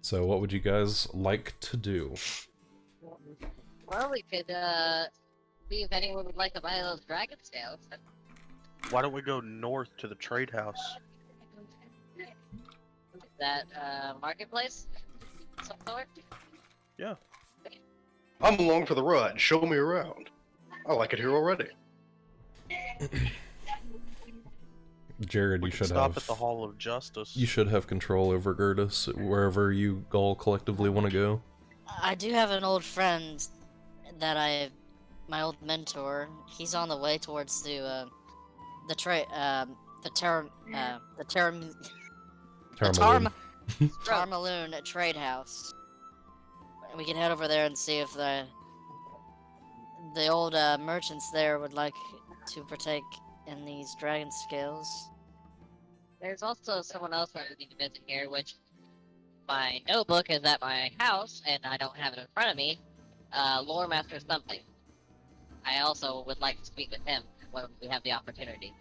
So what would you guys like to do? Well, we could, see if anyone would like to buy those dragon scales. Why don't we go north to the trade house? That, marketplace? Some sort? Yeah. I'm along for the ride. Show me around. I like it here already. Jared, We you can should stop have at the Hall of Justice. you should have control over Gurdis wherever you all collectively want to go. I do have an old friend that my old mentor. He's on the way towards the Tarmaloon. Tarmaloon trade house. We can head over there and see if the old merchants there would like to partake in these dragon scales. There's also someone else that we need to visit here, which my notebook is at my house, and I don't have it in front of me. Lore Master something. I also would like to speak with him when we have the opportunity.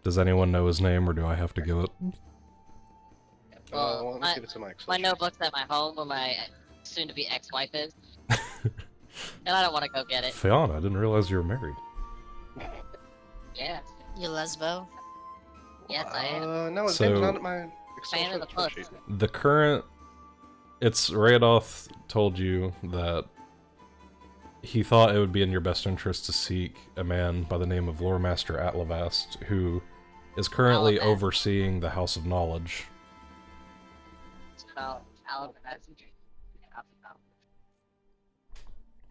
Does anyone know his name, or do I have to give it? Well, Let me give it to my Excel my sheet. notebook's at my home where my soon-to-be ex-wife is. And I don't want to go get it. Fayanna, I didn't realize you were married. Yeah. You lesbo? Yes, I am. No, it's So- not at my Excel Fan of the spreadsheet. puss. The current... It's Radoth told you that he thought it would be in your best interest to seek a man by the name of Lore Master Atlavast, who is currently Atlavast. overseeing the House of Knowledge. Well,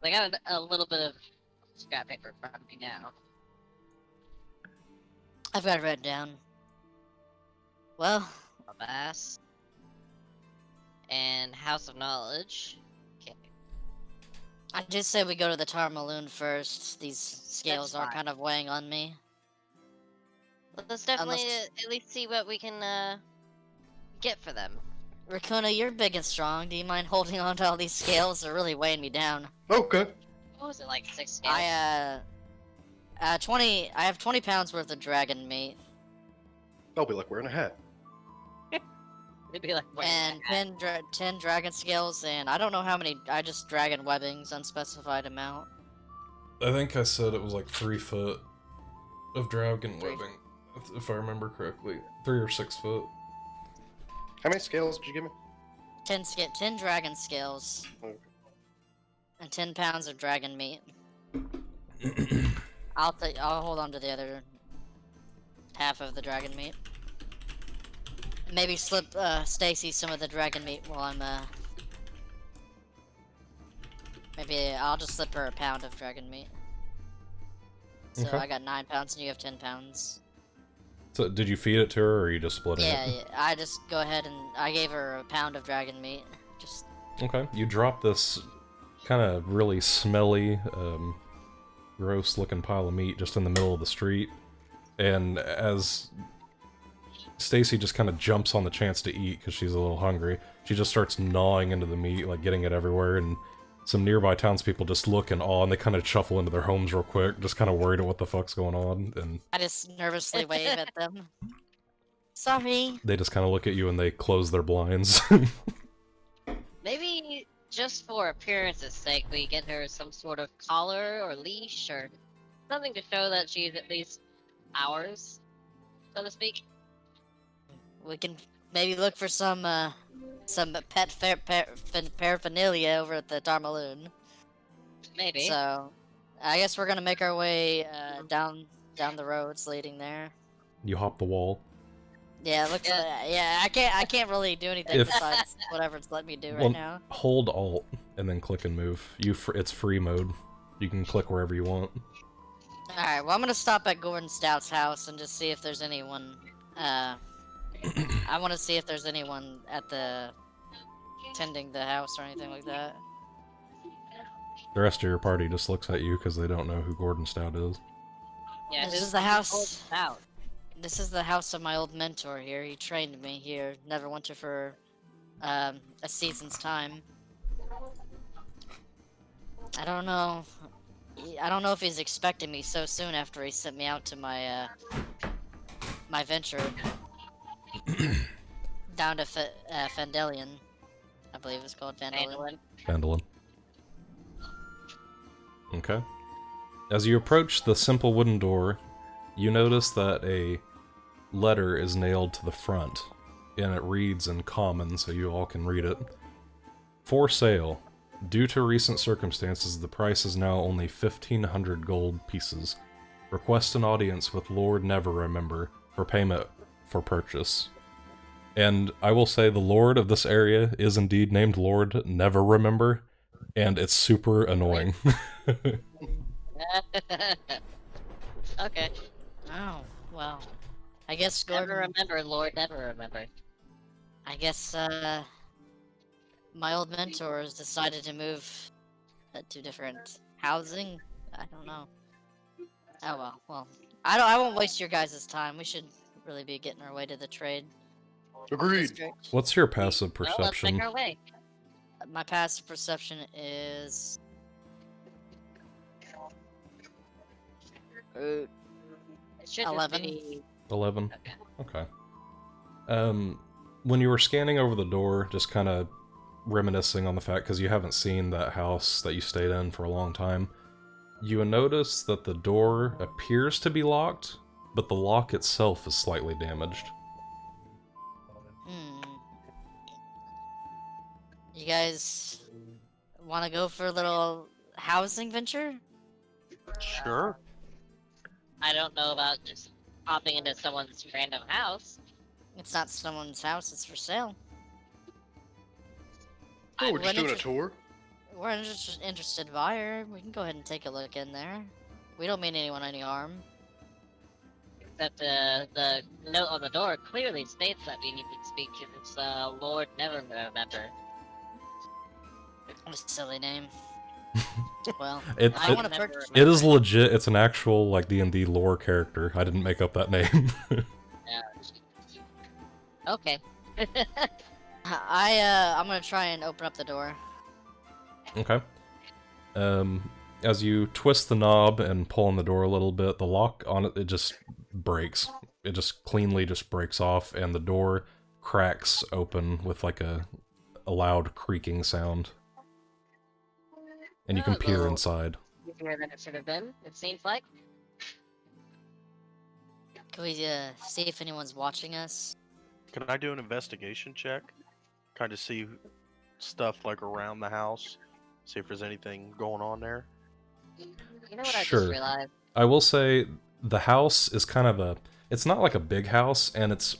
I got a little bit of scrap paper in front of me now. I've got it written down. Well, A bass. And House of Knowledge. Okay. I just say we go to the Tarmaloon first. These scales are fine. kind of weighing on me. Let's definitely Unless- at least see what we can get for them. Raakuna, you're big and strong. Do you mind holding on to all these scales? They're really weighing me down. Okay. What was it, like 6 scales? I have 20 pounds worth of dragon meat That'll be like wearing a hat. It'd be like, wait, and 10 dragon scales, and I don't know how many. I just dragon webbings, unspecified amount. I think I said it was like 3 foot of dragon Three. webbing, if I remember correctly. 3 or 6 foot. How many scales did you give me? 10 dragon scales Okay. and 10 pounds of dragon meat. I'll hold on to the other half of the dragon meat. Maybe slip Stacy some of the dragon meat while I'm maybe I'll just slip her a pound of dragon meat. So Okay. I got 9 pounds and you have 10 pounds. So, did you feed it to her, or are you just splitting Yeah, it? yeah, I just go ahead and I gave her a pound of dragon meat. Just Okay. You drop this kind of really smelly, gross-looking pile of meat just in the middle of the street, and as Stacy just kind of jumps on the chance to eat because she's a little hungry, she just starts gnawing into the meat, like getting it everywhere, and some nearby townspeople just look in awe, and they kind of shuffle into their homes real quick, just kind of worried at what the fuck's going on, and I just nervously wave at them. Sorry. they just kind of look at you and they close their blinds. maybe just for appearance's sake, we get her some sort of collar or leash or something to show that she's at least ours, so to speak. We can maybe look for some pet paraphernalia over at the Tarmaloon. Maybe. So, I guess we're gonna make our way down the roads leading there. You hop the wall. Yeah, it looks Yeah. like, yeah. I can't really do anything If- besides whatever it's letting me do right Well, now. Hold Alt and then click and move. It's free mode. You can click wherever you want. All right. Well, I'm gonna stop at Gordon Stout's house and just see if there's anyone. I want to see if there's anyone at the tending the house or anything like that. The rest of your party just looks at you because they don't know who Gordon Stout is. Yeah, This who's is the house. Gordon Stout? This is the house of my old mentor here. He trained me here, Neverwinter, for a season's time. I don't know. I don't know if he's expecting me so soon after he sent me out to my my venture. down to Phandelian. I believe it's called Phandelian. Mandolin. Phandalin. Okay. As you approach the simple wooden door, you notice that a letter is nailed to the front, and it reads in common, so you all can read it. For sale. Due to recent circumstances, the price is now only 1,500 gold pieces. Request an audience with Lord Neverwinter for payment for purchase. And I will say the Lord of this area is indeed named Lord Neverwinter, and it's super annoying. Okay. Oh, well. I guess Never Gordon... remember, Lord. Never remember. I guess, my old mentors decided to move to different housing. I don't know. Oh well. Well, I won't waste your guys' time. We should really be getting our way to the trade Agreed. district. What's your passive Well, let's perception? make our way. My passive perception is... It should 11. Just be... 11? Okay. Okay. When you were scanning over the door, just kind of reminiscing on the fact, because you haven't seen that house that you stayed in for a long time, you notice that the door appears to be locked, but the lock itself is slightly damaged. You guys want to go for a little housing venture? Sure. I don't know about just hopping into someone's random house. It's not someone's house, it's for sale. Oh, we're When just doing a inter- tour. We're an interested buyer. We can go ahead and take a look in there. We don't mean anyone any harm. Except the note on the door clearly states that we need to speak to this Lord Neverwinter. What a silly name. Well, It, I it, want to purchase. it is legit. It's an actual, like, D&D lore character. I didn't make up that name. Okay. I'm gonna try and open up the door. Okay. As you twist the knob and pull on the door a little bit, the lock on it just breaks. It just cleanly just breaks off, and the door cracks open with like a loud creaking sound. And you can peer Uh-oh. inside. Easier than it should have been, it seems like. Can we see if anyone's watching us? Can I do an investigation check? Kind of see stuff like around the house. See if there's anything going on there. You know what I Sure. just realized? I will say the house is kind of a... It's not like a big house, and it's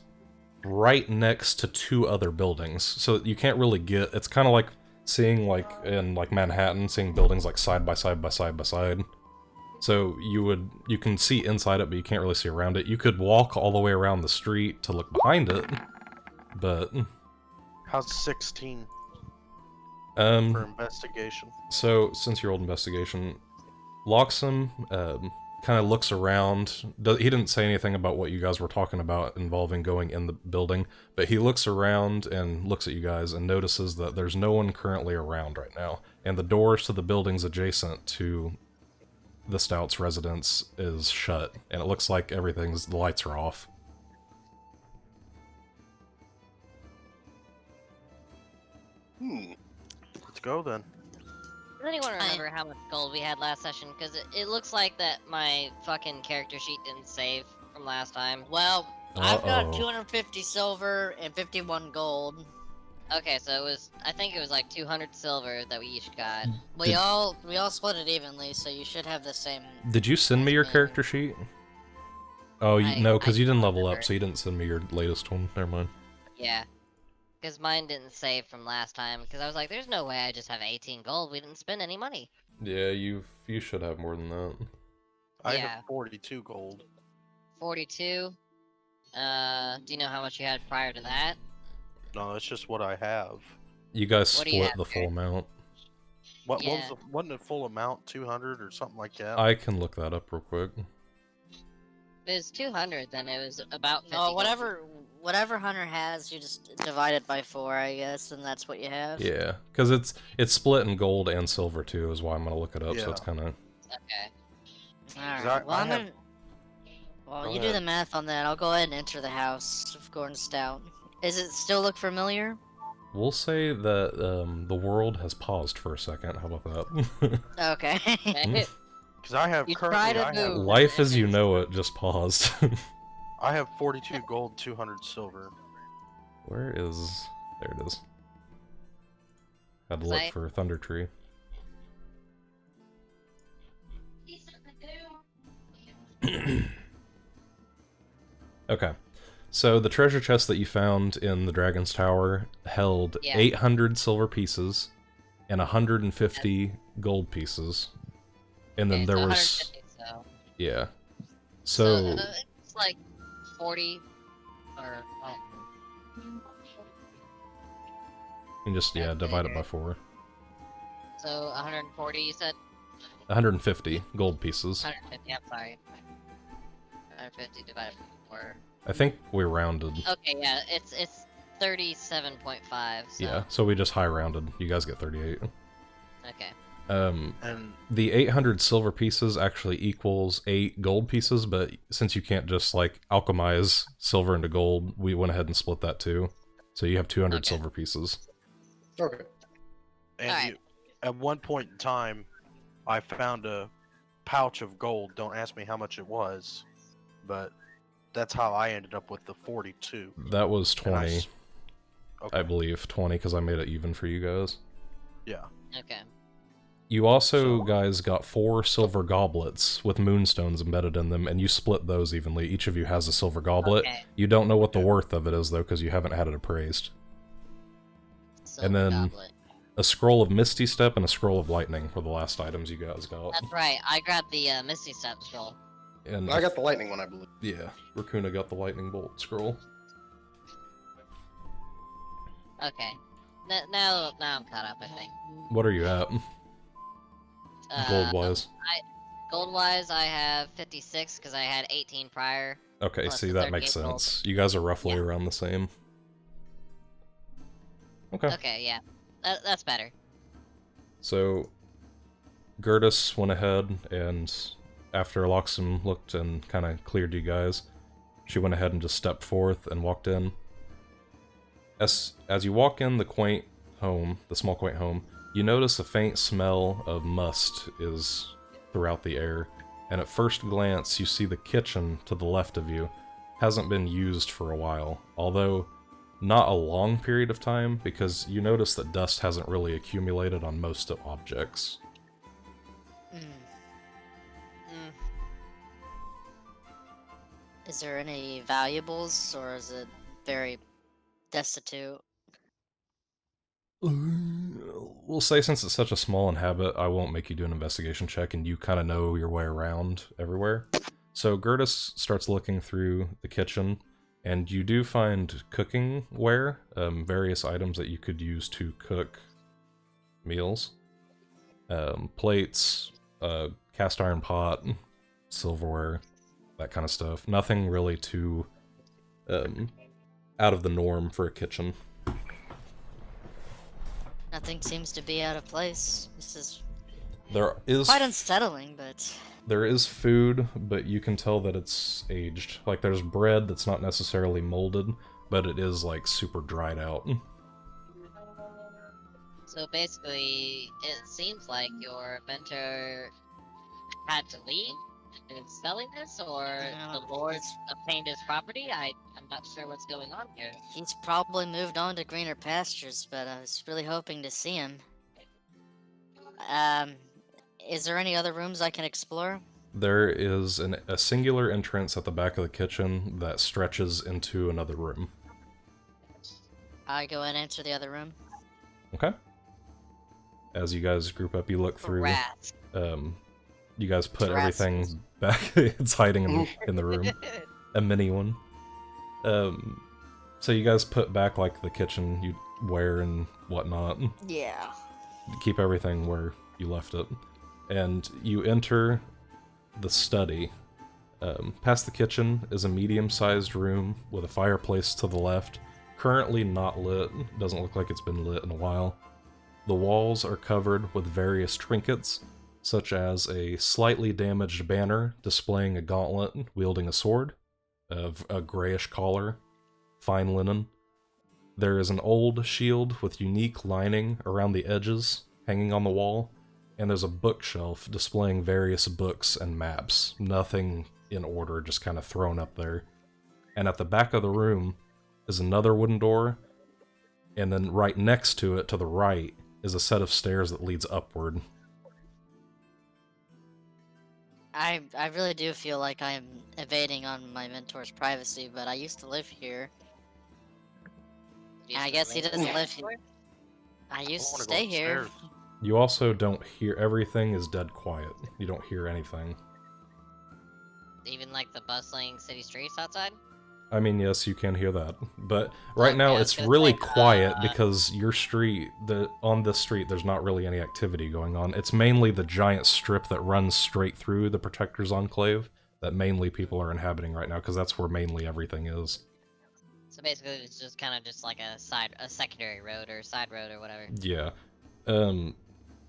right next to two other buildings. So you can't really get... It's kind of like seeing, like, in like Manhattan, seeing buildings like side by side by side by side. So you can see inside it, but you can't really see around it. You could walk all the way around the street to look behind it, but... How's 16 for investigation? So, since your old investigation, Loxim kind of looks around. He didn't say anything about what you guys were talking about involving going in the building, but he looks around and looks at you guys and notices that there's no one currently around right now, and the doors to the buildings adjacent to the Stout's residence is shut, and it looks like the lights are off. Let's go then. Does anyone remember how much gold we had last session? Because it looks like that my fucking character sheet didn't save from last time. Well, I've got Uh-oh. 250 silver and 51 gold. Okay, so it was, I think it was like 200 silver that we each got. We all split it evenly, so you should have the same. Did you send me your character sheet? Oh, no, because I you didn't don't level up, remember. so you didn't send me your latest one. Never mind. Yeah. Because mine didn't save from last time, because I was like, there's no way I just have 18 gold, we didn't spend any money. Yeah, you should have more than that. I Yeah. have 42 gold. 42. Do you know how much you had prior to that? No, that's just what I have. You guys What do you split have, the full amount. What was Yeah. wasn't it full amount? 200 or something like that? I can look that up real quick. If it was 200, then it was about 50 No, gold. whatever Hunter has, you just divide it by 4, I guess, and that's what you have. Yeah, because it's split in gold and silver too, is why I'm gonna look it up. So it's Yeah. kind of Okay. Alright, well, I I'm have- gonna... Well, Go you do ahead. the math on that. I'll go ahead and enter the house of Gordon Stout. Does it still look familiar? We'll say that the world has paused for a second. How about that? Okay. Okay. Because I have You currently, try to I have, move. Life as you know it just paused. I have 42 gold, 200 silver. Where is... There it is. Had to Was look I- for Thunder Tree. Okay. So the treasure chest that you found in the Dragon's Tower held Yeah. 800 silver pieces and 150 gold pieces. And then Okay, there so was... 150, so. Yeah. So... It's like 40 or. Oh, you can just, yeah, divide it by 4. so 140, you said? 150 gold pieces. 150, I'm sorry. 150 divided by 4. I think we rounded. Okay, yeah, it's 37.5. So. Yeah, so we just high rounded. You guys get 38. Okay. And The 800 silver pieces actually equals 8 gold pieces, but since you can't just, like, alchemize silver into gold, we went ahead and split that too. So you have 200 Okay. silver pieces. Okay. Alright. you, at one point in time, I found a pouch of gold. Don't ask me how much it was, but that's how I ended up with the 42. That was And 20, Okay. I believe. 20, because I made it even for you guys. Yeah. Okay. You also, So- guys, got 4 silver goblets with moonstones embedded in them, and you split those evenly. Each of you has a silver goblet. Okay. You don't know what the Yeah. worth of it is, though, because you haven't had it appraised. Silver then- goblet. A scroll of Misty Step and a scroll of Lightning were the last items you guys got. That's right. I grabbed the Misty Step scroll. And I got the lightning one, I believe. yeah, Raakuna got the Lightning Bolt scroll. Okay. Now I'm caught up, I think. What are you at, gold-wise? Gold-wise, I have 56 because I had 18 prior. Okay, plus see, the that makes 38 gold. sense. You guys are roughly Yeah. around the same. Okay. Okay, yeah. That's better. So, Gurdis went ahead, and after Loxim looked and kind of cleared you guys, she went ahead and just stepped forth and walked in. As you walk in the quaint home, the small quaint home, you notice a faint smell of must is throughout the air, and at first glance you see the kitchen to the left of you hasn't been used for a while, although not a long period of time, because you notice that dust hasn't really accumulated on most of objects. Mm. Is there any valuables, or is it very destitute? We'll say since it's such a small inhabit, I won't make you do an investigation check, and you kind of know your way around everywhere. So Gurdis starts looking through the kitchen, and you do find cooking ware, various items that you could use to cook meals. Plates, cast iron pot, silverware, that kind of stuff. Nothing really too out of the norm for a kitchen. Nothing seems to be out of place. This is There is quite unsettling, but There is food, but you can tell that it's aged. Like, there's bread that's not necessarily molded, but it is, like, super dried out. So basically, it seems like your mentor had to leave and is selling this, or Yeah, the Lord obtained his property. I'm not sure what's going on here. he's probably moved on to greener pastures, but I was really hoping to see him. Is there any other rooms I can explore? There is a singular entrance at the back of the kitchen that stretches into another room. I go and enter the other room. Okay? As you guys group up, you look through. Rats. You guys put Rats. everything back. It's hiding in the room. A mini one. So you guys put back, like, the kitchen you ware and whatnot. Yeah. Keep everything where you left it. And you enter the study. Past the kitchen is a medium-sized room with a fireplace to the left. Currently not lit. Doesn't look like it's been lit in a while. The walls are covered with various trinkets, such as a slightly damaged banner displaying a gauntlet wielding a sword, of a grayish collar, fine linen, There is an old shield with unique lining around the edges hanging on the wall, and there's a bookshelf displaying various books and maps. Nothing in order, just kind of thrown up there. And at the back of the room is another wooden door, and then right next to it, to the right, is a set of stairs that leads upward. I really do feel like I'm invading on my mentor's privacy, but I used to live here. You I should guess he leave doesn't it live there. here. I used to wanna go stay here. upstairs. You also don't hear, everything is dead quiet. You don't hear anything. Even like the bustling city streets outside? I mean, yes, you can hear that, but right Okay, now I was it's gonna really say, quiet because your street, on this street, there's not really any activity going on. It's mainly the giant strip that runs straight through the Protector's Enclave that mainly people are inhabiting right now, because that's where mainly everything is. So basically it's just kind of just like a secondary road or side road or whatever. Yeah.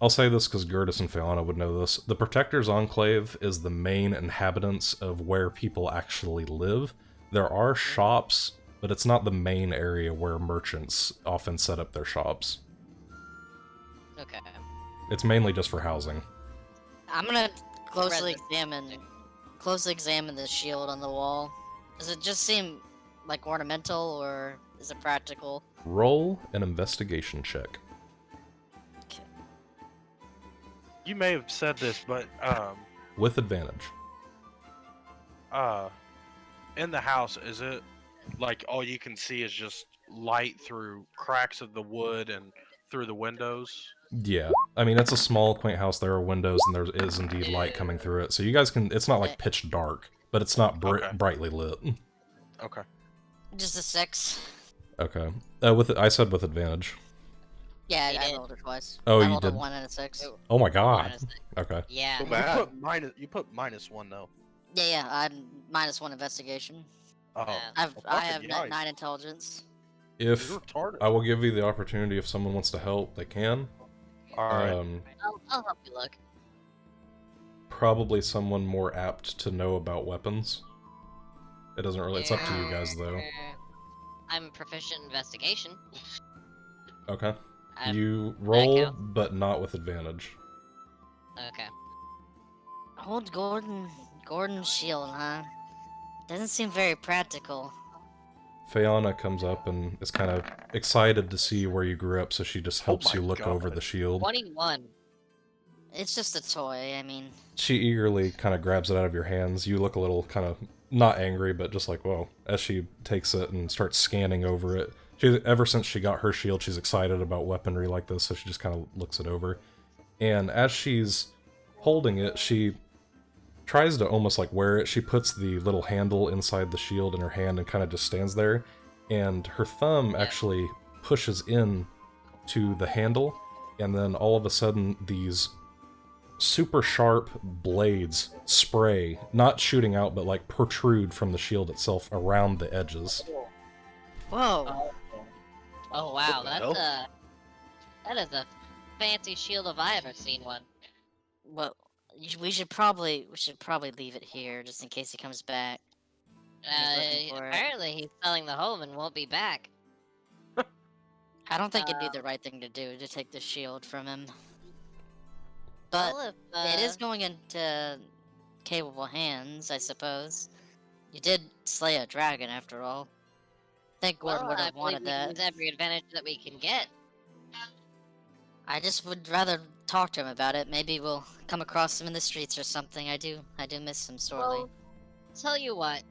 I'll say this because Gurdis and Fayanna would know this. The Protector's Enclave is the main inhabitants of where people actually live. There are shops, but it's not the main area where merchants often set up their shops. Okay. It's mainly just for housing. I'm gonna closely Resident. examine the shield on the wall. Does it just seem like ornamental, or is it practical? Roll an investigation check. You may have said this, but With advantage. in the house, is it like all you can see is just light through cracks of the wood and through the windows? Yeah. I mean, it's a small, quaint house. There are windows, and there is indeed light coming through it. So you guys can... It's not like pitch dark, but it's not Okay. brightly lit. Okay. Just a 6. Okay. I said with advantage. Yeah, You I did. rolled it twice. Oh, I you rolled did. a 1 and a 6. Oh my god. Honestly. Okay. Yeah. So You bad. put -1 though. Yeah, I'm -1 investigation. Oh, Yeah. I Well, have fucking yikes. 9 intelligence. If you're retarded. I will give you the opportunity, if someone wants to help, they can. All right. I'll help you look. Probably someone more apt to know about weapons. It doesn't really... It's up to you guys, though. I'm proficient in investigation. Okay. I'm- You roll, counts. but not with advantage. Okay. Old Gordon's shield, huh? Doesn't seem very practical. Fayanna comes up and is kind of excited to see where you grew up, so she just helps my you look over God. the shield. 21. It's just a toy, I mean... She eagerly kind of grabs it out of your hands. You look a little kind of, not angry, but just like, whoa, as she takes it and starts scanning over it. Ever since she got her shield, she's excited about weaponry like this, so she just kind of looks it over. And as she's holding it, she tries to almost like wear it. She puts the little handle inside the shield in her hand and kind of just stands there. And her thumb actually pushes in to the handle, and then all of a sudden these super sharp blades spray, not shooting out, but like protrude from the shield itself around the edges. Whoa! Oh wow, What the that's hell? that is a fancy shield if I ever seen one. Well, we should probably leave it here, just in case he comes back. He's looking for it. Apparently he's selling the home and won't be back. I don't think it'd be the right thing to do, to take the shield from him. But Well, if, it is going into capable hands, I suppose. You did slay a dragon, after all. I think Gordon would I have believe wanted we can that. use every advantage that we can get. I just would rather talk to him about it. Maybe we'll come across him in the streets or something. I do miss him sorely. Well, tell you what,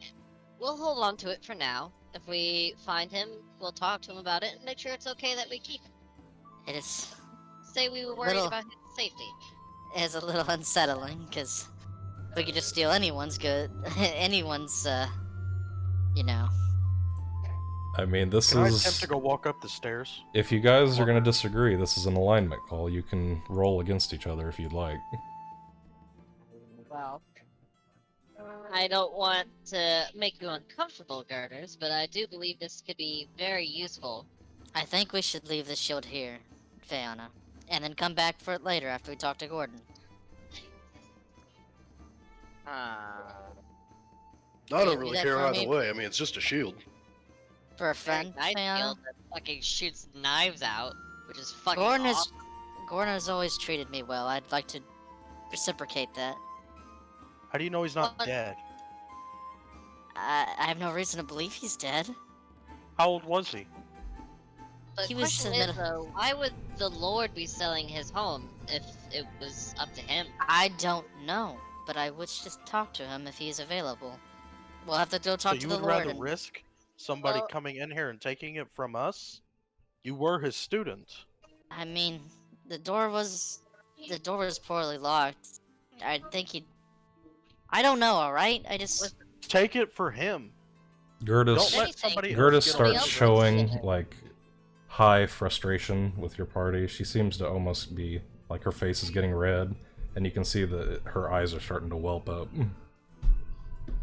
we'll hold on to it for now. If we find him, we'll talk to him about it and make sure it's okay that we keep it. It is Say we were worried Little- about his safety. a little unsettling, because we could just steal anyone's anyone's, you know. I mean, this Can I is... attempt to go walk up the stairs? If you guys are going to disagree, this is an alignment call. You can roll against each other if you'd like. Well, I don't want to make you uncomfortable, Girders, but I do believe this could be very useful. I think we should leave the shield here, Fayanna, and then come back for it later after we talk to Gordon. I Can you don't do really that care for either me? way. I mean, it's just a shield. For a friend, Very nice Fayanna? shield, fucking shoots knives out, which is fucking Gordon has awesome. Gordon has always treated me well. I'd like to reciprocate that. How do you know he's not What? dead? I have no reason to believe he's dead. How old was he? The He was question in is, the- though, why would the Lord be selling his home if it was up to him? I don't know, but I wish to talk to him if he's available. We'll have to go talk So to you the would Lord. rather And risk somebody Well- coming in here and taking it from us? You were his student. I mean, the door was poorly locked. I think he. I don't know. All right. I just. Take it for him. Gurdis, Don't let anything, somebody else Gurdis get starts away with it. showing, like, high frustration with your party. She seems to almost be, like, her face is getting red, and you can see that her eyes are starting to whelp up.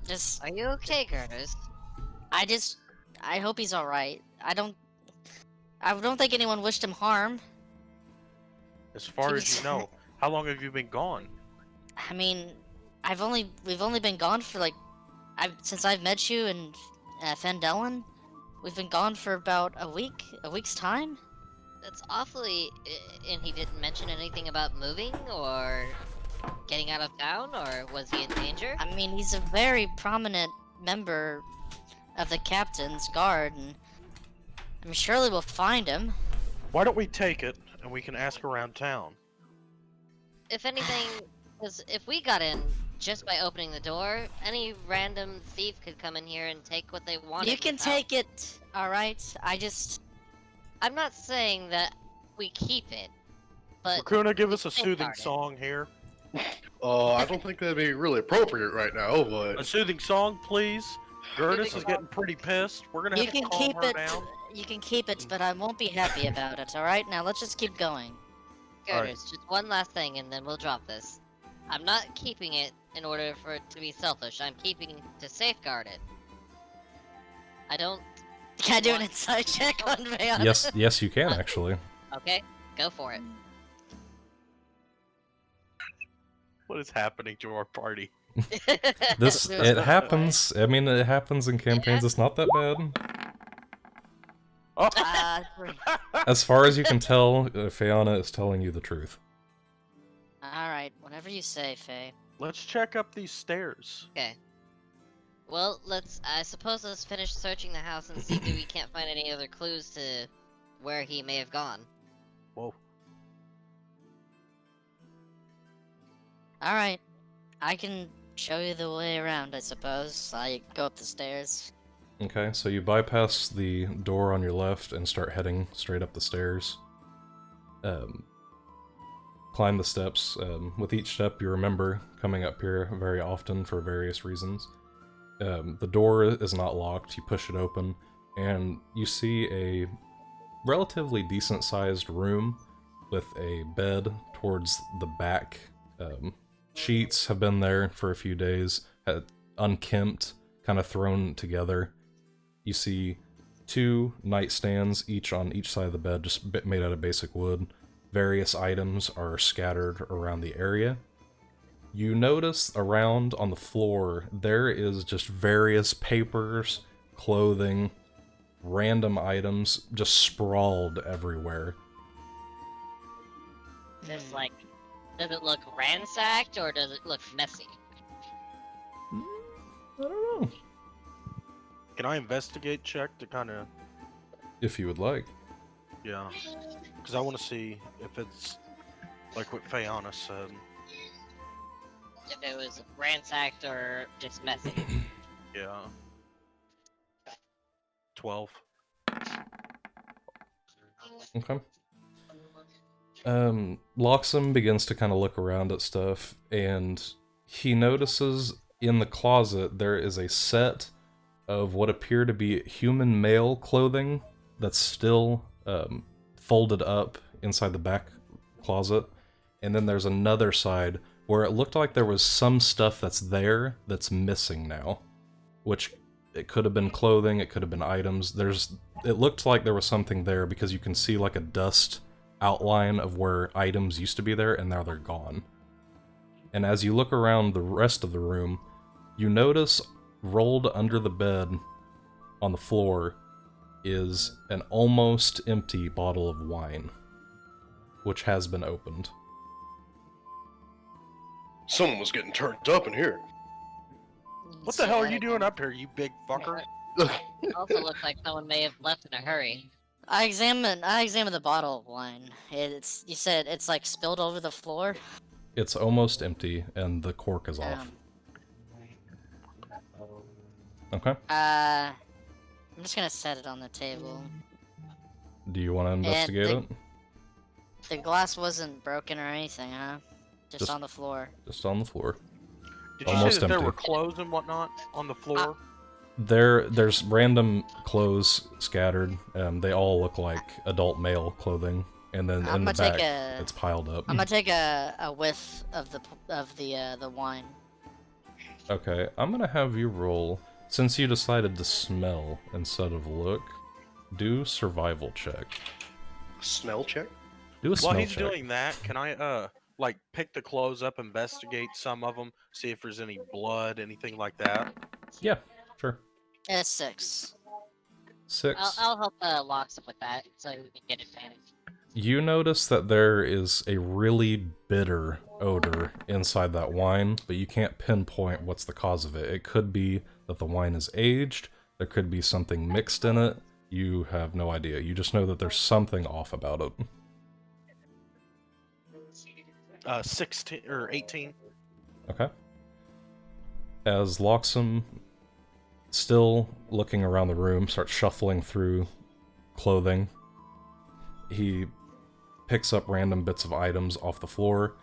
Just. Are you okay, Curtis? I hope he's all right. I don't think anyone wished him harm. As far He as was- you know, how long have you been gone? I mean, we've only been gone for like, since I've met you and Phandelver, we've been gone for about a week's time. That's awfully. And he didn't mention anything about moving or getting out of town, or was he in danger? I mean, he's a very prominent member of the captain's guard, and I mean, surely we'll find him. Why don't we take it and we can ask around town? If anything, because if we got in just by opening the door, any random thief could come in here and take what they wanted. You can without- take it, all right? I'm not saying that we keep it, but Raakuna, give us a think soothing about it. song here. I don't think that'd be really appropriate right now, A but soothing song, please. Gurdis is song. getting pretty pissed. We're gonna you have can to calm keep her it. down. You can keep it, but I won't be happy about it. All right? Now let's just keep going. Alright. Curtis, just one last thing, and then we'll drop this. I'm not keeping it in order for it to be selfish. I'm keeping it to safeguard it. I don't. Can I do an What? insight check on Fayanna? Yes, you can, actually. Okay, go for it. What is happening to our party? It happens. I mean, it happens in campaigns. It's not that bad. Oh, As far as you can tell, Fayanna is telling you the truth. All right, whatever you say, Faye. let's check up these stairs. Okay. Well, I suppose let's finish searching the house and see if we can't find any other clues to where he may have gone. Whoa. All right, I can show you the way around, I suppose. I go up the stairs. Okay, so you bypass the door on your left and start heading straight up the stairs. Climb the steps. With each step, you remember coming up here very often for various reasons. The door is not locked. You push it open, and you see a relatively decent-sized room with a bed towards the back. Sheets have been there for a few days, unkempt, kind of thrown together. You see 2 nightstands, each on each side of the bed, just made out of basic wood. Various items are scattered around the area. You notice around on the floor, there is just various papers, clothing, random items just sprawled everywhere. Just like, does it look ransacked or does it look messy? I don't know. Can I investigate check to kind of, If you would like. yeah, because I want to see if it's like what Fayanna said. If it was ransacked or just messy. Yeah. 12. Okay. Loxim begins to kind of look around at stuff, and he notices in the closet there is a set of what appear to be human male clothing that's still folded up inside the back closet, and then there's another side where it looked like there was some stuff that's there that's missing now, which it could have been clothing, it could have been items. It looked like there was something there because you can see like a dust outline of where items used to be there, and now they're gone. And as you look around the rest of the room, you notice rolled under the bed on the floor is an almost empty bottle of wine, which has been opened. Someone was getting turned up in here. What the hell are you doing up here, you big fucker? Also looks like someone may have left in a hurry. I examined the bottle of wine. You said it's like spilled over the floor. It's almost empty, and the cork is off. Okay. I'm just gonna set it on the table. Do you want to investigate it? The glass wasn't broken or anything, huh? Just on the floor. Just on the floor. Did you Almost say that there empty. were clothes and whatnot on the floor? There's random clothes scattered. They all look like adult male clothing, and then in the back it's piled up. I'm gonna take a whiff of the wine. Okay, I'm gonna have you roll. Since you decided to smell instead of look, do survival check. Smell check? Do a smell While he's check. doing that, can I like pick the clothes up, investigate some of them, see if there's any blood, anything like that? Yeah, sure. 6. 6. I'll help Loxim with that, so we can get advantage. You notice that there is a really bitter odor inside that wine, but you can't pinpoint what's the cause of it. It could be that the wine is aged, there could be something mixed in it, you have no idea. You just know that there's something off about it. 16 or 18. Okay. As Loxim, still looking around the room, starts shuffling through clothing, he picks up random bits of items off the floor,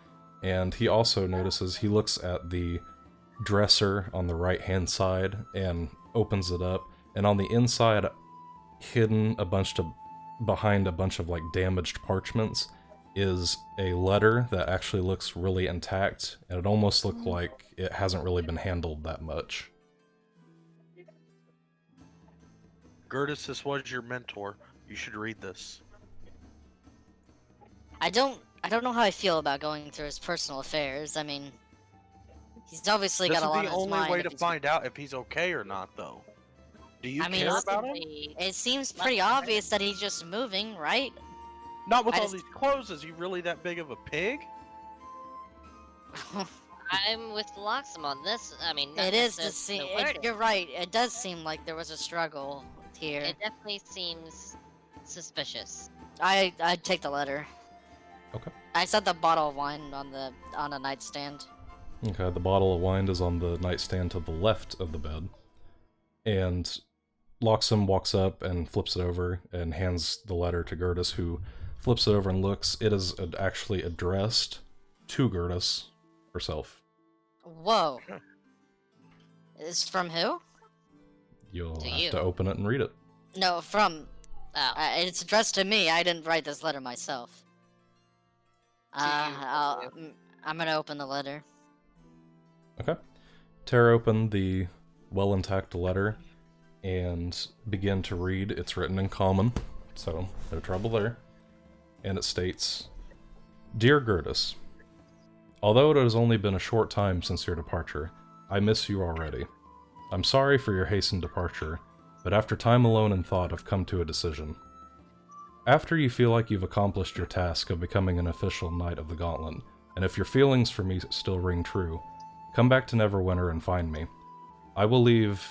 and he also notices, he looks at the dresser on the right-hand side and opens it up, and on the inside, hidden behind a bunch of like damaged parchments, is a letter that actually looks really intact, and it almost looks like it hasn't really been handled that much. Gurdis, this was your mentor. You should read this. I don't know how I feel about going through his personal affairs. I mean, he's obviously This got a is lot the on his only mind. way to find out if he's okay or not, though. Do you care about him? It seems pretty obvious that he's just moving, right? Not with all these clothes. Is he really that big of a pig? I'm with Loxim on this. I mean, not It is to necessarily see. the wording. You're right. It does seem like there was a struggle here. It definitely seems suspicious. I'd take the letter. Okay. I set the bottle of wine on a nightstand. Okay, the bottle of wine is on the nightstand to the left of the bed, and Loxim walks up and flips it over and hands the letter to Gurdis, who flips it over and looks. It is actually addressed to Gurdis herself. Whoa. It's from who? You'll To have you. to open it and read it. No, from. Oh, It's addressed to me. I didn't write this letter myself. To I'm gonna open the letter. Okay. Tear open the well-intact letter and begin to read. It's written in common, so no trouble there. And it states, Dear Gurdis, although it has only been a short time since your departure, I miss you already. I'm sorry for your hastened departure, but after time alone and thought, I've come to a decision. After you feel like you've accomplished your task of becoming an official Knight of the Gauntlet, and if your feelings for me still ring true, come back to Neverwinter and find me. I will leave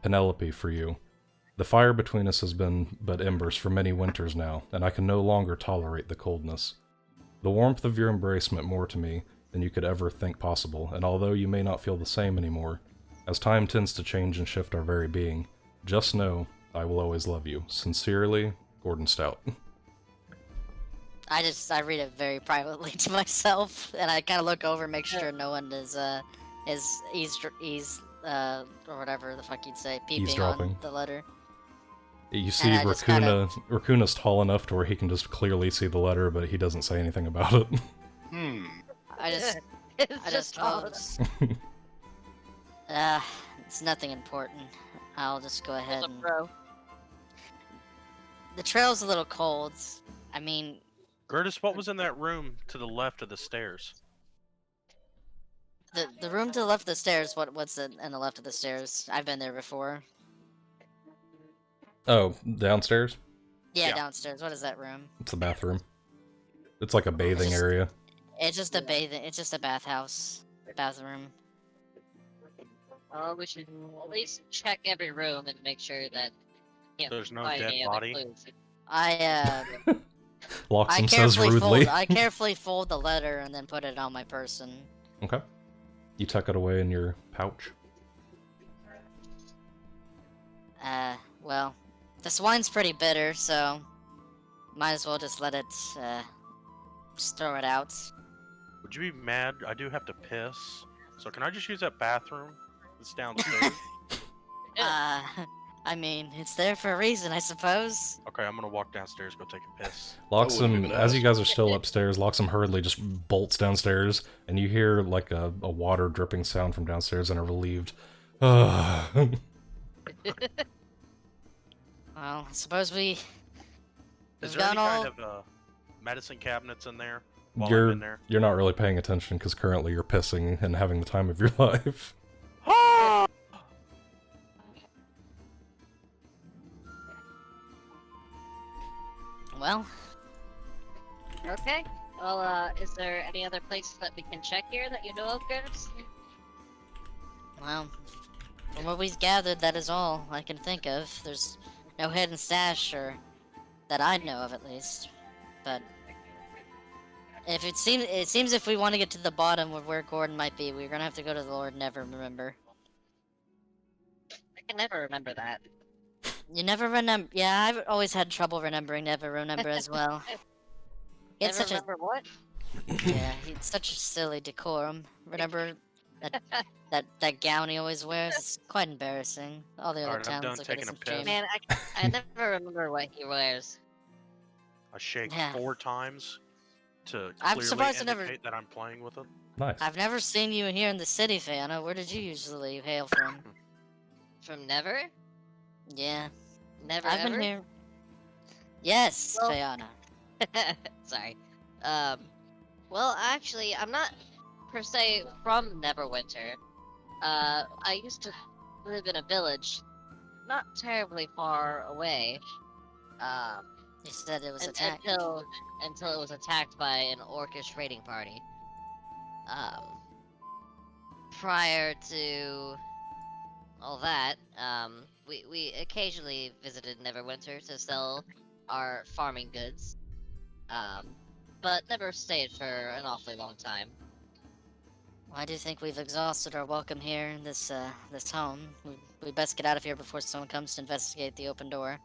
Penelope for you. The fire between us has been but embers for many winters now, and I can no longer tolerate the coldness. The warmth of your embrace meant more to me than you could ever think possible, and although you may not feel the same anymore, as time tends to change and shift our very being, just know I will always love you. Sincerely, Gordon Stout. I read it very privately to myself, and I kind of look over, make sure no one is or whatever the fuck you'd say, peeping Eavesdropping. on the letter. You see And I just kinda- Raakuna's tall enough to where he can just clearly see the letter, but he doesn't say anything about it. I just it's I just all pose. It's nothing important. I'll just go ahead a and. pro. The trail's a little cold. I mean, Gurdis, what was in that room to the left of the stairs? the room to the left of the stairs. What's in the left of the stairs? I've been there before. Oh, downstairs? Yeah, Yeah. downstairs. What is that room? It's a bathroom. It's like a bathing Just- area. It's just a It's just a bathhouse, bathroom. We should at least check every room and make sure that There's no find dead any other body? clues. I Loxim says carefully rudely. fold. I carefully fold the letter and then put it on my person. Okay. You tuck it away in your pouch. Well, this wine's pretty bitter, so might as well just let it, just throw it out. Would you be mad? I do have to piss. So can I just use that bathroom? It's downstairs. I mean, it's there for a reason, I suppose. Okay, I'm gonna walk downstairs, go take a piss. wouldn't Loxim, even as you ask. guys are still upstairs, Loxim hurriedly just bolts downstairs, and you hear like a water dripping sound from downstairs and a relieved, Well, I suppose Is we've there any done all. kind of medicine cabinets in there? While I'm in there. You're not really paying attention because currently you're pissing and having the time of your life. Well, Okay. Well, is there any other places that we can check here that you know of, Gurdis? well, from what we've gathered, that is all I can think of. There's no hidden stash, or that I know of at least. But if it seems if we want to get to the bottom of where Gordon might be, we're gonna have to go to the Lord Neverwinter. I can never remember that. You never remember? Yeah, I've always had trouble remembering Neverwinter as well. He had Never such a remember what? yeah, he's such a silly decorum. Remember that gown he always wears? It's quite embarrassing. All the other Alright, I'm towns done look at taking us a and piss. shame. Man, I never remember what he wears. I shake Yeah. 4 times to I'm clearly surprised I indicate never- that I'm playing with it. Nice. I've never seen you in here in the city, Fayanna. Where did you usually hail from? From Never? Yeah, Never I've ever? been here. Yes, Well- Fayanna. Sorry. Well, actually, I'm not per se from Neverwinter. I used to live in a village not terribly far away. You said it was un- attacked. until it was attacked by an orcish raiding party. Prior to all that, we occasionally visited Neverwinter to sell our farming goods. But never stayed for an awfully long time. Well, I do think we've exhausted our welcome here in this home. We best get out of here before someone comes to investigate the open door.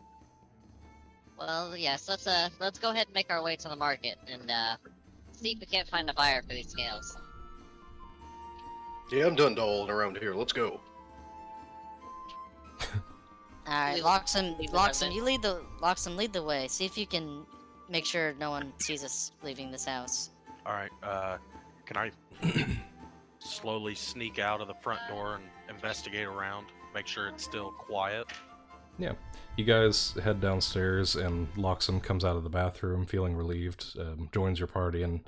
Well, yes, let's go ahead and make our way to the market and see if we can't find a buyer for these scales. Yeah, I'm done dolling around here. Let's go. All right, Leave- Loxim, leave the Loxim, resident. Loxim, lead the way. See if you can make sure no one sees us leaving this house. Alright, can I slowly sneak out of the front door and investigate around? Make sure it's still quiet? You guys head downstairs, and Loxim comes out of the bathroom feeling relieved, joins your party, and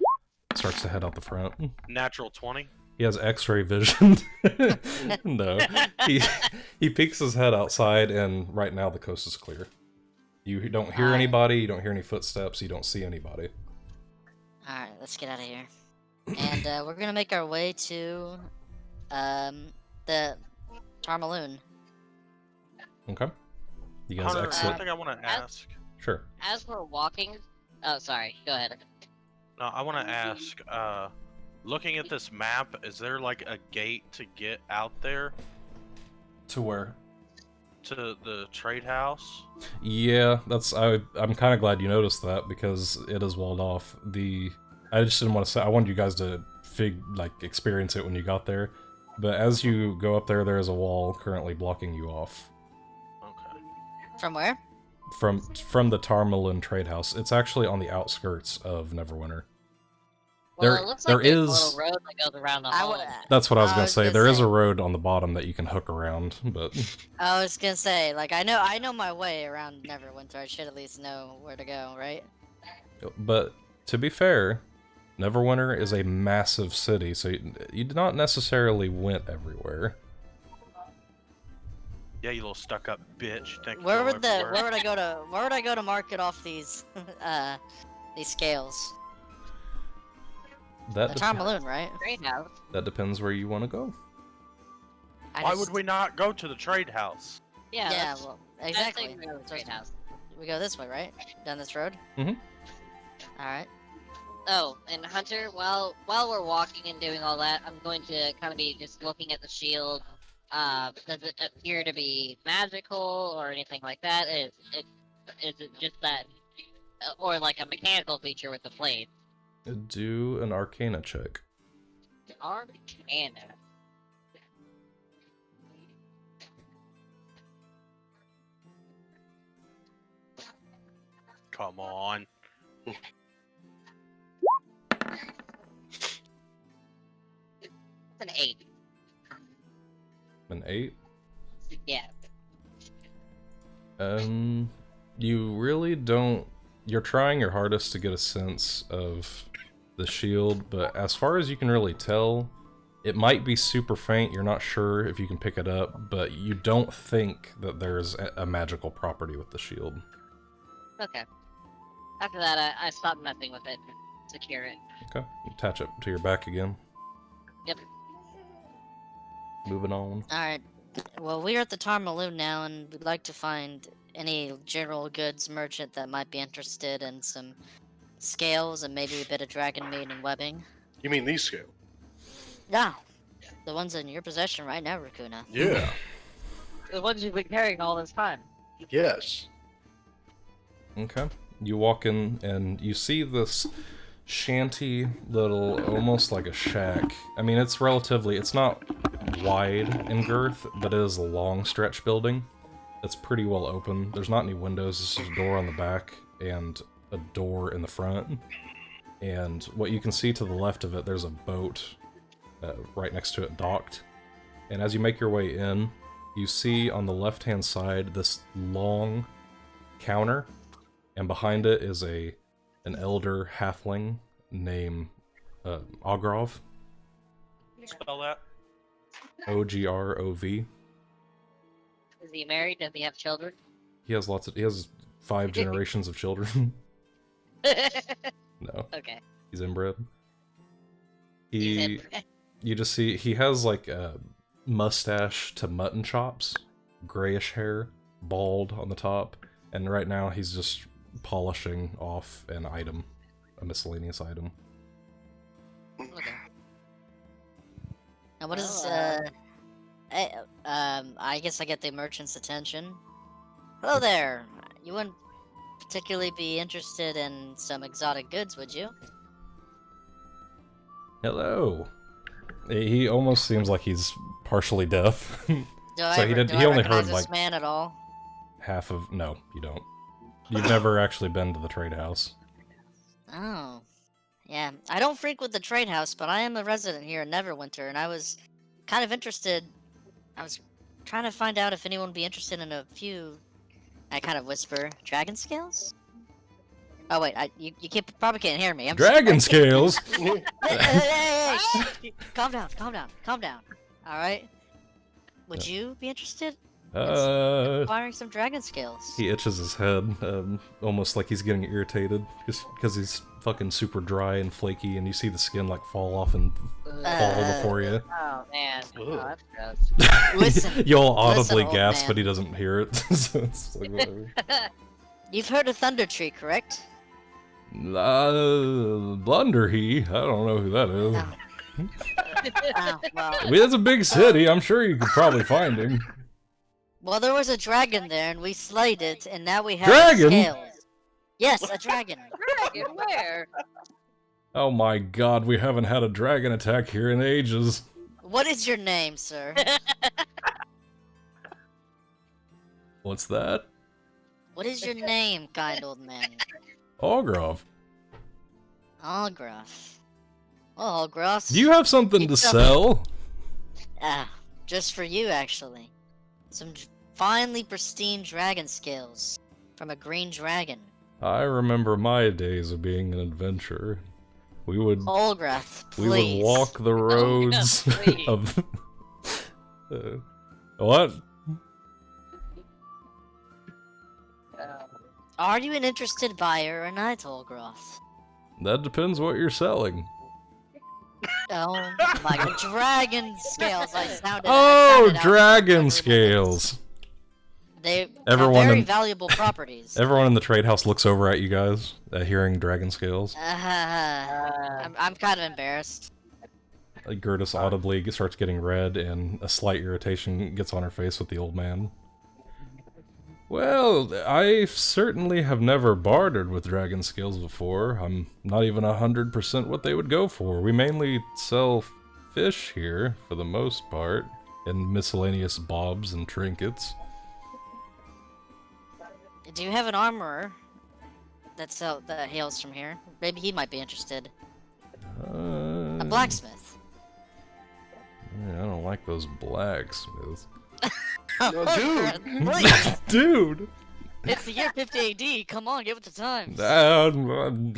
starts to head out the front. Natural 20? He has X-ray vision. No, he peeks his head outside, and right now the coast is clear. You don't hear anybody. You don't hear any footsteps. You don't see anybody. All right, let's get out of here. And we're gonna make our way to the Tarmaloon. Okay. You guys Hunter, exit. one thing I want to ask. Sure. As we're walking, oh sorry, go ahead. No, I want to ask, looking at this map, is there like a gate to get out there To where? to the trade house? Yeah, I'm kind of glad you noticed that because it is walled off. I just didn't want to say. I wanted you guys to experience it when you got there. But as you go up there, there is a wall currently blocking you off Okay. From where? from the Tarmalin trade house. It's actually on the outskirts of Neverwinter. Well, There- it looks there like there's a is- little road that goes around the I home. would. That's what I was I gonna was say. gonna There is say- a road on the bottom that you can hook around, but I was gonna say, like, I know my way around Neverwinter. I should at least know where to go, right? to be fair, Neverwinter is a massive city, so you not necessarily went everywhere. Yeah, you little stuck-up bitch. Think Where you're would everywhere. where would I go to market off these scales? That The dep- Tourmaline, right? Great house. that depends where you want to go. Why would we not go to the trade house? Yeah. Yeah, let's- well, I exactly. think we go to the great house. We go this way, right? Down this road. Mhm. All right. Oh, and Hunter, while we're walking and doing all that, I'm going to kind of be just looking at the shield. Does it appear to be magical or anything like that? Is it just that, or like a mechanical feature with the blade? Do an Arcana check. Arcana. Come on. It's an 8. An 8. Yeah. You really don't. You're trying your hardest to get a sense of the shield, but as far as you can really tell, it might be super faint. You're not sure if you can pick it up, but you don't think that there's a magical property with the shield. Okay. After that, I stopped messing with it. Secure it. Okay, attach it to your back again. Yep. Moving on. All right. Well, we're at the Tourmaline now, and we'd like to find any general goods merchant that might be interested in some scales and maybe a bit of dragon meat and webbing. You mean these scales? Yeah, the ones in your possession right now, Raakuna. Yeah. The ones you've been carrying all this time. Yes. Okay. You walk in and you see this shanty little, almost like a shack. I mean, it's not wide in girth, but it is a long stretch building. It's pretty well open. There's not any windows, there's just a door on the back and a door in the front. And what you can see to the left of it, there's a boat right next to it docked. And as you make your way in, you see on the left-hand side this long counter, and behind it is an elder halfling named Ogrov. Spell that. Ogrov. Is he married? Does he have children? He has 5 generations of children. No, Okay. he's inbred. He's He, you just see, he has like a mustache to mutton chops, grayish hair, bald on the top, and right now he's just polishing off an item, a miscellaneous item. Okay. And what is Oh, I guess I get the merchant's attention. Hello there. You wouldn't particularly be interested in some exotic goods, would you? Hello. He almost seems like he's partially deaf. Do So I, he re- did- do he I only recognize heard, this like- man at all? Half of... No, you don't. You've never actually been to the trade house. Oh. Yeah, I don't frequent the trade house, but I am a resident here in Neverwinter, and I was kind of interested. I was trying to find out if anyone would be interested in a few. I kind of whisper, dragon scales? Oh wait, you probably can't hear me. I'm Dragon scales! Hey, hey, hey, calm down. All right. Would you be interested in acquiring some dragon scales? He itches his head, almost like he's getting irritated, just because he's fucking super dry and flaky, and you see the skin like fall off and fall before you. Oh man. Oh, Ugh. that's gross. Listen, You'll audibly old gasp, man. but he doesn't hear it. So it's like whatever. you've heard of Thunder Tree, correct? Blunder he? I don't know who that is. Oh. Oh, well, I mean, it's a big city. I'm sure you could probably find him. well, there was a dragon there, and we slayed it, and now we have Dragon? scales. Yes, a dragon. Dragon, where? Oh my god, we haven't had a dragon attack here in ages. What is your name, sir? What's that? What is your name, kind old man? Ogrov. Algroth. Oh, Algroth. Do you have something to sell? Ah, just for you, actually. Some finely pristine dragon scales from a green dragon. I remember my days of being an adventurer. We would Algroth, we please. would walk the roads please. of what? Are you an interested buyer or not, Olgroth? That depends what you're selling. Oh my god, dragon scales! I sounded. Oh, out dragon for 3 minutes. scales! They Everyone have very in- valuable properties. Everyone in the trade house looks over at you guys, hearing dragon scales. I'm kind of embarrassed. Gurdis audibly starts getting red, and a slight irritation gets on her face with the old man. Well, I certainly have never bartered with dragon scales before. I'm not even 100% what they would go for. We mainly sell fish here, for the most part, and miscellaneous bobs and trinkets. Do you have an armorer that hails from here? Maybe he might be interested. A blacksmith. I don't like those blacksmiths. No, dude! Please! Dude! It's the year 50 AD. Come on, get with the times.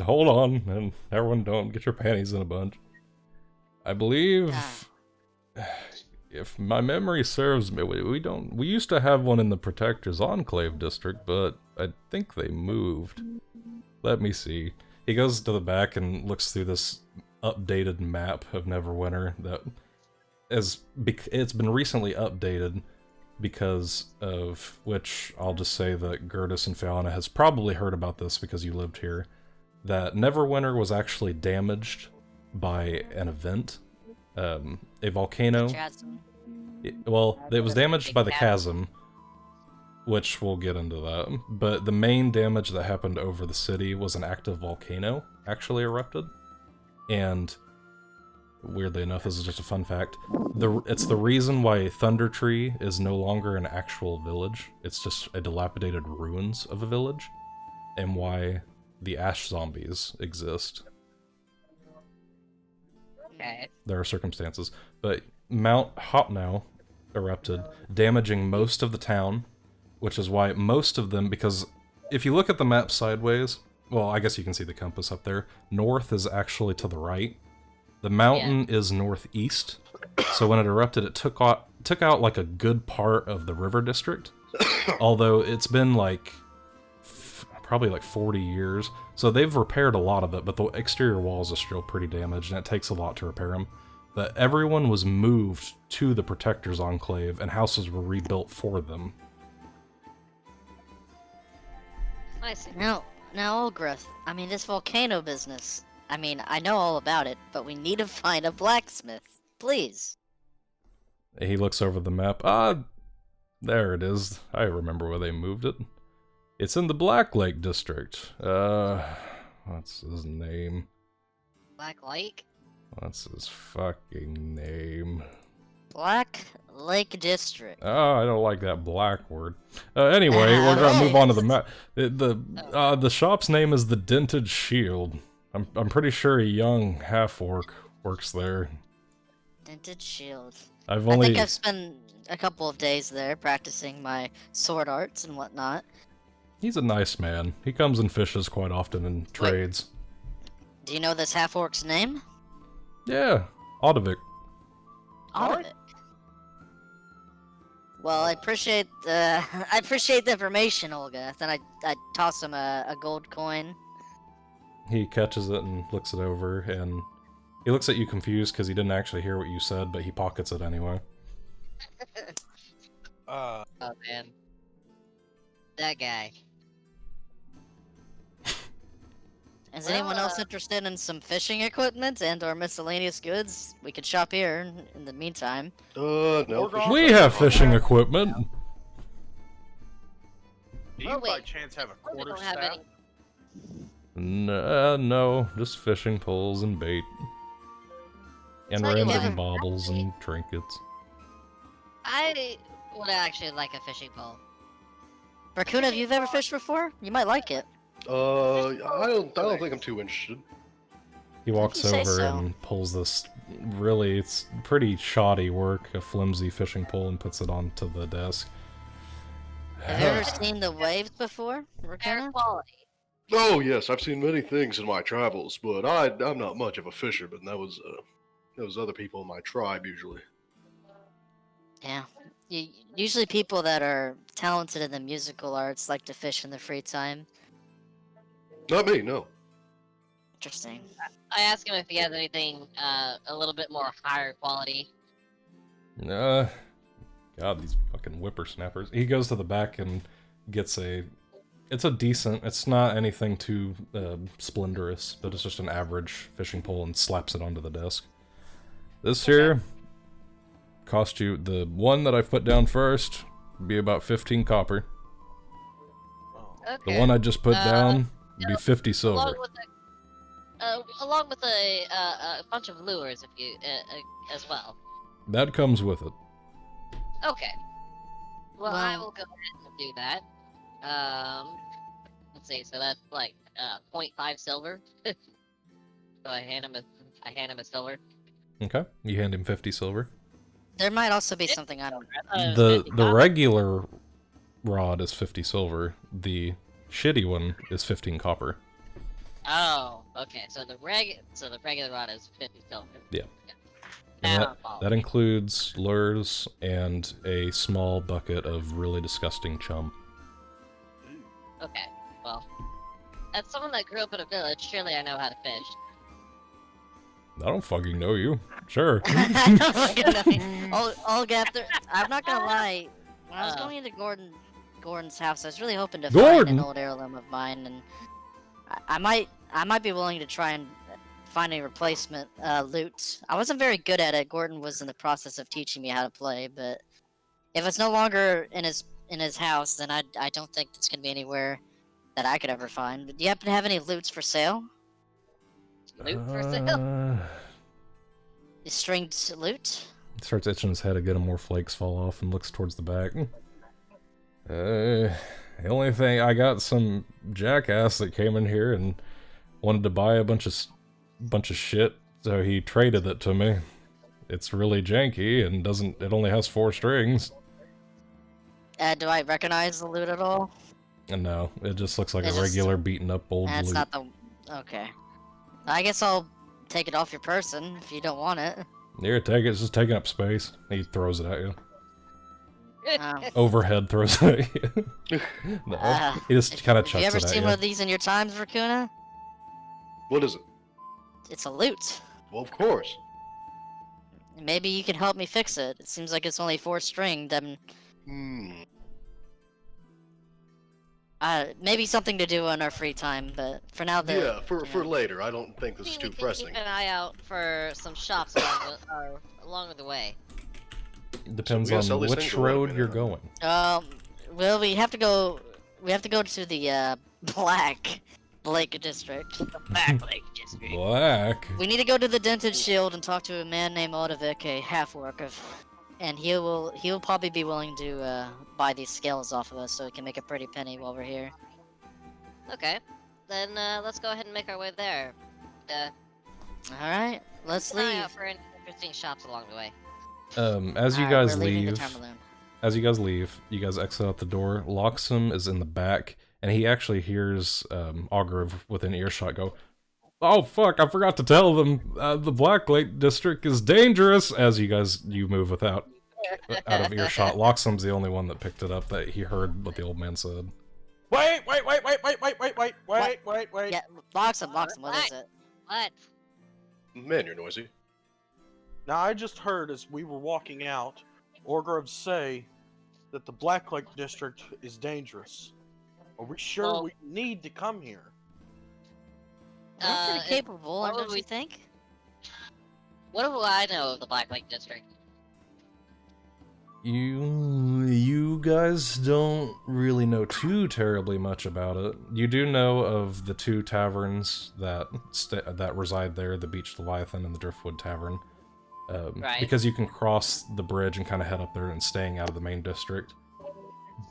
Hold on, and everyone don't get your panties in a bunch. I believe, if my memory serves me, we used to have one in the Protector's Enclave district, but I think they moved. Let me see. He goes to the back and looks through this updated map of Neverwinter that it's been recently updated because of which I'll just say that Gurdis and Fayanna has probably heard about this because you lived here, that Neverwinter was actually damaged by an event, a volcano. It was damaged by the chasm, which we'll get into that, but the main damage that happened over the city was an active volcano actually erupted, and weirdly enough, this is just a fun fact, it's the reason why Thunder Tree is no longer an actual village, it's just a dilapidated ruins of a village, and why the ash zombies exist. Okay. There are circumstances, but Mount Hopnow erupted, damaging most of the town, which is why most of them, because if you look at the map sideways, well, I guess you can see the compass up there, north is actually to the right. The mountain is northeast, so when it erupted, it took out like a good part of the river district, although it's been like probably like 40 years, so they've repaired a lot of it, but the exterior walls are still pretty damaged, and it takes a lot to repair them. But everyone was moved to the Protector's Enclave, and houses were rebuilt for them. Nice. Now, Olgroth, I mean, this volcano business. I mean, I know all about it, but we need to find a blacksmith. Please. He looks over the map. There it is. I remember where they moved it. It's in the Black Lake district. What's his name? Black Lake? What's his fucking name? Black Lake District. Oh, I don't like that black word. Anyway, we're gonna move on to the map. The shop's name is the Dented Shield. I'm pretty sure a young half-orc works there. Dented Shield. I I think I've spent a couple of days there practicing my sword arts and whatnot. He's a nice man. He comes and fishes quite often and trades. Do you know this half-orc's name? Yeah, Audivik. Audivik. Well, I appreciate the information, Olga. Then I toss him a gold coin. He catches it and looks it over, and he looks at you confused because he didn't actually hear what you said, but he pockets it anyway. Oh man. That guy. Is anyone else interested in some fishing equipment and/or miscellaneous goods? We could shop here in the meantime. No. We have fishing equipment. Do you Oh, by wait. chance have a We quarter don't have staff? any. No, just fishing poles and bait. And Tell you random what. baubles and trinkets. I would actually like a fishing pole. Raakuna, have you ever fished before? You might like it. I don't think I'm too interested. He walks you say over so. and pulls this, really, it's pretty shoddy work, a flimsy fishing pole, and puts it onto the desk. Have you ever seen the waves before, Fair Raakuna? quality. Oh yes, I've seen many things in my travels, but I'm not much of a fisherman. That was other people in my tribe usually. Yeah. Usually people that are talented in the musical arts like to fish in their free time. Not me, no. Interesting. I ask him if he has anything a little bit more higher quality. God, these fucking whippersnappers. He goes to the back and gets it's a decent, it's not anything too splendorous, but it's just an average fishing pole and slaps it onto the desk. This here cost you, the one that I put down first, would be about 15 copper. Okay. The one I just put down would be 50 silver. Along with a bunch of lures, if you as well. That comes with it. Okay. Well, I Well- will go ahead and do that. Let's see. So that's like 0.5 silver. So I hand him a silver. Okay, you hand him 50 silver. There might also be something I'm. The regular rod is 50 silver. The shitty one is 15 copper. Oh, okay. So the regular rod is 50 silver. Yeah. Now And I'm following. that includes lures and a small bucket of really disgusting chum. Okay. Well, as someone that grew up in a village, surely I know how to fish. I don't fucking know you. Sure. I don't fucking know. I'll get there. I'm not gonna lie. When I was going into Gordon's house, I was really hoping to find Gordon? an old heirloom of mine, and I might be willing to try and find a replacement loot. I wasn't very good at it. Gordon was in the process of teaching me how to play, but if it's no longer in his house, then I don't think it's gonna be anywhere that I could ever find. But do you happen to have any loots for sale? Loot for sale? Stringed loot? Starts itching his head again and more flakes fall off and looks towards the back. The only thing, I got some jackass that came in here and wanted to buy a bunch of shit, so he traded it to me. It's really janky and it only has 4 strings. Do I recognize the loot at all? And no, it just looks like It's a just- regular beaten up old That's loot. not the. Okay. I guess I'll take it off your person if you don't want it. Here, take it, it's just taking up space. He throws it at you. Oh. Overhead throws it at you. No, he just kind of Have chucks you ever it at seen you. one of these in your times, Raakuna? What is it? It's a loot. Well, of course. Maybe you can help me fix it. It seems like it's only 4 stringed. Maybe something to do in our free time, but for now, Yeah, for later. I don't think this is Maybe too we can pressing. keep an eye out for some shops along the way. Depends we gotta sell on these which things or what, road man? you're going. Well, we have to go. We have to go to the Black Lake District. Back Lake District. Black. We need to go to the Dented Shield and talk to a man named Odovik, a half-orc and he will probably be willing to buy these scales off of us so we can make a pretty penny while we're here. Okay. Then let's go ahead and make our way there. All right, let's Keep an eye leave. out for any interesting shops along the way. As you Alright, guys we're leaving the leave, Termaloon. you guys exit out the door. Loxim is in the back, and he actually hears Augur within earshot go, "Oh fuck! I forgot to tell them the Black Lake District is dangerous." As you move out of earshot, Loxim's the only one that picked it up that he heard what the old man said. Wait! Yeah, Loxim, what What? is it? What? Man, you're noisy. Now, I just heard as we were walking out, Orgrev say that the Black Lake District is dangerous. Are we sure Well- we need to come here? We're pretty capable, what would don't we- you think? What do I know of the Black Lake District? You guys don't really know too terribly much about it. You do know of the 2 taverns that reside there, the Beach Leviathan and the Driftwood Tavern. Right. Because you can cross the bridge and kind of head up there and staying out of the main district.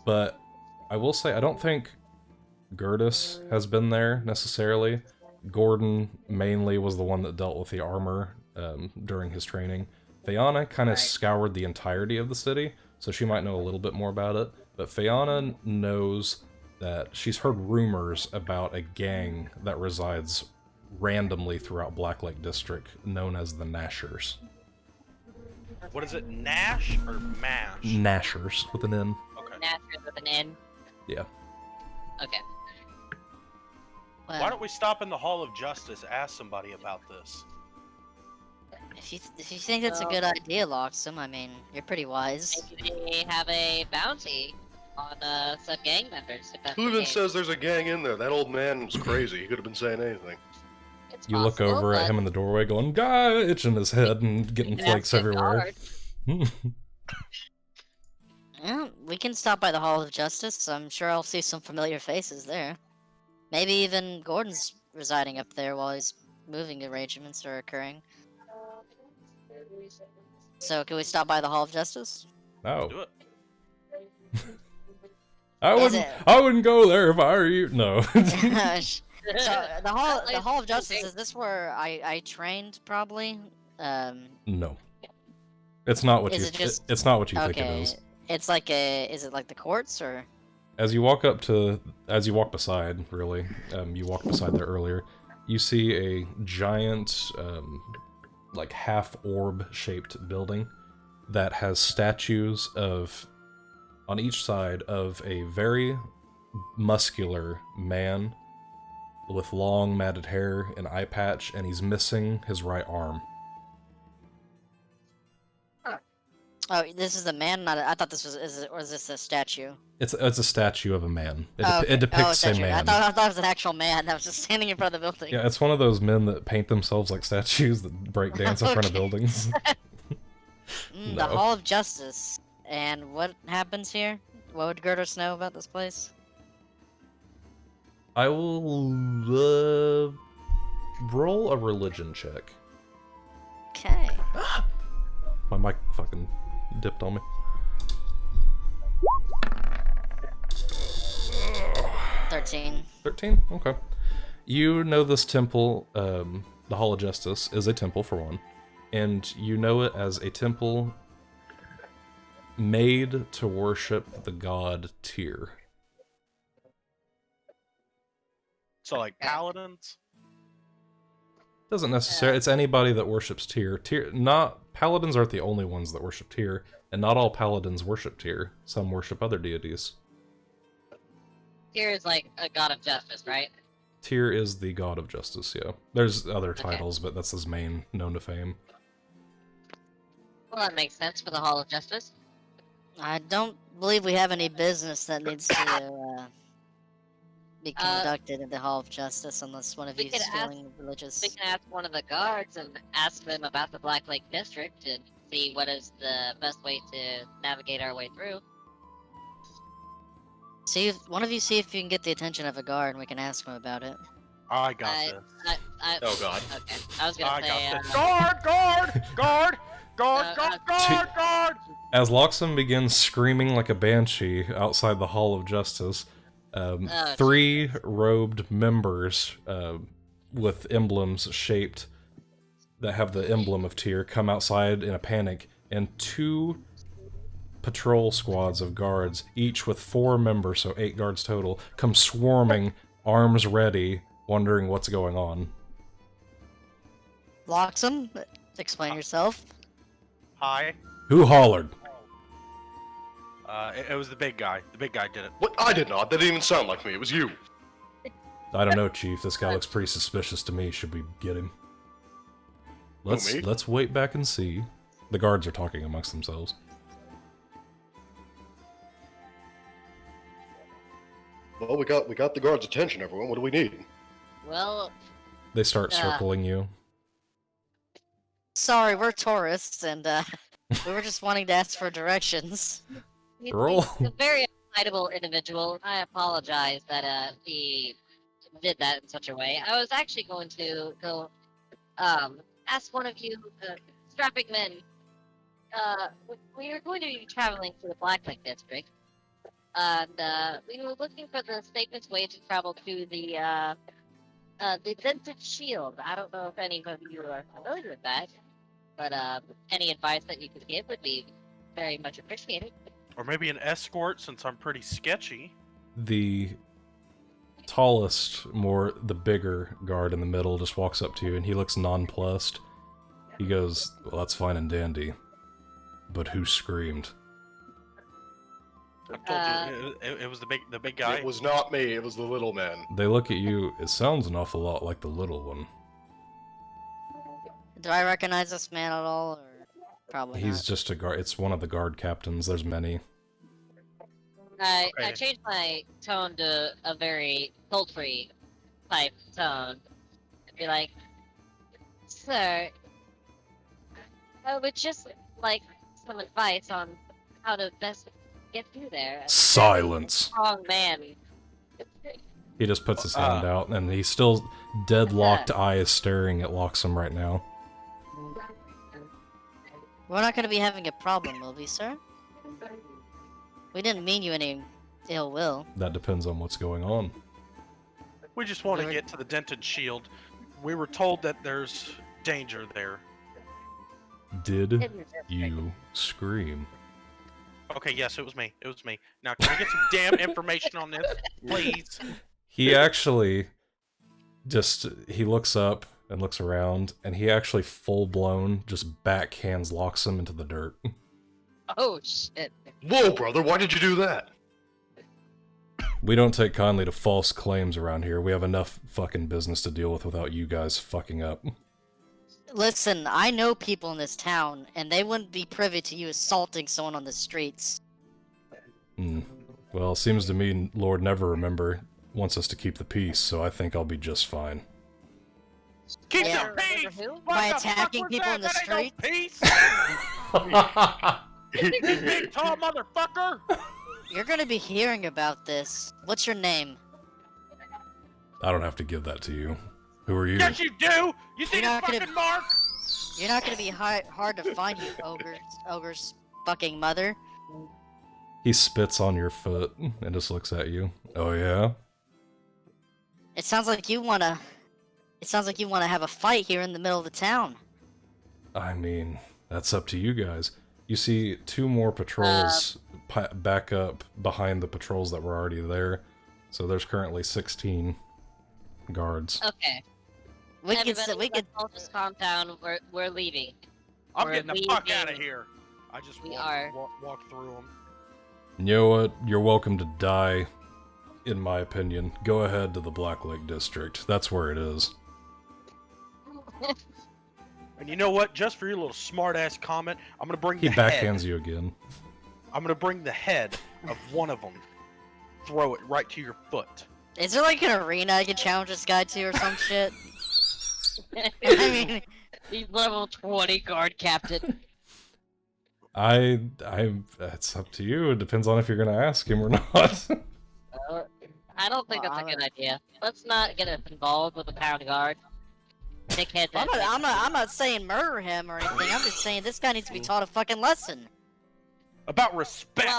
But I will say, I don't think Gurdis has been there necessarily. Gordon mainly was the one that dealt with the armor during his training. Fayanna kind of scoured the entirety of the city, so she might know a little bit more about it. But Fayanna knows that she's heard rumors about a gang that resides randomly throughout Black Lake District, known as the Nashers. What is it, Nash or Mash? Nashers, with an N. Okay. Nashers with an N? Yeah. Okay. Why don't we stop in the Hall of Justice, ask somebody about this? If you think that's a good idea, Loxim, I mean, you're pretty wise. Maybe they have a bounty on some gang members. If that's Who the even case. says there's a gang in there? That old man was crazy. He could have been saying anything. It's You look possible, over at but him in the doorway going, "Guy," itching his head and getting you can flakes ask a everywhere. guard. Yeah, we can stop by the Hall of Justice. I'm sure I'll see some familiar faces there. Maybe even Gordon's residing up there while his moving arrangements are occurring. So, can we stop by the Hall of Justice? Do No. it. I wouldn't go there if I were you. No. So, the Hall of Justice, is this where I trained, probably? No. It's not what Is you it just- it's not what you think it Okay, is. it's like is it like the courts, or? As you walk beside, really, you walked beside there earlier, you see a giant, like half-orb-shaped building that has statues on each side of a very muscular man with long matted hair and eye patch, and he's missing his right arm. Oh, this is the man. I thought this was. Or is this a statue? It's a statue of a man. It, Oh, okay. it depicts a statue. man. I thought it was an actual man that was just standing in front of the building. Yeah, it's one of those men that paint themselves like statues that break dance in front of Okay. buildings. The No. Hall of Justice. And what happens here? What would Gurdis know about this place? I will roll a religion check. Okay. My mic fucking dipped on me. 13. 13? Okay. You know this temple, the Hall of Justice, is a temple for one. And you know it as a temple made to worship the god Tyr. So, like, paladins? Doesn't necessarily. It's anybody that worships Tyr. Paladins aren't the only ones that worship Tyr, and not all paladins worship Tyr. Some worship other deities. Tyr is like a god of justice, right? Tyr is the god of justice, yeah. There's other Okay. titles, but that's his main known to fame. Well, that makes sense for the Hall of Justice. I don't believe we have any business that needs to be conducted in the Hall of Justice unless one of We you could is ask- feeling religious. We can ask one of the guards and ask them about the Black Lake District and see what is the best way to navigate our way through. See if one of you see if you can get the attention of a guard and we can ask him about it. I got I- this. Oh god. Okay, I was gonna I say, got this. Guard! Guard! Guard! Guard! Uh, Guard! uh, Guard! Guard! As Loxim begins screaming like a banshee outside the Hall of Justice, Oh, 3 robed members with emblems shaped that have the emblem of Tyr come outside in a panic, and 2 patrol squads of guards, each with 4 members, so 8 guards total, come swarming, arms ready, wondering what's going on. Loxim, explain yourself. Hi. Who hollered? It was the big guy. The big guy did it. What? I did not. That didn't even sound like me. It was you. I don't know, Chief. This guy looks pretty suspicious to me. Should we get him? me? Let's wait back and see. The guards are talking amongst themselves. Well, we got the guard's attention, everyone. What do we need? well, They start Uh. circling you. Sorry, we're tourists and we were just wanting to ask for directions. Roll. he's a very excitable individual. I apologize that he did that in such a way. I was actually going to go ask one of you strapping men. We were going to be traveling to the Black Lake District, and we were looking for the safest way to travel to the Dented Shield. I don't know if any of you are familiar with that, but any advice that you could give would be very much appreciated. Or maybe an escort, since I'm pretty sketchy. The tallest, the bigger guard in the middle just walks up to you and he looks nonplussed. He goes, "Well, that's fine and dandy. But who screamed?" I told you, it was the big guy. It was not me. It was the little man. They look at you. It sounds an awful lot like the little one. Do I recognize this man at all, or probably He's not? just a guard. It's one of the guard captains. There's many. I Okay. changed my tone to a very sultry type tone. I'd be like, sir, I would just like some advice on how to best get through there. Silence. Strong man. He just puts his hand out, and he's still deadlocked eyes staring at Loxim right now. We're not gonna be having a problem, will we, sir? We didn't mean you any ill will. That depends on what's going on. We just want to You're- get to the dented shield. We were told that there's danger there. Did you scream? Okay, yes, it was me. It was me. Now, can we get some damn information on this, please? He actually he looks up and looks around, and he actually full-blown just backhands Loxim into the dirt. Oh shit. Whoa, brother, why did you do that? We don't take kindly to false claims around here. We have enough fucking business to deal with without you guys fucking up. Listen, I know people in this town, and they wouldn't be privy to you assaulting someone on the streets. Well, seems to me Lord Neverwinter wants us to keep the peace, so I think I'll be just fine. Keep Yeah. the peace! Who? What By the attacking fuck was people that? in the That ain't no peace! You big tall motherfucker! You're gonna be hearing about this. What's your name? I don't have to give that to you. Who are you? Yes, you do! You see You're this not gonna- fucking mark? You're not gonna be hard to find, you ogre's fucking mother. He spits on your foot and just looks at you. Oh yeah? It sounds like you wanna have a fight here in the middle of the town. I mean, that's up to you guys. You see two more patrols back up behind the patrols that were already there. So there's currently 16 guards. Okay. We could Everybody, we could let's all just calm down. We're leaving. I'm We're getting the fuck out of leaving. here. I just We are. walk through them. You know what? You're welcome to die, in my opinion. Go ahead to the Black Lake District. That's where it is. And you know what? Just for your little smart-ass comment, I'm gonna bring He the backhands head. you again. I'm gonna bring the head of one of them. Throw it right to your foot. Is there like an arena I could challenge this guy to or some shit? I mean, He's level 20 guard captain. It's up to you. It depends on if you're gonna ask him or not. I don't think that's a good idea. Let's not get involved with the town guard. Dickhead. I'm not saying murder him or anything. I'm just saying this guy needs to be taught a fucking lesson. About respect.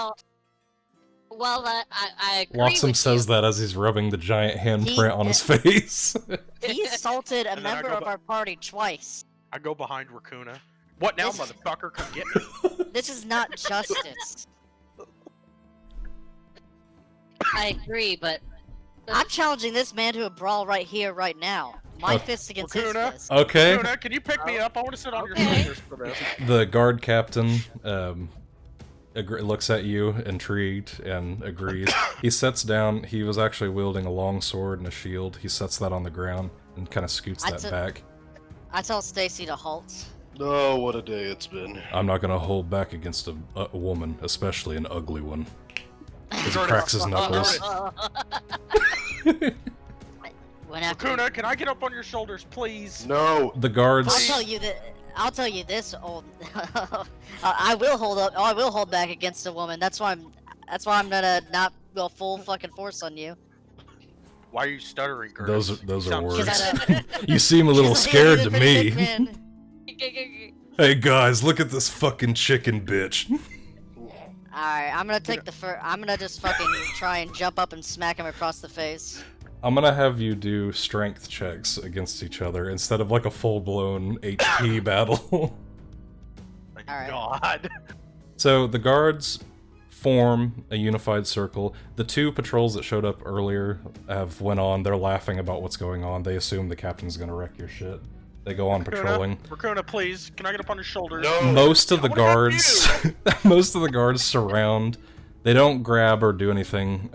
I agree Loxim with says you. that as he's rubbing the giant handprint on his face. He assaulted a And then I member go of our party twice. I go behind Raakuna. What now, This- motherfucker? Come get me. This is not justice. I agree, but I'm challenging this man to a brawl right here, right now. My Okay. fist against his Raakuna? fist. Okay. Raakuna, can you pick me up? I want to sit on your Okay. shoulders for this. The guard captain looks at you, intrigued, and agrees. He sits down. He was actually wielding a long sword and a shield. He sets that on the ground and kind of scoots I that took- back. I tell Stacy to halt. Oh, what a day it's been. I'm not gonna hold back against a woman, especially an ugly one. As he Gurdis, cracks his fuck knuckles. When after Raakuna, can I get up on your shoulders, please? No. The guards. I'll tell you this, old. I will hold up. I will hold back against a woman. That's why I'm gonna not go full fucking force on you. Why are you stuttering, Gurdis? Those are Sound- words. I You seem a little She's like, scared "You're to a pretty me. good man." Hey guys, look at this fucking chicken bitch. Alright, I'm gonna take the I'm gonna just fucking try and jump up and smack him across the face. I'm gonna have you do strength checks against each other instead of like a full-blown HP battle. Thank Alright. God. So the guards form a unified circle. The two patrols that showed up earlier have went on. They're laughing about what's going on. They assume the captain's gonna wreck your shit. They go on patrolling. Raakuna, please, can I get up on your shoulders? No. Most of the What about guards, most of the guards surround They don't grab or do anything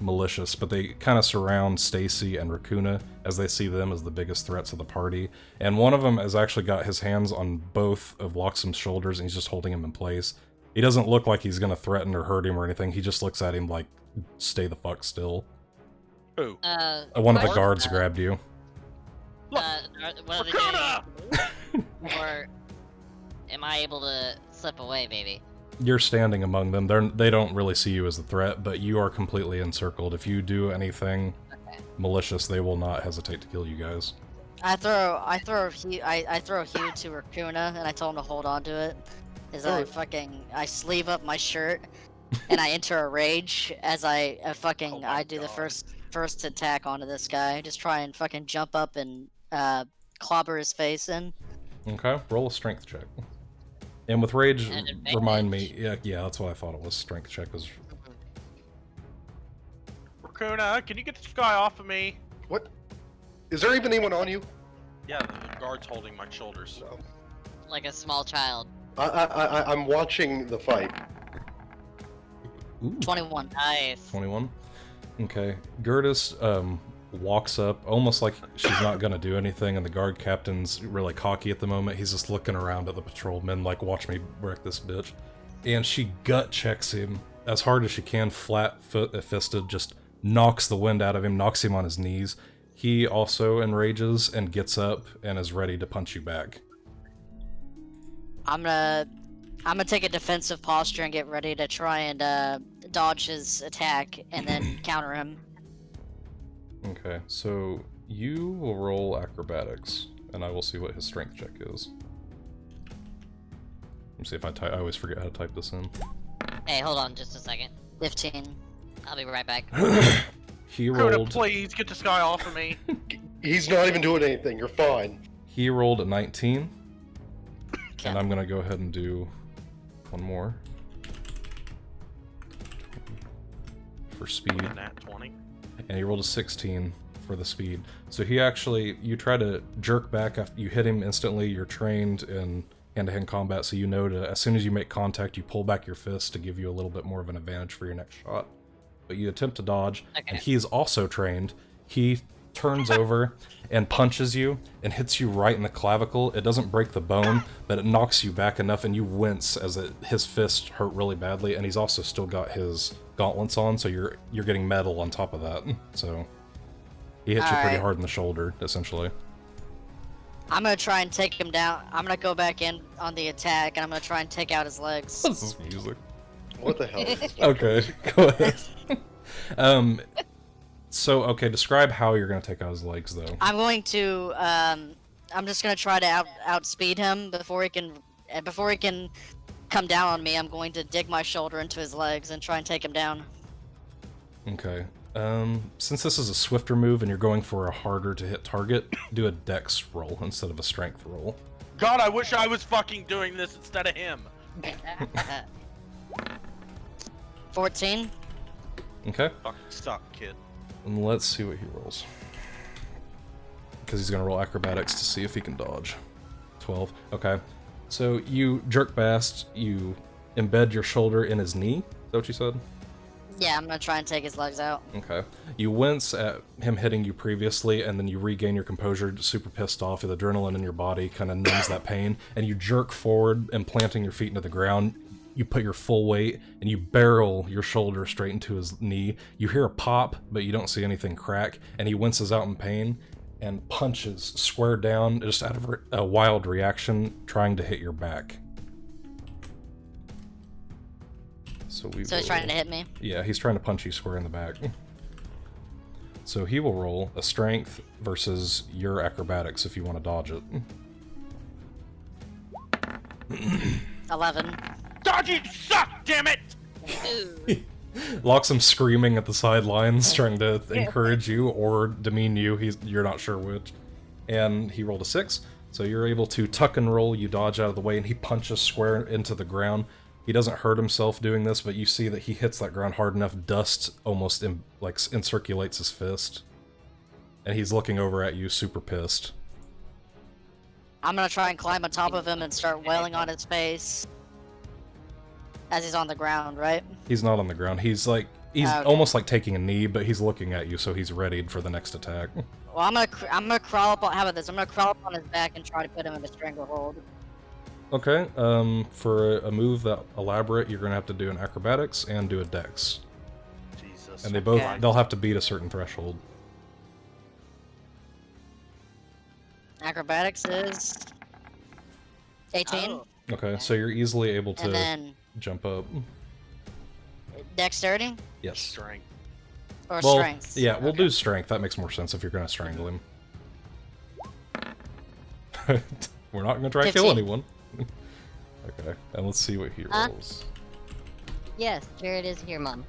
malicious, but they kind of surround Stacy and Raakuna as they see them as the biggest threats of the party. And one of them has actually got his hands on both of Loxim's shoulders, and he's just holding him in place. He doesn't look like he's going to threaten or hurt him or anything. He just looks at him like, stay the fuck still. Who? One of the guards grabbed you. What are they doing? Or am I able to slip away, maybe? You're standing among them. They don't really see you as a threat, but you are completely encircled. If you do anything malicious, they will not hesitate to kill you guys. I throw a hue to Raakuna, and I tell him to hold on to it. I sleeve up my shirt, and I enter a rage as I do the first attack onto this guy. Just try and fucking jump up and clobber his face in. Okay, roll a strength check. And with rage, remind me. Yeah, that's what I thought it was. Strength check was. Raakuna, can you get this guy off of me? What? Is there even anyone on you? Yeah, the guard's holding my shoulders. No. Like a small child. I'm watching the fight. Ooh. 21. Nice. 21. Okay. Gurdis walks up, almost like she's not gonna do anything, and the guard captain's really cocky at the moment. He's just looking around at the patrolmen like, watch me wreck this bitch. And she gut checks him as hard as she can, flat-fisted, just knocks the wind out of him, knocks him on his knees. He also enrages and gets up and is ready to punch you back. I'm gonna take a defensive posture and get ready to try and dodge his attack and then counter him. Okay, so you will roll acrobatics, and I will see what his strength check is. Let me see if I always forget how to type this in. Hey, hold on just a second. 15. I'll be right back. He Raakuna, rolled. please get this guy off of me. He's not even doing anything. You're fine. He rolled a 19, Okay. and I'm gonna go ahead and do one more for speed. Nat 20. And he rolled a 16 for the speed. So he actually, you try to jerk back after you hit him instantly. You're trained in hand-to-hand combat, so you know to, as soon as you make contact, you pull back your fist to give you a little bit more of an advantage for your next shot. But you attempt to dodge, and he's also trained. He turns over and punches you and hits you right in the clavicle. It doesn't break the bone, but it knocks you back enough, and you wince as his fist hurt really badly, and he's also still got his gauntlets on, so you're getting metal on top of that. So he hits you pretty hard in the shoulder, essentially. I'm gonna try and take him down. I'm gonna go back in on the attack, and I'm gonna try and take out his legs. This is music. What the hell? Okay, go ahead. So, okay, describe how you're gonna take out his legs, though. I'm going to, I'm just gonna try to outspeed him before he can come down on me. I'm going to dig my shoulder into his legs and try and take him down. Okay. Since this is a swifter move and you're going for a harder to hit target, do a dex roll instead of a strength roll. God, I wish I was fucking doing this instead of him. 14. Okay. Fucking suck, kid. And let's see what he rolls. Because he's gonna roll acrobatics to see if he can dodge. 12. Okay. So you jerk past, you embed your shoulder in his knee. Is that what you said? Yeah, I'm gonna try and take his legs out. Okay. You wince at him hitting you previously, and then you regain your composure, super pissed off. The adrenaline in your body kind of numbs that pain, and you jerk forward and planting your feet into the ground. You put your full weight, and you barrel your shoulder straight into his knee. You hear a pop, but you don't see anything crack, and he winces out in pain and punches square down, just out of a wild reaction, trying to hit your back. So he's trying to hit me? Yeah, he's trying to punch you square in the back. So he will roll a strength versus your acrobatics if you want to dodge it. 11. Dodging suck, damn it! Loxim screaming at the sidelines, trying to encourage you or demean you. You're not sure which. And he rolled a 6, so you're able to tuck and roll. You dodge out of the way, and he punches square into the ground. He doesn't hurt himself doing this, but you see that he hits that ground hard enough, dust almost encirculates his fist. And he's looking over at you, super pissed. I'm gonna try and climb on top of him and start wailing on his face. As he's on the ground, right? He's not on the ground. He's Okay. almost like taking a knee, but he's looking at you, so he's readied for the next attack. Well, I'm gonna crawl up on. How about this? I'm gonna crawl up on his back and try to put him in a stranglehold. Okay, for a move that elaborate, you're gonna have to do an acrobatics and do a dex. Jesus. And Okay. they'll have to beat a certain threshold. Acrobatics is 18, Oh. Okay, so you're easily able to and then jump up. dexterity Yes. Strength. or Well, strength. yeah, we'll Okay. do strength. That makes more sense if you're gonna strangle him. We're not gonna try to kill 15. anyone. Okay, and let's see what he rolls. Yes, Jared is here, Mom.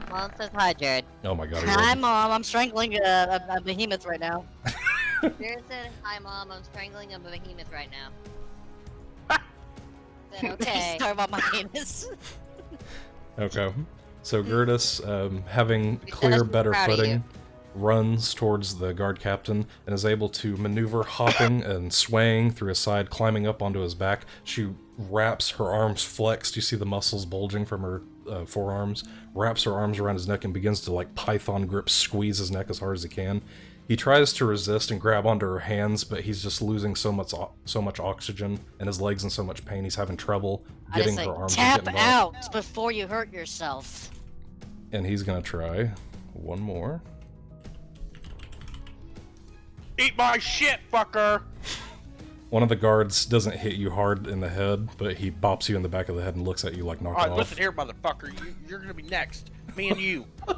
Mom says hi, Jared. Oh my god, he Hi, rolled. Mom. I'm strangling a behemoth right now. Jared said, hi, Mom, I'm strangling a behemoth right now. Said, okay. Sorry about my penis. Okay, so Gurdis, having He clear, says he's better proud of footing, you. runs towards the guard captain and is able to maneuver, hopping and swaying through his side, climbing up onto his back. She wraps her arms flexed. You see the muscles bulging from her forearms. Wraps her arms around his neck and begins to, like, python grip, squeeze his neck as hard as he can. He tries to resist and grab onto her hands, but he's just losing so much oxygen, and his legs in so much pain. He's having trouble I just getting say, her arms tap and getting up. out before you hurt yourself. And he's gonna try one more. Eat my shit, fucker! One of the guards doesn't hit you hard in the head, but he bops you in the back of the head and looks at you like knock it Alright, off. listen here, motherfucker. You're gonna be next. Me and you. Oh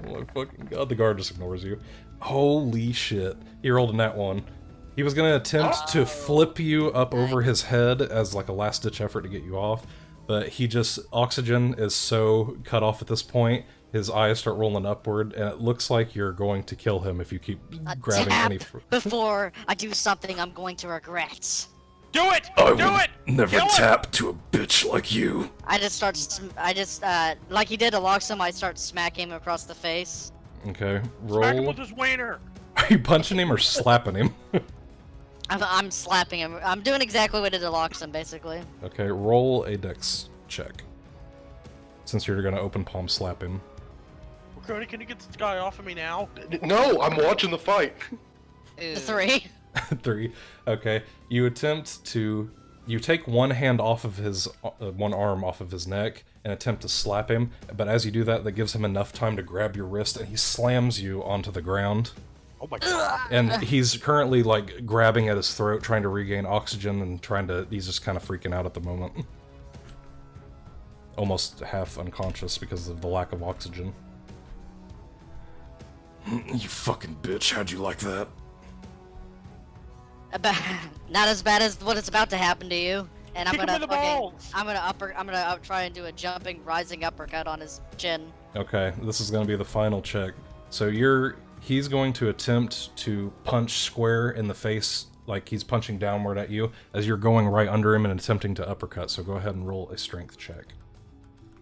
my fucking god, the guard just ignores you. Holy shit. He rolled a nat one. He was gonna attempt to flip you up over his head as like a last ditch effort to get you off, but he just, oxygen is so cut off at this point, his eyes start rolling upward, and it looks like you're going to kill him if you keep grabbing Tap any... before I do something I'm going to regret. Do it! I Do will it! never Kill him! tap to a bitch like you. I just like he did to Loxim, I start smacking him across the face. Okay, Smack him roll. with his wiener! Are you punching him or slapping him? I'm slapping him. I'm doing exactly what I did to Loxim, basically. Okay, roll a dex check. Since you're gonna open palm slap him. Cody, can you get this guy off of me now? No, I'm watching the fight. Ooh. 3. 3. Okay, you attempt to... You take one hand off of his... one arm off of his neck and attempt to slap him, but as you do that, that gives him enough time to grab your wrist and he slams you onto the ground. Oh my god. And he's currently, like, grabbing at his throat, trying to regain oxygen and trying to... He's just kind of freaking out at the moment. Almost half unconscious because of the lack of oxygen. You fucking bitch, how'd you like that? Not as bad as what it's about to happen to you. And I'm Kick him gonna in the balls! I'm gonna try and do a jumping, rising uppercut on his chin. Okay, this is gonna be the final check. So he's going to attempt to punch square in the face, like he's punching downward at you, as you're going right under him and attempting to uppercut, so go ahead and roll a strength check.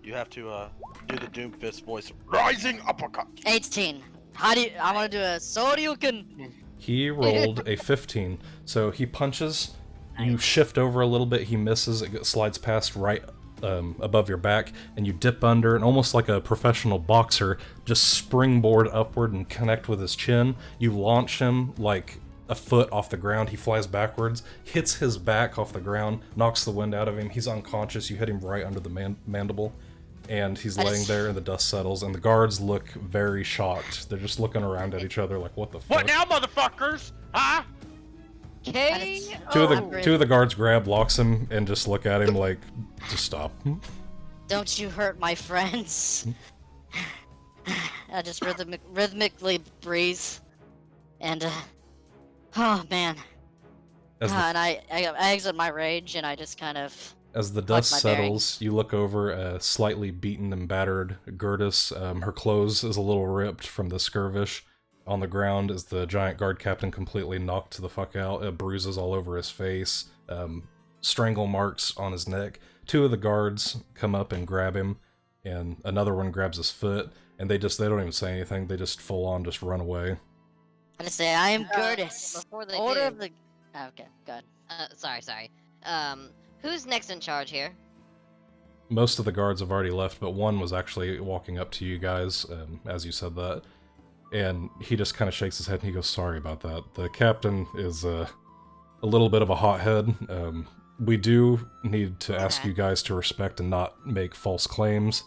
You have to do the Doomfist voice. Rising uppercut! 18. I want to do a Soryuken. He rolled a 15, so he punches, you shift over a little bit, he misses, it slides past right above your back, and you dip under, and almost like a professional boxer, just springboard upward and connect with his chin. You launch him like a foot off the ground, he flies backwards, hits his back off the ground, knocks the wind out of him, he's unconscious, you hit him right under the mandible. And he's laying there and the dust settles, and the guards look very shocked. They're just looking around at each other like, what the fuck? What now, motherfuckers? Huh? Okay. Two of the guards grab Loxim and just look at him like, just stop. Don't you hurt my friends. I just rhythmically breathe. And, oh man. As the, And I exit my rage and I just kind of... as the dust settles, you look over a slightly beaten and battered Gurdis. Her clothes is a little ripped from the skirmish. On the ground is the giant guard captain completely knocked the fuck out. Bruises all over his face. Strangle marks on his neck. Two of the guards come up and grab him, and another one grabs his foot, and they don't even say anything. They just full on just run away. I just say, I am Gurdis. Before they Order do, of the... Okay, good. sorry. Who's next in charge here? most of the guards have already left, but one was actually walking up to you guys as you said that. And he just kind of shakes his head and he goes, sorry about that. The captain is a little bit of a hothead. We do need to ask you guys to respect and not make false claims,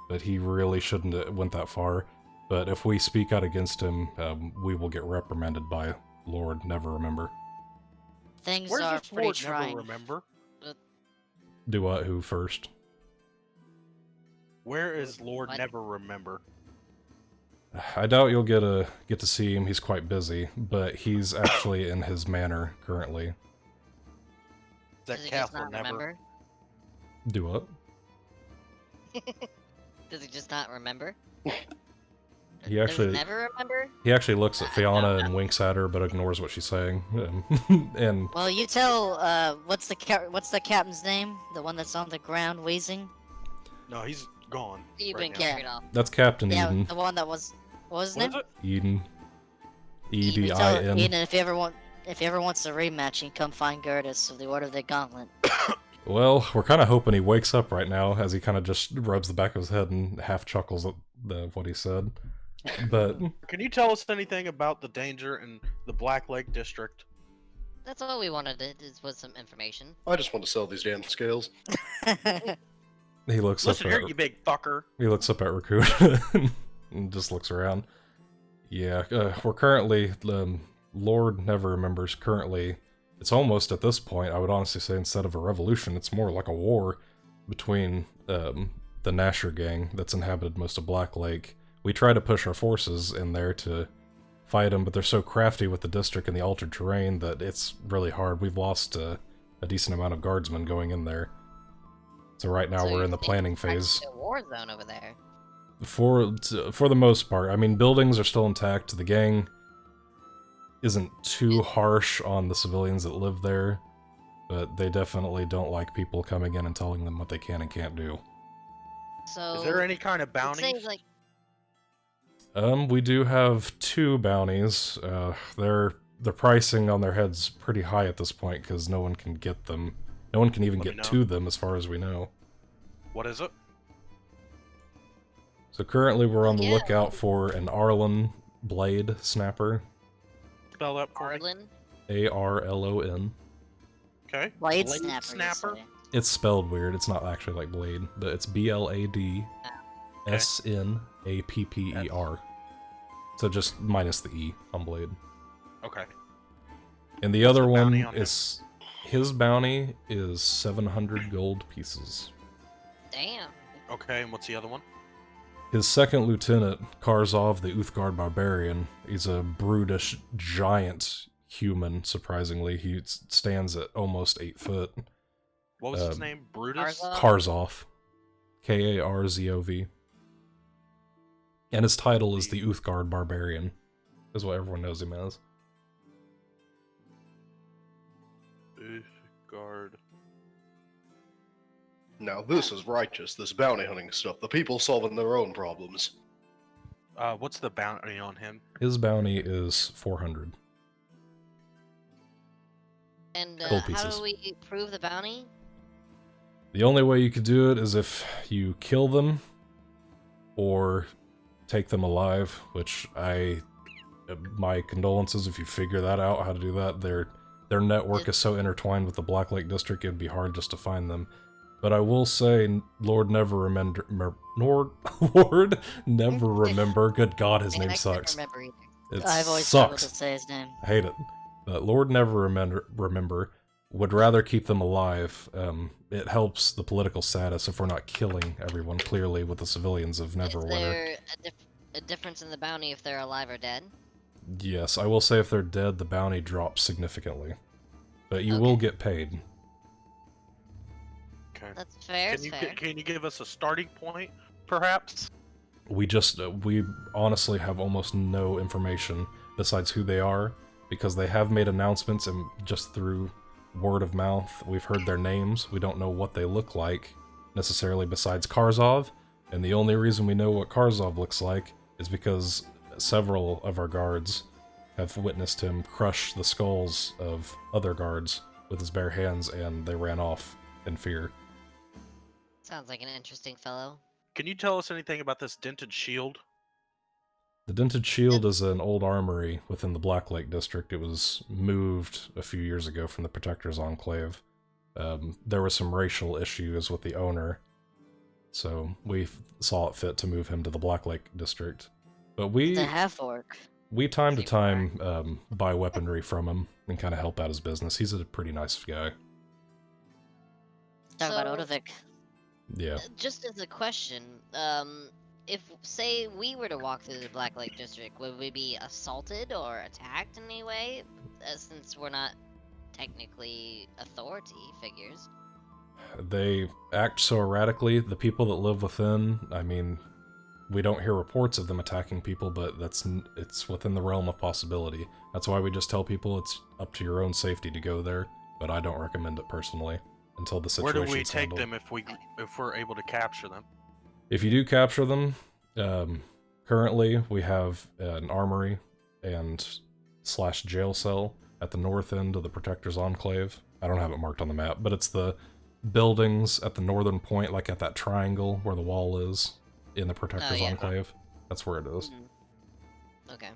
but he really shouldn't have went that far. But if we speak out against him, we will get reprimanded by Lord Neverremember. Things Where's are this pretty Lord trying. Neverremember? Do what? Who first? Where is Lord What? Neverremember? I doubt you'll get to see him. He's quite busy, but he's actually in his manor currently. Is that Does he just Castle not Never? remember? Do what? Does he just not remember? He Does actually he never remember? he actually looks at Fayanna and winks at her, but ignores what she's saying. And Well, you tell. What's the captain's name? The one that's on the ground wheezing. No, he's gone. You've right been now. carried off. that's Captain Yeah, Eden. the one that was. What was his What name? is it? Eden. You tell E-D-I-N. Eden if he ever wants a rematch, he can come find Gurdis of the Order of the Gauntlet. Well, we're kind of hoping he wakes up right now, as he kind of just rubs the back of his head and half chuckles at what he said. But Can you tell us anything about the danger in the Black Lake District? That's all we wanted was some information. I just want to sell these damn scales. he looks Listen up here, at you big fucker. he looks up at Raakuna and just looks around. Yeah, we're currently Lord Neverremember's currently. It's almost at this point, I would honestly say, instead of a revolution, it's more like a war between the Nasher gang that's inhabited most of Black Lake. We try to push our forces in there to fight them, but they're so crafty with the district and the altered terrain that it's really hard. We've lost a decent amount of guardsmen going in there. So right now So we're you in the think planning it's phase. a war zone over there. For the most part, I mean, buildings are still intact. The gang isn't too harsh on the civilians that live there, but they definitely don't like people coming in and telling them what they can and can't do. So Is there any kind of let's say, bounties? like, We do have 2 bounties. The pricing on their heads pretty high at this point because no one can get them. No one can even Let me get know. to them, as far as we know. What is it? So currently, we're on the Yeah. lookout for an Arlen blade snapper. Spell that for me. Arlen? Arlon. Okay. Blade Blade snapper. snapper? You say. It's spelled weird. It's not actually like blade, but it's BLAD SNAPPER. So just minus the E on blade. Okay. And the other the bounty one on him? is his bounty is 700 gold pieces. Damn. Okay, and what's the other one? His second lieutenant, Karzov the Uthgard Barbarian, he's a brutish giant human, surprisingly. He stands at almost 8 foot. What was his name? Brutus? Karzov? Karzov. Karzov. And his title is the Uthgard Barbarian, is what everyone knows him as. Guard. Now this is righteous, this bounty hunting stuff. The people solving their own problems. What's the bounty on him? His bounty is 400. And Gold how pieces. do we prove the bounty? The only way you could do it is if you kill them or take them alive, which my condolences if you figure that out, how to do that. Their network is so intertwined with the Black Lake District, it'd be hard just to find them. But I will say, Lord Neverremember, good God, his Man, name I sucks. can't remember either. It I've always struggled to sucks. say his name. I hate it. But Lord Neverremember would rather keep them alive. It helps the political status if we're not killing everyone, clearly, with the civilians of Is Neverwinter. there a difference in the bounty if they're alive or dead? Yes, I will say if they're dead, the bounty drops significantly. But you will Okay. get paid. Okay. That's fair. Can you give us a starting point, perhaps? We honestly have almost no information besides who they are, because they have made announcements, and just through word of mouth, we've heard their names. We don't know what they look like, necessarily, besides Karzov, and the only reason we know what Karzov looks like is because several of our guards have witnessed him crush the skulls of other guards with his bare hands, and they ran off in fear. Sounds like an interesting fellow. Can you tell us anything about this dented shield? The Dented Shield is an old armory within the Black Lake District. It was moved a few years ago from the Protector's Enclave. There were some racial issues with the owner, so we saw it fit to move him to the Black Lake District. But The half-orc. we time to time buy weaponry from him and kind of help out his business. He's a pretty nice guy. Talk about So- Odovic. Yeah. Just as a question, if say we were to walk through the Black Lake District, would we be assaulted or attacked in any way? Since we're not technically authority figures. They act so erratically. The people that live within, I mean, we don't hear reports of them attacking people, but it's within the realm of possibility. That's why we just tell people it's up to your own safety to go there, but I don't recommend it personally until the Where situation's do we take handled. them if we're able to capture them? If you do capture them, currently we have an armory and / jail cell at the north end of the Protector's Enclave. I don't have it marked on the map, but it's the buildings at the northern point, like at that triangle where the wall is in the Protector's yeah. Enclave. That's where it is. Okay.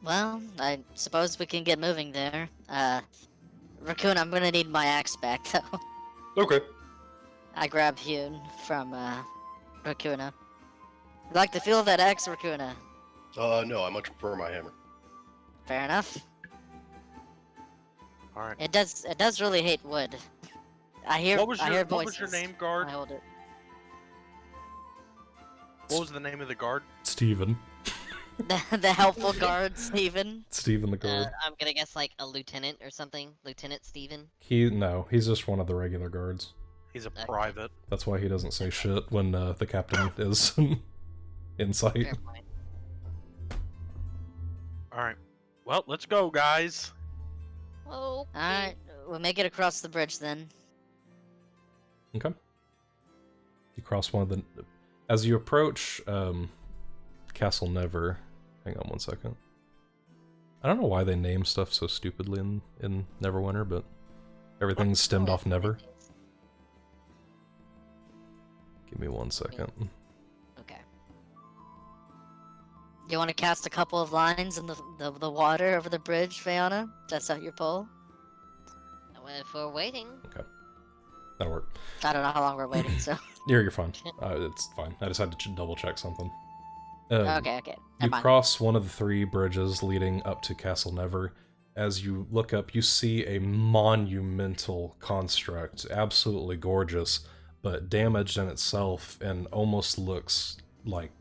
Well, I suppose we can get moving there. Raccoon, I'm gonna need my axe back, though. Okay. I grab Hune from, Raccoona. You like the feel of that axe, Raccoona? No, I much prefer my hammer. Fair enough. Alright. It does really hate wood. I hear What was I your, hear what voices. was your name, when guard? I hold it. What was the name of the guard? Steven. The helpful guard, Steven. Steven the guard. I'm gonna guess like a lieutenant or something. Lieutenant Steven. No, he's just one of the regular guards. He's a Okay. private. That's why he doesn't say shit when the captain is in sight. Fair point. Alright. Well, let's go, guys. Oh. Alright, we'll make it across the bridge then. Okay. You cross one of the... As you approach Castle Never... Hang on one second. I don't know why they name stuff so stupidly in Neverwinter, but everything's stemmed off Never. Give me 1 second. Okay. You want to cast a couple of lines in the water over the bridge, Fayanna? That's out your pole? Well, if we're waiting. That'll work. I don't know how long we're waiting, so... You're fine. It's fine. I just had to double check something. okay. You Never mind. cross one of the 3 bridges leading up to Castle Never. As you look up, you see a monumental construct, absolutely gorgeous, but damaged in itself and almost looks like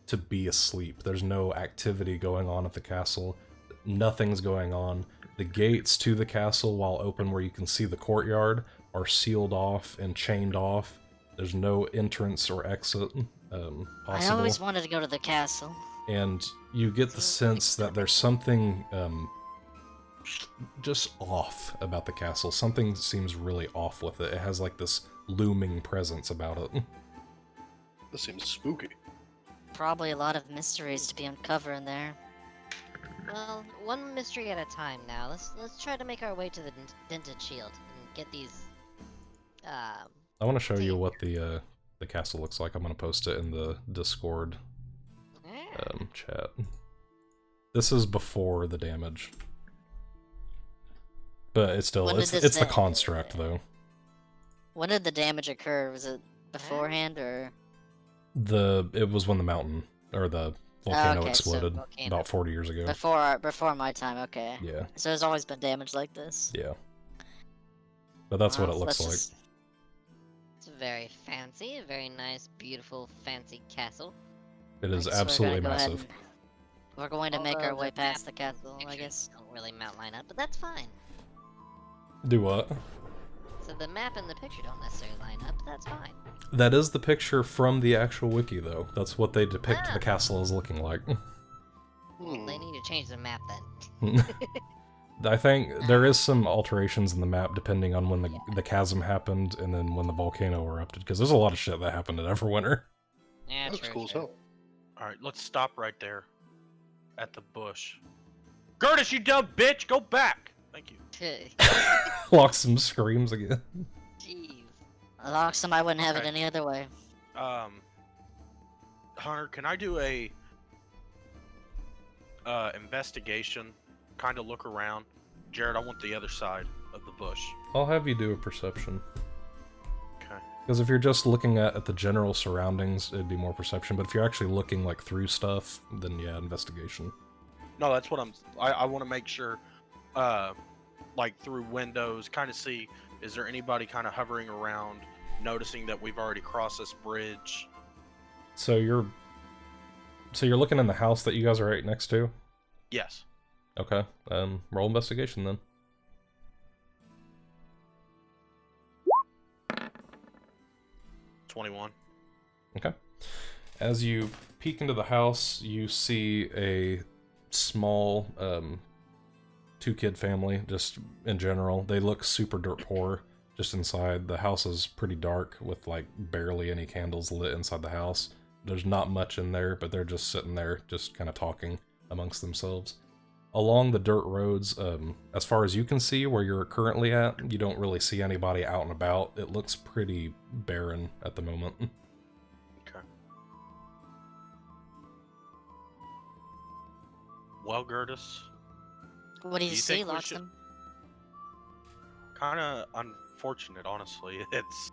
to be asleep. There's no activity going on at the castle. Nothing's going on. The gates to the castle, while open where you can see the courtyard, are sealed off and chained off. There's no entrance or exit possible. I always wanted to go to the castle. And you get the sense that there's something just off about the castle. Something seems really off with it. It has like this looming presence about it. This seems spooky. Probably a lot of mysteries to be uncovered in there. Well, one mystery at a time now. Let's try to make our way to the Dented Shield and get these. I want to show you what the castle looks like. I'm going to post it in the Discord chat. This is before the damage. But it's still, When did it's this the da- construct, though. When did the damage occur? Was it beforehand or? It was when the mountain, or the volcano okay, so exploded volcano. about 40 years ago. Before my time, okay. Yeah, So there's always been damage like this. yeah. But that's what Well, it looks let's like. just- It's very fancy, a very nice, beautiful, fancy castle. It is I guess we're absolutely gonna go ahead massive. and- We're going to make Although our way the past the map castle, I pictures guess. Don't really line up, but that's fine. Do what? So the map and the picture don't necessarily line up, but that's fine. That is the picture from the actual wiki, though. That's what they depict Ah. the castle as looking like. Hmm. They need to change the map then. I think there is some alterations in the map depending on when the chasm happened and then when the volcano erupted, because there's a lot of shit that happened in Everwinter. Yeah, Looks true, cool as true. hell. Alright, let's stop right there. At the bush. Gurdis, you dumb bitch! Go back! Thank you. Loxim screams again. Jeez. Loxim, I wouldn't have it Okay. any other way. Hunter, can I do a investigation? Kind of look around. Jared, I want the other side of the bush. I'll have you do a perception. Okay. Because if you're just looking at the general surroundings, it'd be more perception. But if you're actually looking like through stuff, then yeah, investigation. No, that's what I want to make sure, like through windows, kind of see, is there anybody kind of hovering around, noticing that we've already crossed this bridge? So you're looking in the house that you guys are right next to? Yes. Okay. Roll investigation then. 21. Okay. As you peek into the house, you see a small two-kid family, just in general. They look super dirt poor just inside. The house is pretty dark with like barely any candles lit inside the house. There's not much in there, but they're just sitting there, just kind of talking amongst themselves. Along the dirt roads, as far as you can see where you're currently at, you don't really see anybody out and about. It looks pretty barren at the moment. Okay. Well, Gurdis, What do you you see, think we should- Loxim? kind of unfortunate, honestly. It's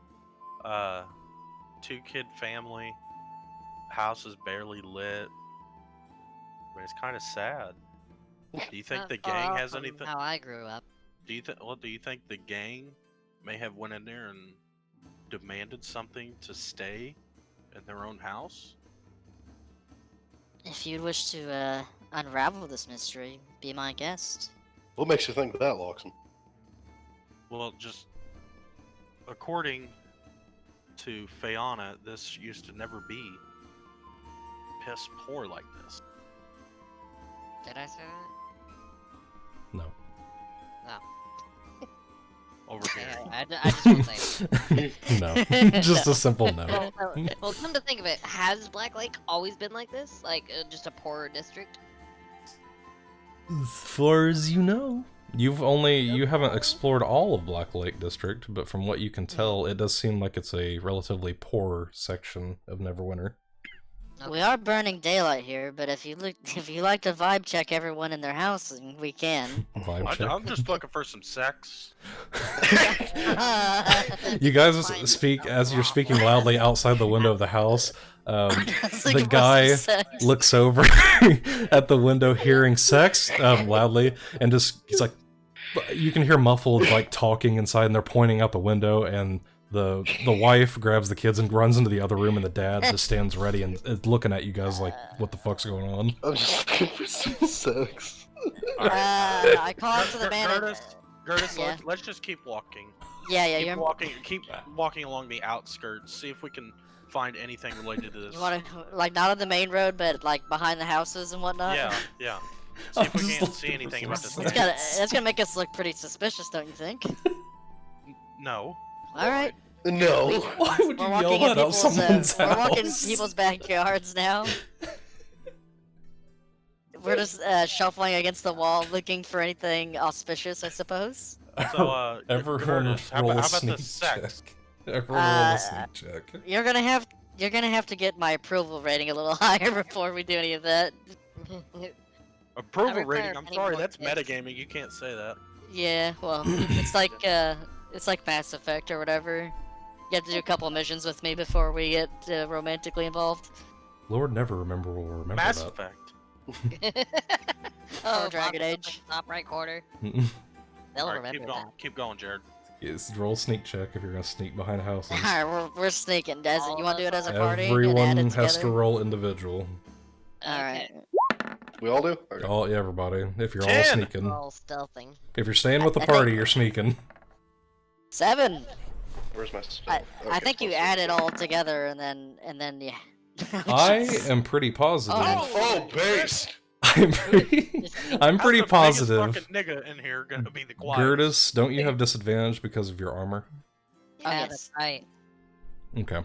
two-kid family, house is barely lit. I mean, it's kind of sad. Do you think Not the far gang off has from anything? How I grew up. Do you think? Well, do you think the gang may have went in there and demanded something to stay in their own house? If you'd wish to unravel this mystery, be my guest. What makes you think that, Loxon? Well, just according to Fayanna, this used to never be piss poor like this. Did I say that? No. Over here. I just want to say. No. Just a simple no. Well, come to think of it, has Black Lake always been like this? Like, just a poorer district? As far as you know. You haven't explored all of Black Lake District, but from what you can tell, it does seem like it's a relatively poor section of Neverwinter. We are burning daylight here, but if you like to vibe check everyone in their house, we can. Vibe check. I'm just looking for some sex. You guys speak as you're speaking loudly outside the window of the house. The guy looks over at the window, hearing sex loudly, and he's like, you can hear muffled like talking inside, and they're pointing out the window, and the wife grabs the kids and runs into the other room, and the dad just stands ready and is looking at you guys like, what the fuck's going on? I'm just looking for some sex. I call out to the man. Gurdis, Yeah. let's just keep walking. Yeah, Keep walking along the outskirts. See if we can find anything related to this. You want to like not on the main road, but like behind the houses and whatnot. Yeah. See if we can't see anything about this. That's gonna make us look pretty suspicious, don't you think? No. All right. No. Why would you We're yell walking in that out people's someone's we're walking in house? people's backyards now. We're just shuffling against the wall, looking for anything auspicious, I suppose. So, Everyone Gurdis, how roll a about the sneak sex? check. Everyone roll a sneak check. You're gonna have to get my approval rating a little higher before we do any of that. Approval require rating. I'm any sorry, more that's tips. metagaming. You can't say that. Yeah, well, it's like Mass Effect or whatever. You have to do a couple missions with me before we get romantically involved. Lord never will remember Mass that. Effect. Oh, Dragon pop- Age. Top right corner. They'll All right, remember keep going. that. Keep going, Jared. Yes, roll a sneak check if you're gonna sneak behind houses. Alright, we're sneaking. Desmond, you want to do it as a party? and Everyone add it has to together? roll individual. Alright. We all do? Okay. All everybody. If you're all 10. sneaking. All stealthing. If you're staying with the I think- party, you're sneaking. 7. Where's my I stuff? I think you add it all together and then yeah. I am pretty positive. Oh, base! I'm pretty How's the positive. biggest fucking nigga in here gonna be the quiet? Gurdis, don't you have disadvantage because of your armor? Oh, Yeah, yes. that's right. Okay.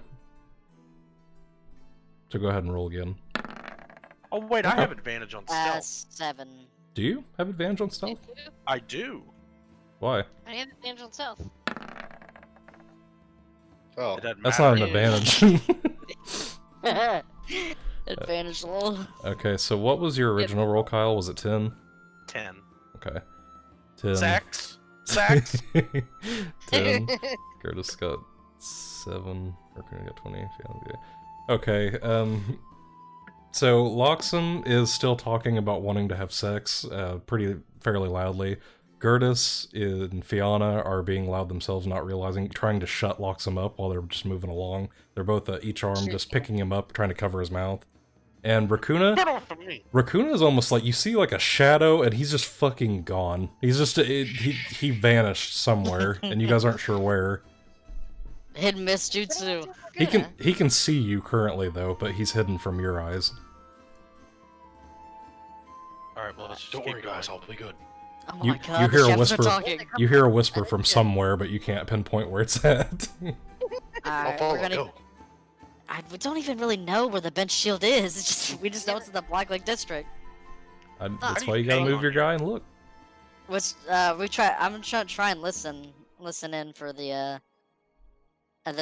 So go ahead and roll again. Oh wait, I have advantage on stealth. 7. Do you have advantage on stealth? I do. Why? I have advantage on stealth. Oh, It doesn't That's matter. not an advantage. Advantage roll. Okay, so what was your original roll, Kyle? Was it 10? 10. Okay. 10. Sex. Sex. 10. Gurdis got 7. Raakuna got 20. Okay, so Loxim is still talking about wanting to have sex, fairly loudly. Gurdis and Fayanna are being loud themselves, not realizing, trying to shut Loxim up while they're just moving along. They're both each arm just picking him up, trying to cover his mouth. And Raakuna is almost like, you see like a shadow, and he's just fucking gone. He's just, he vanished somewhere, and you guys aren't sure where. Had missed you too. He can see you currently though, but he's hidden from your eyes. Alright, well, let's just don't keep worry, going. guys. I'll be good. Oh You- my god, you the hear a chefs whisper. are talking. You hear a whisper from somewhere, but you can't pinpoint where it's at. I'll Alright, follow. we're gonna. Go. We don't even really know where the bench shield is. It's just we just know it's in the Black Lake district. That's do why you you gotta hang move on your here? guy and look. Which we try. I'm gonna try and listen in for the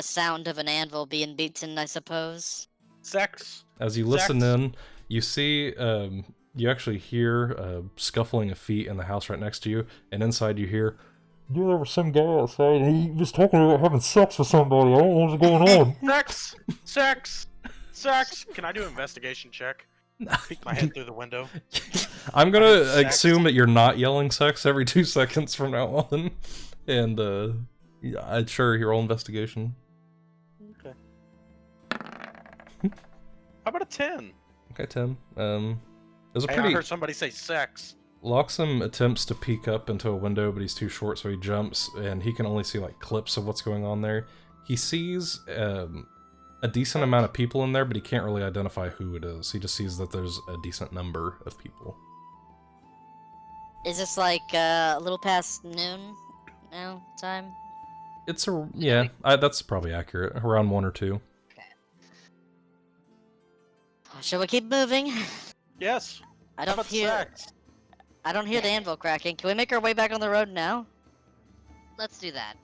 sound of an anvil being beaten, I suppose. Sex. As you listen Sex. in, you see, you actually hear scuffling of feet in the house right next to you, and inside you hear, "Yeah, there was some guy outside, and he was talking about having sex with somebody. I don't know what's going on." Sex. Sex. Sex. Can I do an investigation check? Peek my head through the window. I'm gonna Sex. assume that you're not yelling sex every 2 seconds from now on, and yeah, I'd sure your roll investigation. Okay. How about a 10? Okay, 10. It was a Hey, I pretty. heard somebody say sex. Loxim attempts to peek up into a window, but he's too short, so he jumps, and he can only see like clips of what's going on there. He sees a decent amount of people in there, but he can't really identify who it is. He just sees that there's a decent number of people. Is this like a little past noon now time? It's that's probably accurate. Around 1 or 2. Shall we keep moving? Yes. I How don't about hear. sex? I don't hear the anvil cracking. Can we make our way back on the road now? Let's do that.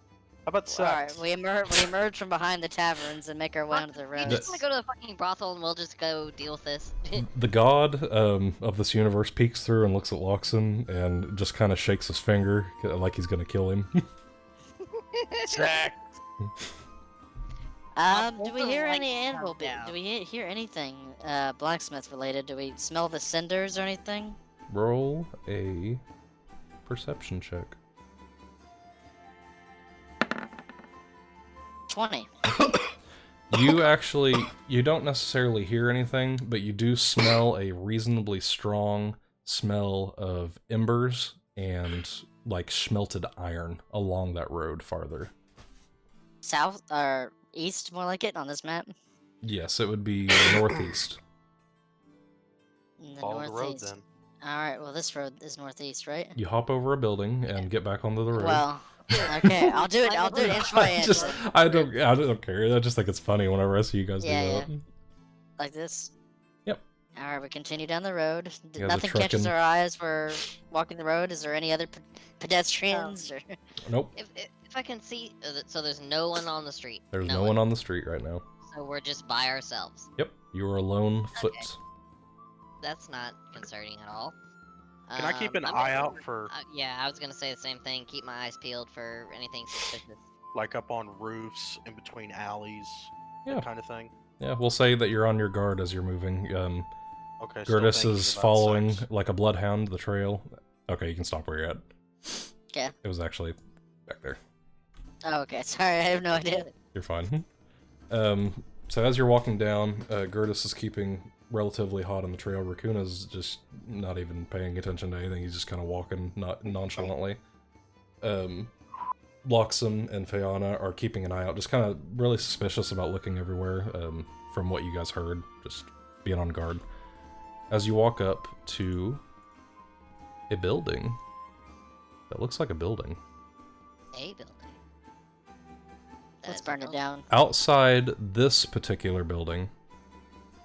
How about Alright, sex? we emerge from behind the taverns and make our way onto the We road. just wanna go to the fucking brothel and we'll just go deal with this. The god of this universe peeks through and looks at Loxim and just kind of shakes his finger like he's gonna kill him. Sex. Do we hear any anvil? Do we hear anything blacksmith related? Do we smell the cinders or anything? Roll a perception check. 20. You don't necessarily hear anything, but you do smell a reasonably strong smell of embers and like smelted iron along that road farther. South or east, more like it on this map. Yes, it would be northeast. In the Follow the road northeast. then. Alright, well this road is northeast, right? You hop over a building and get back onto the road. Well, okay, I'll do it inch by inch. I don't care. I just think it's funny whenever I see you guys Yeah, do that. Like this. Yep. Alright, we continue down the road. You guys are Nothing catches trekking. our eye as we're walking the road. Is there any other pedestrians? Or... Nope. If I can see, so there's no one on the street. There's no one on the street right now. So we're just by ourselves. Yep. You are alone foot. That's not concerning at all. Can I keep an I'm eye gonna- out for, Yeah, I was gonna say the same thing. Keep my eyes peeled for anything suspicious. like, up on roofs, in between alleys, Yeah. that kind of thing? Yeah, we'll say that you're on your guard as you're moving. Okay. still Gurdis thinking is about following sex. like a bloodhound the trail. Okay, you can stop where you're at. Yeah. It was actually back there. Oh, okay. Sorry, I have no idea. You're fine. So as you're walking down, Gurdis is keeping relatively hot on the trail. Raakuna's just not even paying attention to anything. He's just kind of walking nonchalantly. Loxim and Fayanna are keeping an eye out, just kind of really suspicious about looking everywhere, from what you guys heard, just being on guard. As you walk up to a building that looks like a building. A building. That Let's is a burn it building. down. Outside this particular building,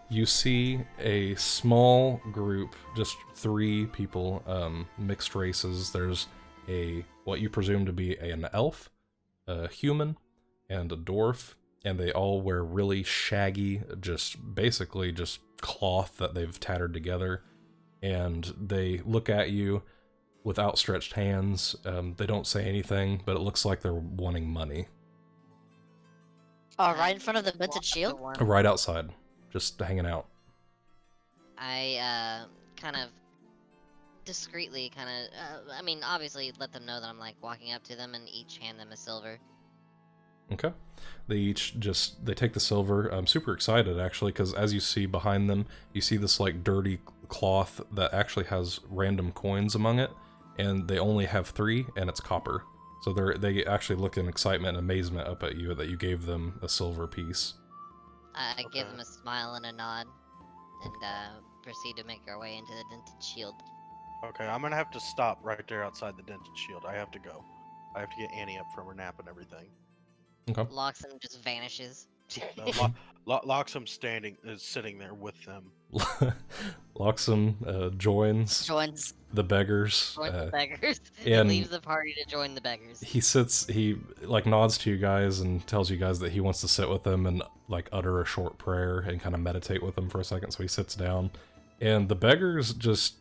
you see a small group, just 3 people, mixed races. There's what you presume to be an elf, a human, and a dwarf. and they all wear really shaggy, basically just cloth that they've tattered together, and they look at you with outstretched hands. They don't say anything, but it looks like they're wanting money. Oh, right in front of the Walk vented up to shield? one. Right outside, just hanging out. I kind of discreetly I mean, obviously let them know that I'm like walking up to them and each hand them a silver. Okay. They take the silver. I'm super excited actually, because as you see behind them, you see this like dirty cloth that actually has random coins among it, and they only have 3, and it's copper. So they actually look in excitement and amazement up at you that you gave them a silver piece. I give Okay. them a smile and a nod, and proceed to make our way into the dented shield. Okay, I'm gonna have to stop right there outside the dented shield. I have to go. I have to get Annie up from her nap and everything. Okay. Loxim just vanishes. Loxim is sitting there with them. Loxim joins Joins. the beggars. Join the beggars. and- And leaves the party to join the beggars. He like nods to you guys and tells you guys that he wants to sit with them and like utter a short prayer and kind of meditate with them for a second. So he sits down, and the beggars just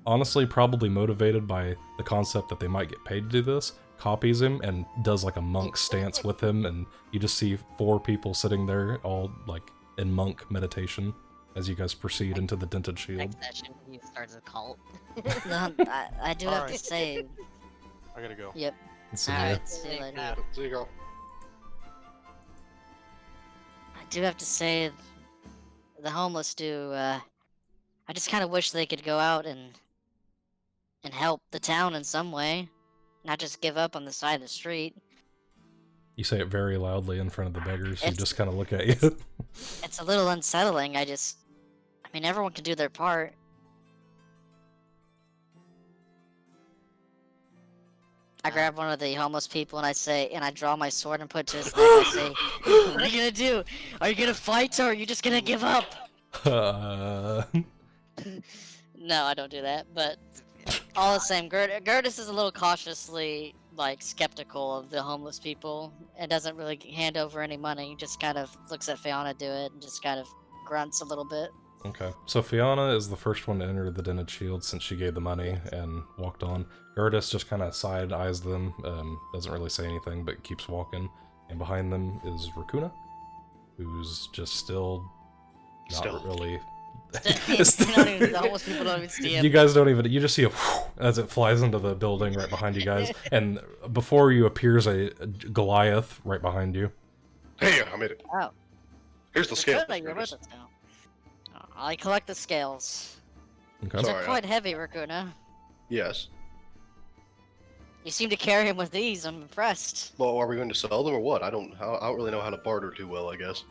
honestly probably motivated by the concept that they might get paid to do this, copies him and does like a monk stance with him, and you just see 4 people sitting there all like in monk meditation as you guys proceed into the dented shield. Next session, he starts a cult. No, I do have to Alright. say. I gotta go. Yep. So, Alright, see you later. Yeah. See you, girl. I do have to say, the homeless do. I just kind of wish they could go out and help the town in some way, not just give up on the side of the street. you say it very loudly in front of the beggars who It's- just kind of look at you. It's a little unsettling. I mean, everyone can do their part. I grab one of the homeless people and I draw my sword and put it to his neck. I say, "What are you gonna do? Are you gonna fight or are you just gonna give up?" No, I don't do that. But all the same, Gurdis is a little cautiously like skeptical of the homeless people and doesn't really hand over any money. He just kind of looks at Fayanna do it and just kind of grunts a little bit. Okay, so Fayanna is the first one to enter the dented shield since she gave the money and walked on. Gurdis just kind of side-eyes them, doesn't really say anything, but keeps walking. And behind them is Raakuna, who's just still not Stealth. really... The homeless people don't even see him. You guys don't even... You just see a as it flies into the building right behind you guys, and before you appears a Goliath right behind you. Hey, I made it. Oh. Here's the scale. Rakuna, you're with us now. I collect the scales. Okay. These Sorry, are quite heavy, Raakuna. Yes. You seem to carry them with ease. I'm impressed. Well, are we going to sell them or what? I don't really know how to barter too well, I guess.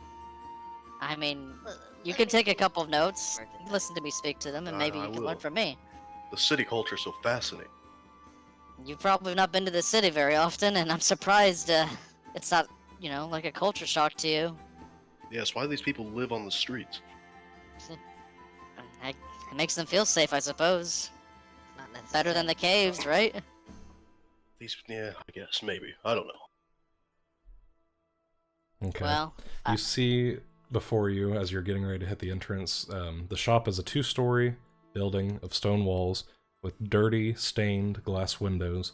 I mean, you can take a couple of notes, listen to me speak to them, and maybe I you can will. learn from me. The city culture is so fascinating. You've probably not been to the city very often, and I'm surprised it's not, like a culture shock to you. Yes, why do these people live on the streets? It makes them feel safe, I suppose. Not necessarily. Better than the caves, right? Yeah, I guess, maybe. I don't know. Okay. Well, You see before you, as you're getting ready to hit the entrance, the shop is a 2-story building of stone walls with dirty, stained glass windows.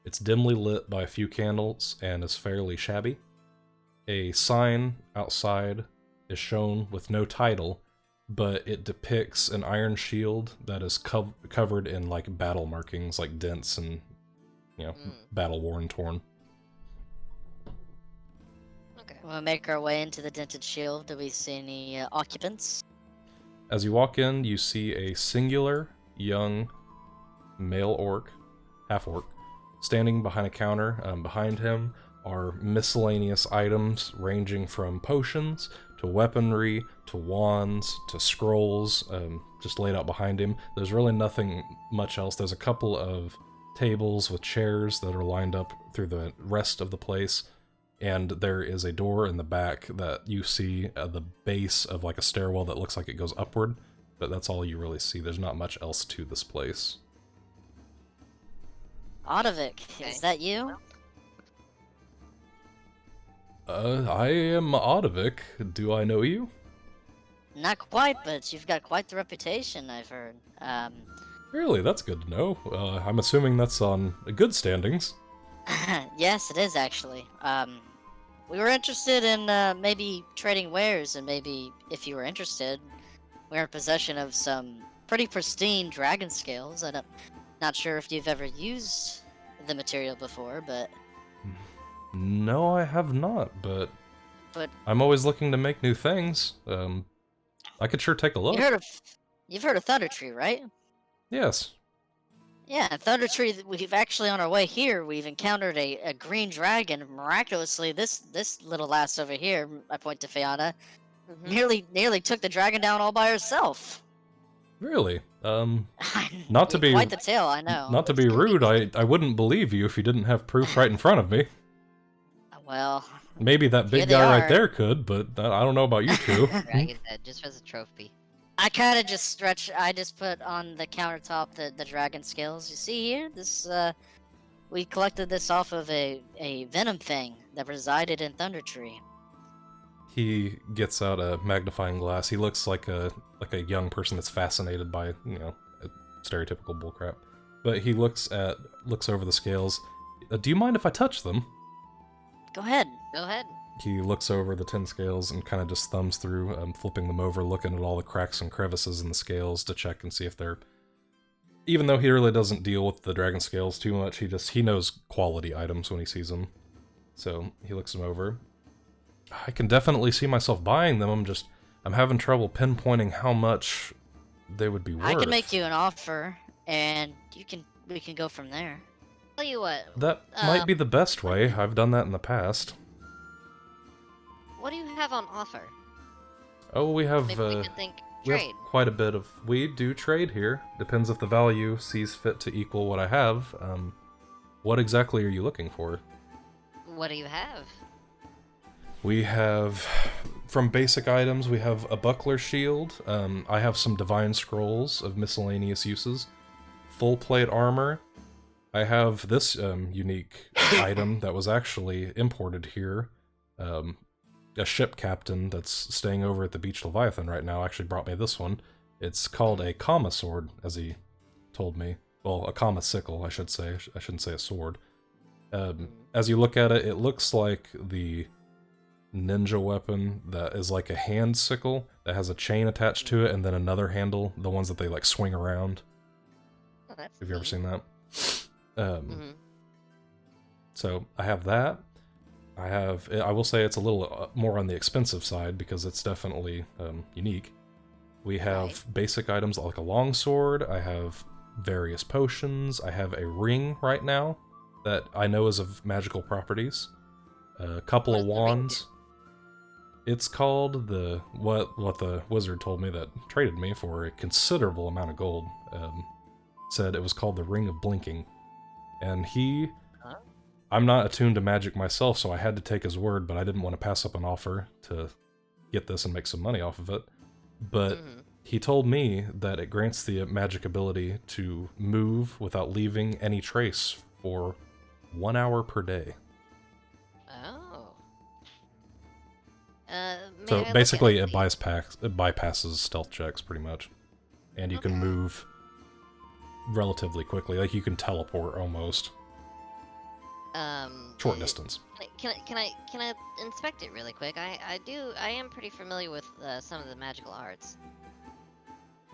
It's dimly lit by a few candles and is fairly shabby. A sign outside is shown with no title, but it depicts an iron shield that is covered in like battle markings, like dents and, battle worn, torn. Okay. we'll make our way into the dented shield. Do we see any occupants? As you walk in, you see a singular young male orc, half-orc, standing behind a counter. Behind him are miscellaneous items ranging from potions to weaponry to wands to scrolls, just laid out behind him. There's really nothing much else. There's a couple of tables with chairs that are lined up through the rest of the place, and there is a door in the back that you see at the base of like a stairwell that looks like it goes upward, but that's all you really see. There's not much else to this place. Odovic, Okay. is that you? I am Odovic. Do I know you? Not quite, but you've got quite the reputation, I've heard. Really, that's good to know. I'm assuming that's on good standings. Yes, it is actually. We were interested in maybe trading wares, and maybe if you were interested, we're in possession of some pretty pristine dragon scales. Not sure if you've ever used the material before, but No, I have not, but But- I'm always looking to make new things. I could sure take a look. you've heard of Thunder Tree, right? Yes. Yeah, Thunder Tree. We've actually on our way here. We've encountered a green dragon. Miraculously, this little lass over here, I point to Fayanna, nearly took the dragon down all by herself. Really? Not to be quite the tale, I know. Not to be rude, I wouldn't believe you if you didn't have proof right in front of me. Well, Maybe that Here big they guy right are. there could, but I don't know about you two. Dragon's head, just as a trophy. I kind of just I just put on the countertop the dragon scales. You see here, this we collected this off of a venom thing that resided in Thunder Tree. He gets out a magnifying glass. He looks like a young person that's fascinated by, stereotypical bullcrap. But he looks over the scales. Do you mind if I touch them? Go ahead. Go ahead. He looks over the 10 scales and kind of just thumbs through, flipping them over, looking at all the cracks and crevices in the scales to check and see if they're... Even though he really doesn't deal with the dragon scales too much, he knows quality items when he sees them. So he looks them over. I can definitely see myself buying them, I'm having trouble pinpointing how much they would be worth. I can make you an offer, and we can go from there. Tell you what. That might be the best way. I've done that in the past. What do you have on offer? Oh, we have... Maybe we could think We have trade. quite a bit of... We do trade here. Depends if the value sees fit to equal what I have. What exactly are you looking for? What do you have? We have... From basic items, we have a buckler shield. I have some divine scrolls of miscellaneous uses. Full plate armor. I have this unique item that was actually imported here. A ship captain that's staying over at the Beach Leviathan right now actually brought me this one. It's called a Kama sword, as he told me. Well, a Kama sickle, I should say. I shouldn't say a sword. As you look at it, it looks like the ninja weapon that is like a hand sickle that has a chain attached to it and then another handle, the ones that they like swing around. Oh, that's Have you ever neat. seen that? Mhm. So I have that. I will say it's a little more on the expensive side because it's definitely unique. We have Right. basic items like a longsword. I have various potions. I have a ring right now that I know is of magical properties. A couple What of does the ring do? wands. It's called what the wizard told me that traded me for a considerable amount of gold. Said it was called the Ring of Blinking, and he. Huh? I'm not attuned to magic myself, so I had to take his word, but I didn't want to pass up an offer to get this and make some money off of it. But Mhm. he told me that it grants the magic ability to move without leaving any trace for 1 hour per day. Oh. May I So look at basically, it, it please? bypasses stealth checks pretty much, and you can Okay. move relatively quickly. Like you can teleport almost short uh, distance. Can I inspect it really quick? I am pretty familiar with some of the magical arts.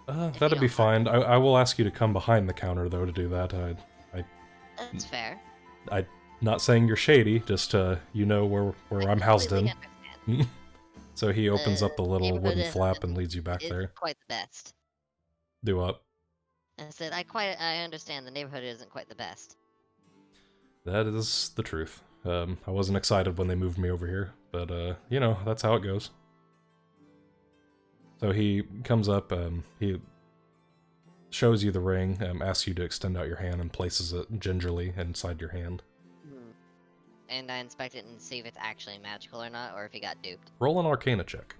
If That'd you be don't fine. I will ask you to come behind the counter though to do that. That's fair. Not saying you're shady, just you know where I'm housed in. completely understand. So he opens up the little neighborhood wooden isn't flap and leads you back It's there. quite the best. Do up. I said I understand the neighborhood isn't quite the best. That is the truth. I wasn't excited when they moved me over here, but that's how it goes. So he comes up, he shows you the ring, asks you to extend out your hand, and places it gingerly inside your hand. And I inspect it and see if it's actually magical or not, or if he got duped. Roll an Arcana check.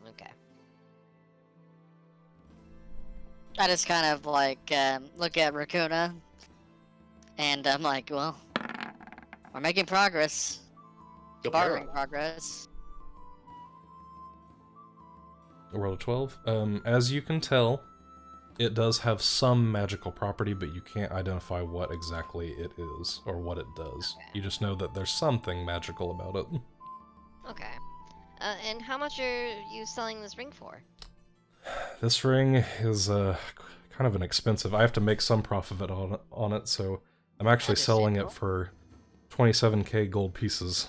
Okay. I just kind of like look at Raakuna, and I'm like, well, we're making progress. Bartering Apparently. progress. A roll of 12. As you can tell, it does have some magical property, but you can't identify what exactly it is, or what it does. Okay. You just know that there's something magical about it. Okay. And how much are you selling this ring for? This ring is kind of an expensive. I have to make some profit on it, so I'm actually selling it for 27k gold pieces.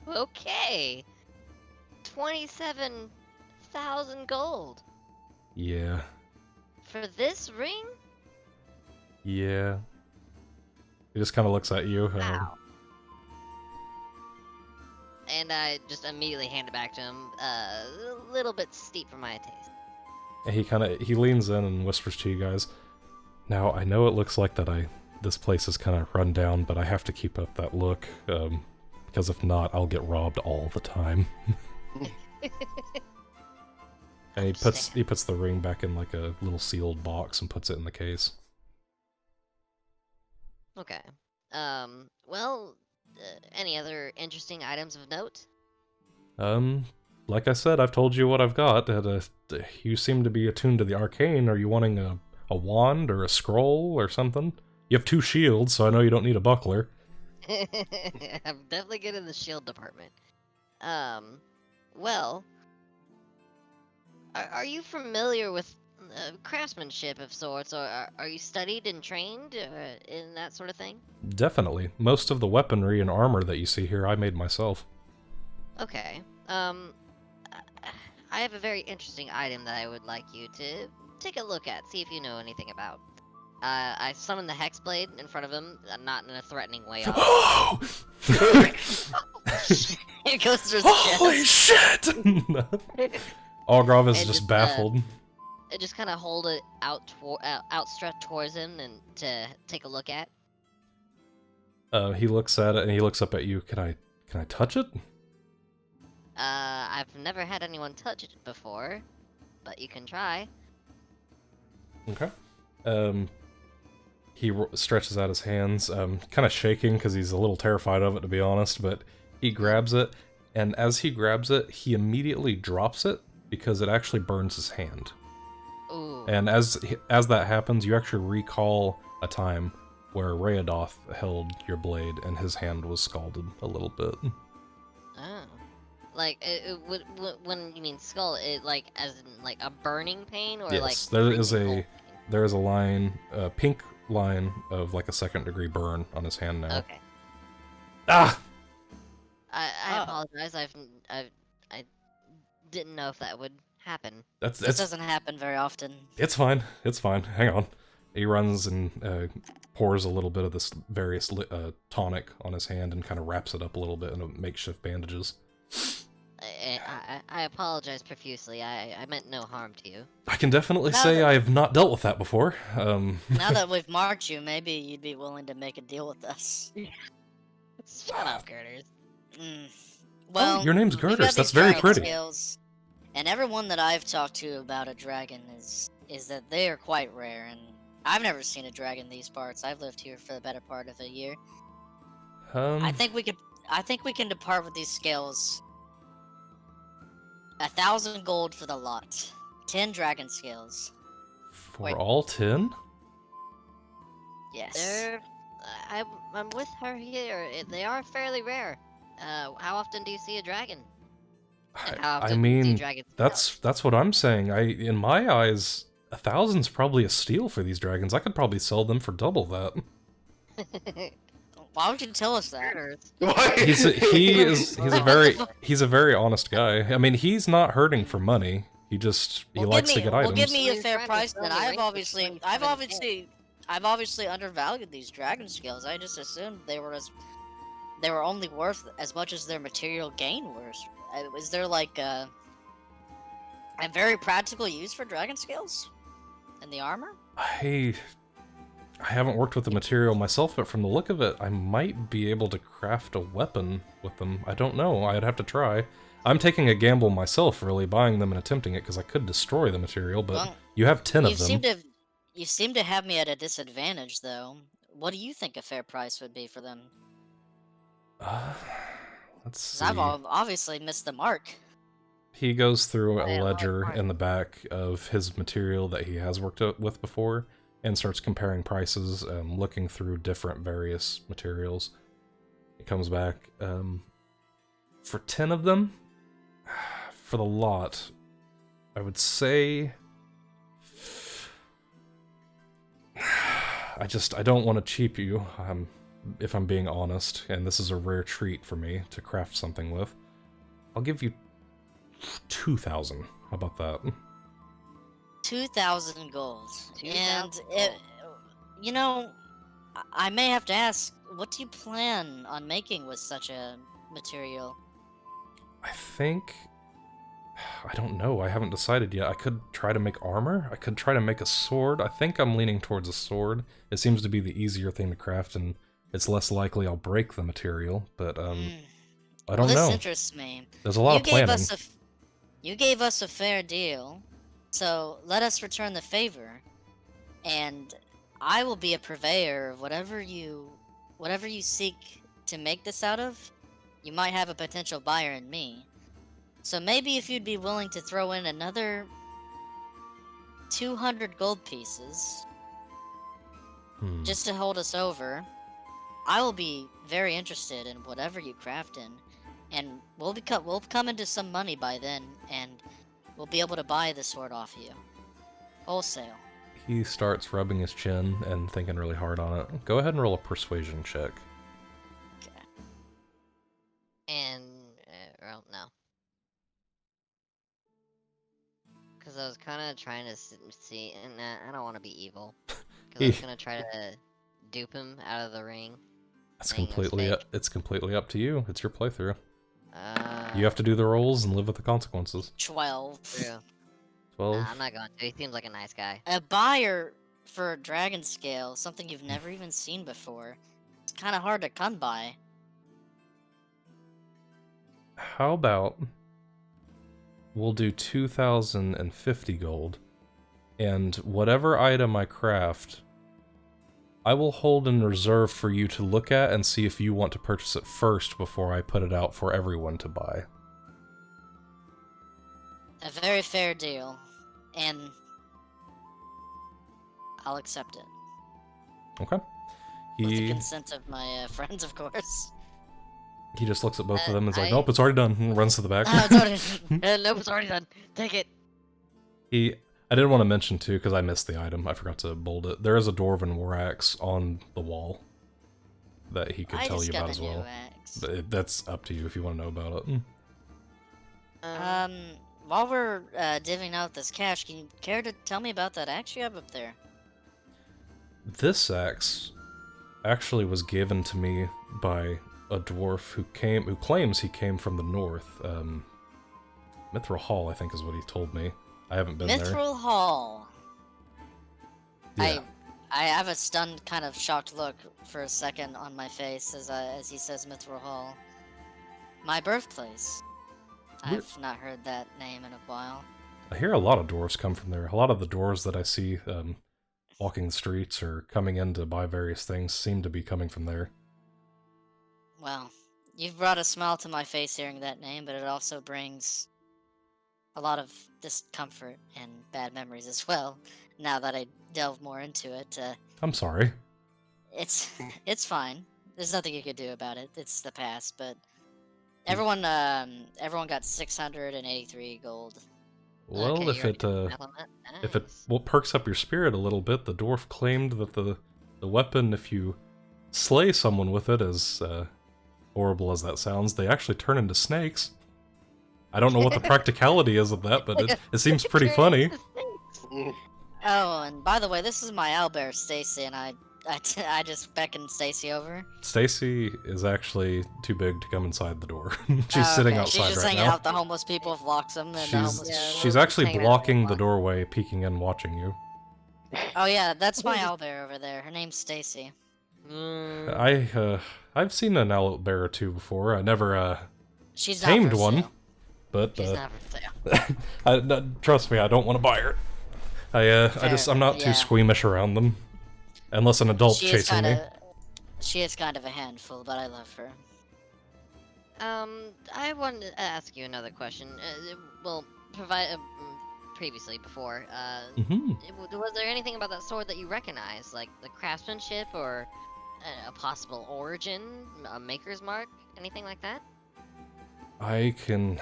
Okay. 27,000 gold Yeah. for this ring? Yeah. He just kind of looks at you. Wow. And I just immediately hand it back to him. A little bit steep for my taste. And he leans in and whispers to you guys. Now, I know it looks like this place is kind of run down, but I have to keep up that look, because if not, I'll get robbed all the time. And he puts the ring back in like a little sealed box and puts it in the case. Okay. Well, any other interesting items of note? Like I said, I've told you what I've got. You seem to be attuned to the arcane. Are you wanting a wand or a scroll or something? You have 2 shields, so I know you don't need a buckler. I'm definitely good in the shield department. Well, are you familiar with craftsmanship of sorts, or are you studied and trained in that sort of thing? Definitely. Most of the weaponry and armor that you see here, I made myself. Okay. I have a very interesting item that I would like you to take a look at, see if you know anything about. I summon the Hexblade in front of him, not in a threatening way. Oh! It goes through his Holy chest. shit! Algrov is And just just, baffled. I just kind of hold it outstretched towards him and to take a look at. He looks at it and he looks up at you. Can I touch it? I've never had anyone touch it before, but you can try. Okay. He stretches out his hands, kind of shaking because he's a little terrified of it, to be honest, but he grabs it, and as he grabs it, he immediately drops it because it actually burns his hand. Ooh. And as that happens, you actually recall a time where Rayadoth held your blade and his hand was scalded a little bit. Oh. Like, when you mean skull, it like as in like a burning pain, or Yes, like there is freezing a cold there is a line, a pink line of like a 2nd degree burn on his hand pain? now. Okay. Ah! I Oh. apologize. I didn't know if that would happen. This That's doesn't happen very often. It's fine. It's fine. Hang on. He runs and pours a little bit of this various tonic on his hand and kind of wraps it up a little bit in a makeshift bandages. I apologize profusely. I meant no harm to you. I can definitely Now say that- I have not dealt with that before. Now that we've marked you, maybe you'd be willing to make a deal with us. Shut up, Girders. Mm. Well, your name's we've got Gurdis, these that's very dragon pretty. Scales, and everyone that I've talked to about a dragon is that they are quite rare, and I've never seen a dragon in these parts. I've lived here for the better part of a year. I think we can depart with these scales. 1,000 gold for the lot. 10 dragon scales. For wait. all 10? Yes. I'm with her here. They are fairly rare. How often do you see a dragon? And how I often do you see mean, dragons? that's what I'm saying. In my eyes, 1,000's probably a steal for these dragons. I could probably sell them for double that. Why would you tell us that? Girders. Why? He's a very honest guy. I mean, he's not hurting for money. He likes to get items. Well, give me a You're fair trying to price. sell Then the ring I've for obviously 27K. undervalued these dragon scales. I just assumed they were only worth as much as their material gain was. Is there like a very practical use for dragon scales in the armor? I haven't worked with the material myself, but from the look of it, I might be able to craft a weapon with them. I don't know. I'd have to try. I'm taking a gamble myself, really, buying them and attempting it, because I could destroy the material, but Well, you have 10 you of them. seem to have me at a disadvantage, though. What do you think a fair price would be for them? Let's 'Cause see. I've obviously missed the mark. He goes through a Yeah, ledger like- in the back of his material that he has worked with before and starts comparing prices, looking through different various materials. He comes back. For 10 of them, for the lot, I would say... I don't want to cheap you, if I'm being honest, and this is a rare treat for me to craft something with. I'll give you 2,000. How about that? 2,000 gold. 2,000 And, gold. you know, I may have to ask, what do you plan on making with such a material? I think... I don't know, I haven't decided yet. I could try to make armor, I could try to make a sword. I think I'm leaning towards a sword. It seems to be the easier thing to craft, and it's less likely I'll break the material, but, I Well, don't this know. interests me. There's a lot of planning. You gave us a fair deal, so let us return the favor, and I will be a purveyor of whatever you seek to make this out of. You might have a potential buyer in me. So maybe if you'd be willing to throw in another 200 gold pieces just to hold us over, I will be very interested in whatever you craft in, and we'll come into some money by then, and we'll be able to buy the sword off you, wholesale. He starts rubbing his chin and thinking really hard on it. Go ahead and roll a persuasion check. Okay. And, well, no. Because I was kind of trying to see, and I don't want to be evil. Because I was going to try to dupe him out of the ring. It's saying completely fake. it's completely up to you. It's your playthrough. Uh, You have to do the rolls and live with the consequences. 12. True. 12. Nah, I'm not going to. He seems like a nice guy. A buyer for a dragon scale, something you've never even seen before. It's kind of hard to come by. How about we'll do 2,050 gold, and whatever item I craft, I will hold in reserve for you to look at and see if you want to purchase it first before I put it out for everyone to buy. A very fair deal, and I'll accept it. Okay? With the He consent of my friends, of course. just looks at both of them and is like, I- nope, it's already done, and runs to the back. Oh, it's already- Nope, it's already done. Take it. I did want to mention too, because I missed the item, I forgot to bold it. There is a Dwarven war axe on the wall that he could I tell just you got about a as new well. axe. But that's up to you if you want to know about it. While we're divvying out this cash, can you care to tell me about that axe you have up there? This axe actually was given to me by a dwarf who claims he came from the north. Mithril Hall, I think is what he told me. I haven't been there. Mithril Hall. Yeah. I have a stunned, kind of shocked look for a second on my face as he says Mithril Hall. My birthplace. I've not heard that name in a while. I hear a lot of dwarves come from there. A lot of the dwarves that I see walking the streets or coming in to buy various things seem to be coming from there. Well, you've brought a smile to my face hearing that name, but it also brings a lot of discomfort and bad memories as well. Now that I delve more into it, I'm sorry. it's fine. There's nothing you could do about it. It's the past, but everyone got 683 gold. Well, Okay, if you already it did the math on that? if it Nice. perks up your spirit a little bit, the dwarf claimed that the weapon, if you slay someone with it, as horrible as that sounds, they actually turn into snakes. I don't know what the practicality is of that, but it seems pretty funny. Oh, and by the way, this is my owlbear, Stacy, and I just beckoned Stacy over. Stacy is actually too big to come inside the door. She's Oh, sitting okay. outside She's just right hanging now. out with the homeless people of Loxim and the homeless Yeah, people. She's we're actually hanging out blocking a the lot. doorway, peeking in, watching you. Oh yeah, that's my owlbear over there. Her name's Stacy. I've seen an owlbear or two before. I never She's not tamed for one, sale. but She's not for sale. trust me, I don't want to buy her. I'm not too yeah. squeamish around them, unless an adult's She is chasing me. She is kind of a handful, but I love her. I wanted to ask you another question. Well, previously before. Mm-hmm. Was there anything about that sword that you recognize, like the craftsmanship or a possible origin, a maker's mark, anything like that? I can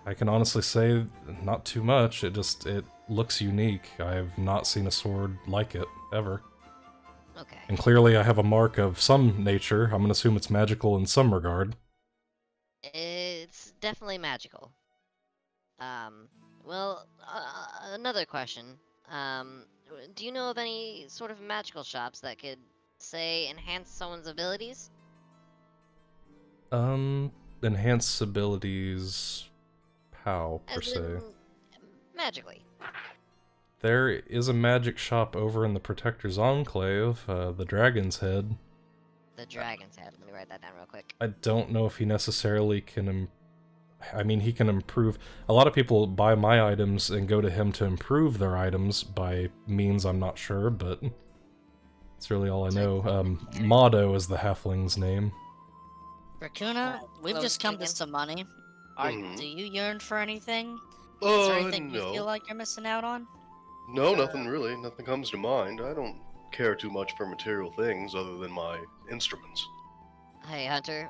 honestly say not too much. It looks unique. I've not seen a sword like it ever. Okay. And clearly I have a mark of some nature. I'm gonna assume it's magical in some regard. It's definitely magical. Well, another question. Do you know of any sort of magical shops that could, say, enhance someone's abilities? Enhance abilities, how, per As se? in, magically. There is a magic shop over in the Protector's Enclave, the Dragon's Head. The Dragon's Head. Let me write that down real quick. I don't know if he necessarily can I mean, he can improve. A lot of people buy my items and go to him to improve their items by means I'm not sure, but it's really all I know. Motto is the halfling's name. Raakuna, we've Hello, just come to again? some money. Mhm. Do you yearn for anything? Is there anything you No. feel like you're missing out on? No, nothing really. Nothing comes to mind. I don't care too much for material things other than my instruments. Hey, Hunter.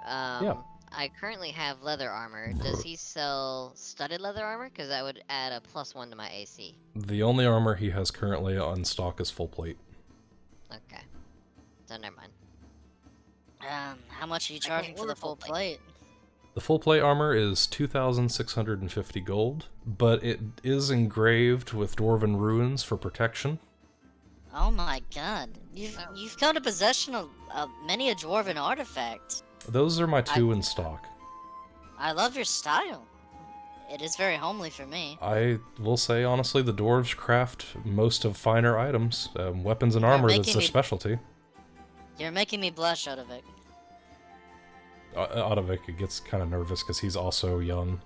I currently have leather armor. Does he sell studded leather armor? Because that would add a +1 to my AC. The only armor he has currently on stock is full plate. Okay. So never mind. How much are you I can charging for order the full full plate? The full plate armor is 2,650 gold, but it is engraved with dwarven runes for protection. Oh my god. You've come to possession of many a dwarven artifact. Those are my two in stock. I love your style. It is very homely for me. I will say, honestly, the dwarves craft most of finer items. Weapons and armor, that's making their me- specialty. You're making me blush, Odovic. Odovic gets kind of nervous because he's also young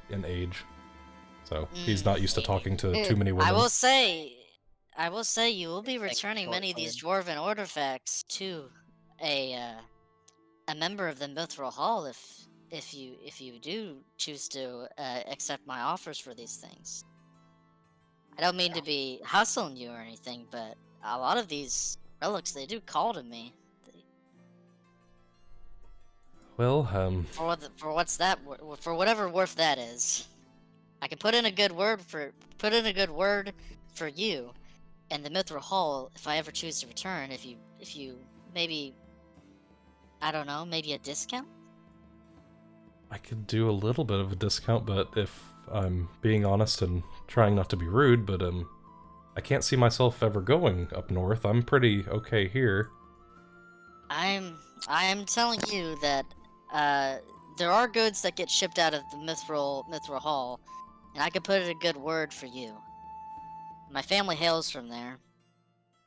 in age. So he's not used to talking to too many women. I will say you will be Thanks, returning short many of these women. dwarven artifacts to a member of the Mithril Hall if you do choose to accept my offers for these things. I don't mean to be hustling you or anything, but a lot of these relics, they do call to me. Well, For whatever worth that is, I can put in a good word for you, and the Mithril Hall if I ever choose to return. If you maybe, I don't know, maybe a discount. I could do a little bit of a discount, but if I'm being honest and trying not to be rude, but I can't see myself ever going up north. I'm pretty okay here. I am telling you that there are goods that get shipped out of the Mithril Hall, and I could put in a good word for you. My family hails from there.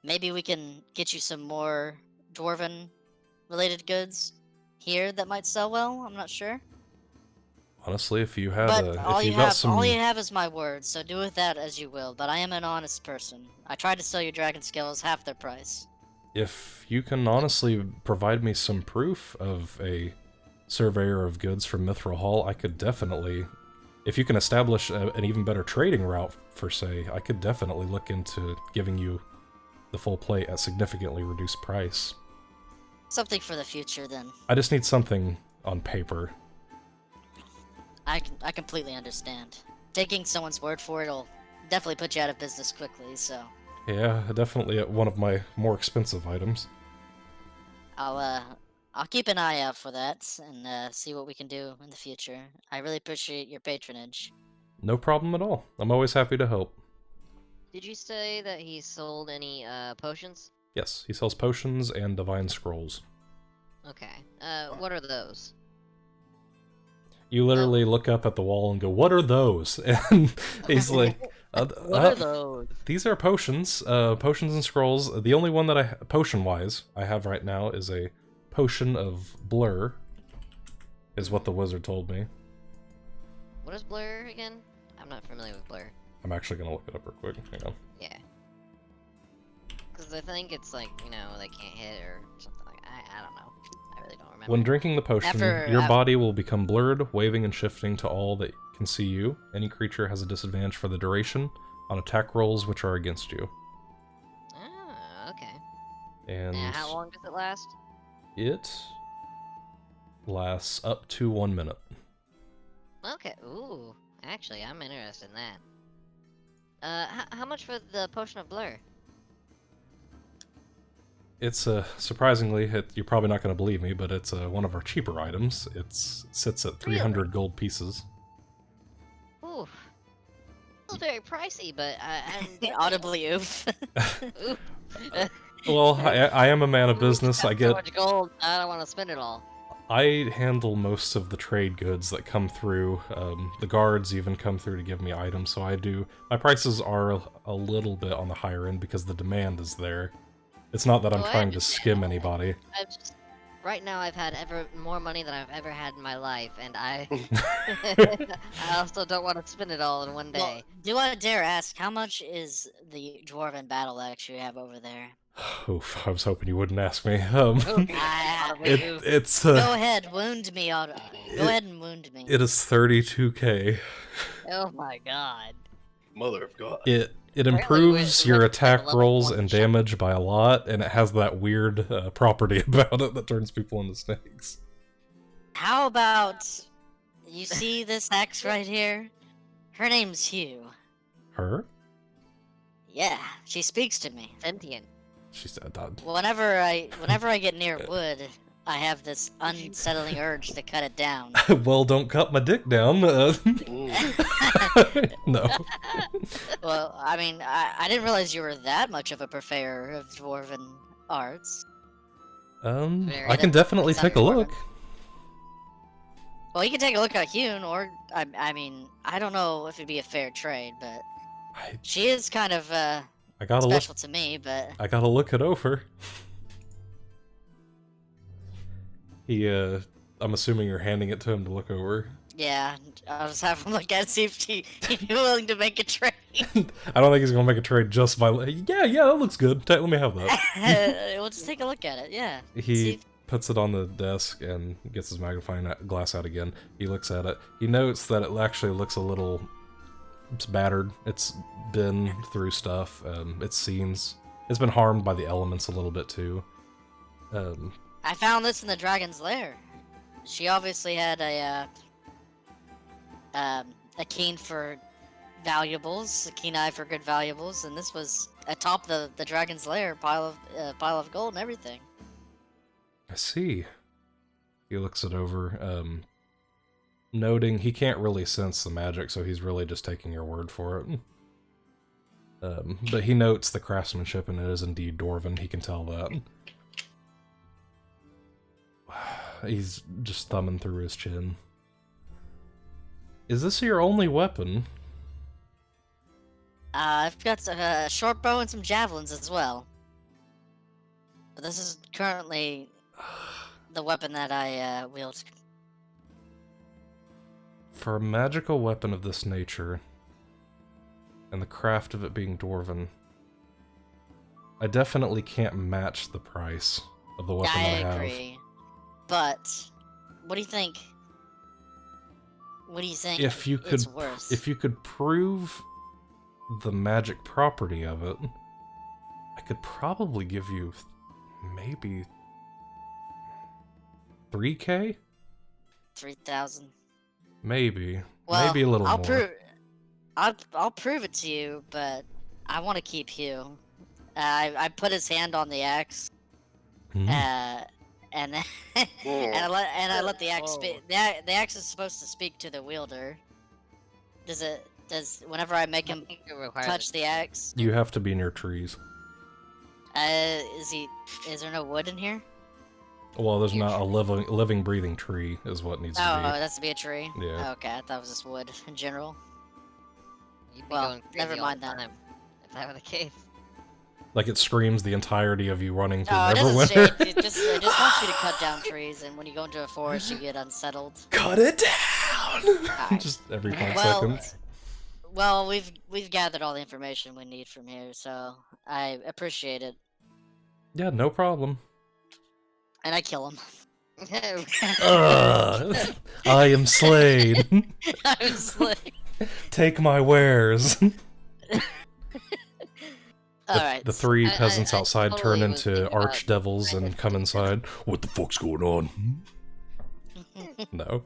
Maybe we can get you some more dwarven related goods here that might sell well. I'm not sure. Honestly, if you had But if all you you got have, some, all you have is my word. So do with that as you will. But I am an honest person. I tried to sell your dragon scales half their price. if you can honestly provide me some proof of a surveyor of goods from Mithril Hall, I could definitely, if you can establish an even better trading route, for say, I could definitely look into giving you the full plate at significantly reduced price. Something for the future, then. I just need something on paper. I completely understand. Taking someone's word for it'll definitely put you out of business quickly. So Yeah, definitely one of my more expensive items. I'll keep an eye out for that and see what we can do in the future. I really appreciate your patronage. No problem at all. I'm always happy to help. Did you say that he sold any potions? Yes, he sells potions and divine scrolls. Okay. What are those? You literally look up at the wall and go, "What are those?" And he's like, What are those? "These are potions, potions and scrolls. The only one that potion-wise, I have right now is a potion of blur, is what the wizard told me. What is blur again? I'm not familiar with blur. I'm actually gonna look it up real quick. Hang on. Yeah. Because I think it's like, they can't hit or something like that. I don't know. I really don't remember. remember. When drinking the potion, Never- your body will become blurred, waving and shifting to all that can see you. Any creature has a disadvantage for the duration on attack rolls which are against you. Oh, okay. And Yeah, how long does it last? it lasts up to 1 minute. Okay, ooh. Actually, I'm interested in that. How much for the potion of blur? It's surprisingly, you're probably not going to believe me, but it's one of our cheaper items. It sits at 300 gold pieces. Ooh. Still very pricey, but I'm Audibly oof. Ooh. Well, I am a man of business. I So get. much gold. I don't want to spend it all. I handle most of the trade goods that come through. The guards even come through to give me items, so I do. My prices are a little bit on the higher end because the demand is there. It's not that I'm Oh, I trying to understand. skim anybody. Right now, I've had more money than I've ever had in my life, and I I also don't want to spend it all in one day. Well, do I dare ask, how much is the dwarven battle axe you have over there? Oof, I was hoping you wouldn't ask me. It's Go ahead, wound me, Otto. Go ahead and wound me. it is 32k. Oh my god. Mother of God. It Apparently improves we're your like attack level rolls 1 and shot. damage by a lot, and it has that weird property about it that turns people into snakes. How about you see this axe right here? Her name's Hugh. Her? Yeah, she speaks to me. Sentient. She said that. Whenever I get near wood, I have this unsettling urge to cut it down. Well, don't cut my dick down. No. Well, I mean, I didn't realize you were that much of a purveyor of dwarven arts. Very I can definitely take a look. Well, you can take a look at Hune, or I mean, I don't know if it'd be a fair trade, but she is kind of I gotta look. special to me. But I gotta look it over. I'm assuming you're handing it to him to look over. yeah, I'll just have him look at it, see if he'd be willing to make a trade. I don't think he's gonna make a trade just by. Yeah, that looks good. Let me have that. We'll just take a look at it. Yeah. See He if- puts it on the desk and gets his magnifying glass out again. He looks at it. He notes that it actually looks a little. It's battered. It's been through stuff. It's scenes. It's been harmed by the elements a little bit too. I found this in the dragon's lair. She obviously had a keen for valuables, a keen eye for good valuables, and this was atop the dragon's lair, pile of gold and everything. I see. He looks it over, noting he can't really sense the magic, so he's really just taking your word for it. But he notes the craftsmanship, and it is indeed dwarven. He can tell that. He's just thumbing through his chin. Is this your only weapon? I've got a short bow and some javelins as well. But this is currently the weapon that I wield. For a magical weapon of this nature, and the craft of it being dwarven, I definitely can't match the price of the weapon I that I have. agree. But what do you think? What do you think If you it's could, worth? if you could prove the magic property of it, I could probably give you maybe 3k? 3,000. Maybe. Well, Maybe a little I'll more. I'll prove it to you, but I want to keep Hugh. I put his hand on the axe, Hmm. and I let the axe speak. The axe is supposed to speak to the wielder. Does whenever I make him touch the axe? You have to be near trees. Is there no wood in here? Well, there's not a living, breathing tree is what needs Oh, to it has to be a tree. Yeah. Okay, I thought it was just wood in general. You'd be Well, going crazy never all mind the that. time, if that were the case. be. Like it screams the entirety of you running through Oh, it doesn't say. Neverwinter. It just wants you to cut down trees, and when you go into a forest, you get unsettled. Cut it down! Alright. Just every 5 Well, seconds. Well, we've gathered all the information we need from here, so I appreciate it. Yeah, no problem. And I kill him. I am slain. I was like, Take my wares. alright. The three I- peasants I outside totally turn was into thinking about archdevils and come inside. What the fuck's going on? No,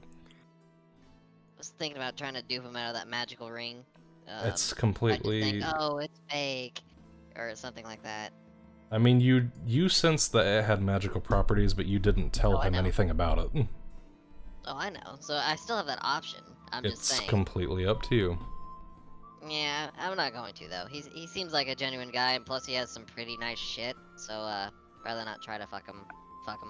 was thinking about trying to dupe him out of that magical ring. it's I just completely. think, oh, it's fake, or something like that. I mean, you sensed that it had magical properties, but you didn't tell Oh, I him know. anything about it. Oh, I know. So I still have that option. I'm just It's saying. completely up to you. Yeah, I'm not going to though. He seems like a genuine guy, and plus he has some pretty nice shit. So rather not try to fuck him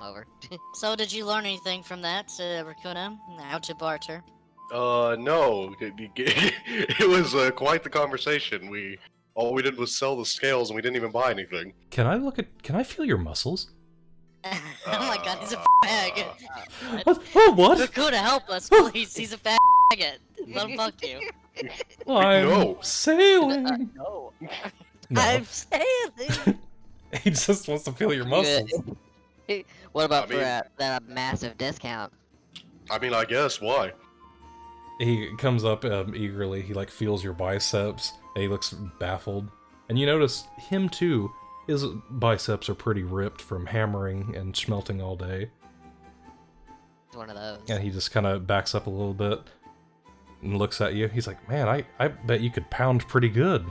over. So, did you learn anything from that, Raakuna? How to barter? No. It was quite the conversation. All we did was sell the scales, and we didn't even buy anything. Can I feel your muscles? Oh my god, he's a fag. What? Oh, what? Raakuna, help us, please. He's a faggot. Let him fuck you. I'm No. sailing. No. No, I'm sailing. he just wants to feel your muscles. What about I mean- for that massive discount? I mean, I guess, why? He comes up eagerly. He like feels your biceps. And he looks baffled, and you notice him too. His biceps are pretty ripped from hammering and smelting all day. It's one of those. And he just kind of backs up a little bit and looks at you. He's like, "Man, I bet you could pound pretty good."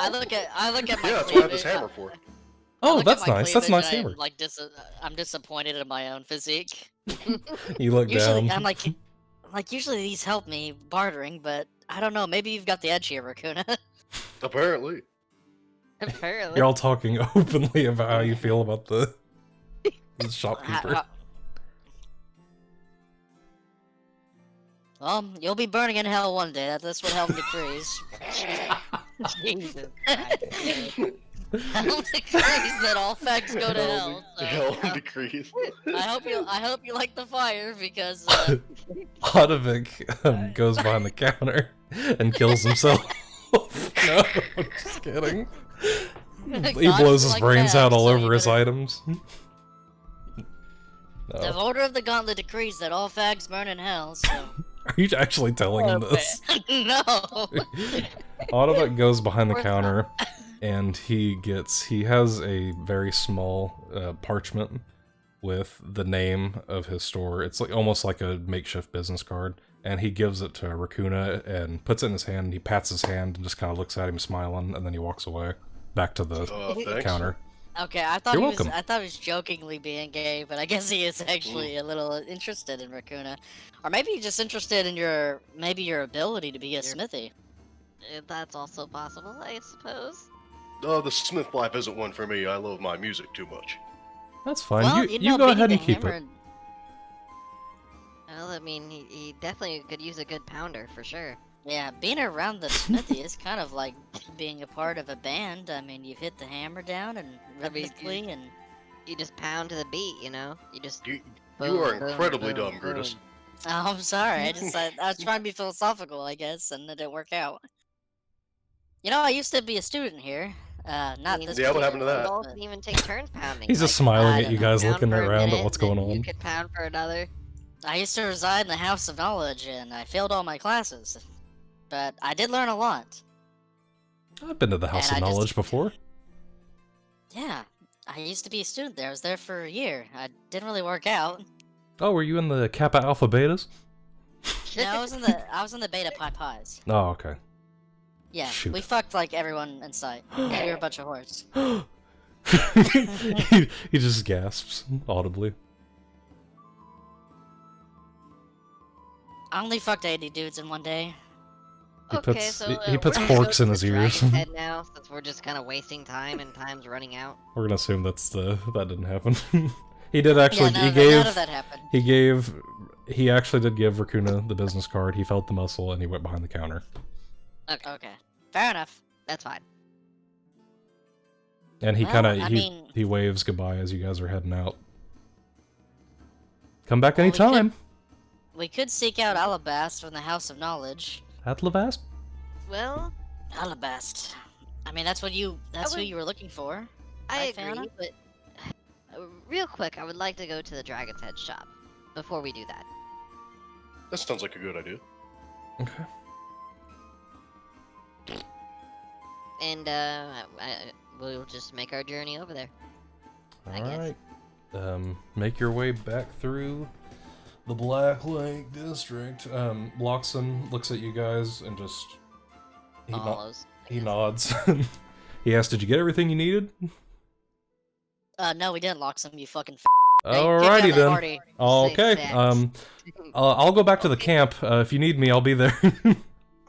I look at my Yeah, that's what I have this cleavage. hammer for. I Oh, look at that's my nice. That's a cleavage nice and hammer. I'm, like, I'm disappointed in my own physique. You look Usually, down. I'm like usually these help me bartering, but I don't know. Maybe you've got the edge here, Raakuna. Apparently. Apparently. You're all talking openly about how you feel about the shopkeeper. Well, you'll be burning in hell one day. That's what hell decrees. Jesus Christ. Hell decrees that all facts go to hell. So, Hell decrees. I hope you like the fire because Hodovic goes behind the counter and kills himself. No, I'm just kidding. He God blows is his like brains that, out all so over you his better- items. The No. order of the gauntlet decrees that all fags burn in hell. So Are you actually telling him this? no. Hodovic goes behind the Course counter and he has a very small parchment with the name of his store. It's like almost like a makeshift business card. And he gives it to Raakuna and puts it in his hand. And he pats his hand and just kind of looks at him, smiling, and then he walks away back to the Thanks. counter. Okay, I thought You're he was. welcome. I thought he was jokingly being gay, but I guess he is actually a little interested in Raakuna, or maybe he's just interested in your ability to be a smithy. That's also possible, I suppose. The smith life isn't one for me. I love my music too much. That's fine. Well, you know, go beating ahead and the keep hammer it. Well, I mean, he definitely could use a good pounder for sure. Yeah, being around the smithy is kind of like being a part of a band. I mean, you hit the hammer down and I mean, rhythmically, and You just pound to the beat, you know. You just. You boom, are boom, incredibly boom, dumb, Gurdis. boom. oh, I'm sorry. I was trying to be philosophical, I guess, and it didn't work out. You know, I used to be a student here. Not this. Yeah, what happened to particular that? You all but- can even take turns pounding. He's just like, smiling I at you don't know. guys, pound looking for a around at minute, what's then going on. You could pound for another. I used to reside in the House of Knowledge, and I failed all my classes. But I did learn a lot. I've been to the House And of I just- Knowledge before. Yeah, I used to be a student there. I was there for a year. I didn't really work out. Oh, were you in the Kappa Alpha Betas? No, I was in the Beta Pi Pies. Oh, okay. Yeah, Shoot. we fucked like everyone in sight. We were a bunch of whores. he just gasps audibly. I only fucked 80 dudes in one day. He Okay, puts- so he puts we're gonna corks go in to his the ears. Dragon's Head now, since we're just kind of wasting time and time's running out. We're gonna assume that didn't happen. He did actually. yeah, none of that happened. He actually did give Raakuna the business card. He felt the muscle and he went behind the counter. Okay, fair enough. That's fine. And he Well, kind I of mean- he waves goodbye as you guys are heading out. Come back Well, we could- anytime. We could seek out Alabast from the House of Knowledge. At Lavast. Well, Alabast. I mean, that's who would- you were looking for. I Right, agree, Fayanna? but Real quick, I would like to go to the Dragon's Head shop before we do that. That sounds like a good idea. Okay. And we'll just make our journey over there. I guess. Alright. Make your way back through the Black Lake District. Loxim looks at you guys and just... Follows. He nods. He asks, did you get everything you needed? No, we didn't lock some, you fucking Alrighty then. Party. Okay. Six I'll go back to the camp. If you need me, I'll be there.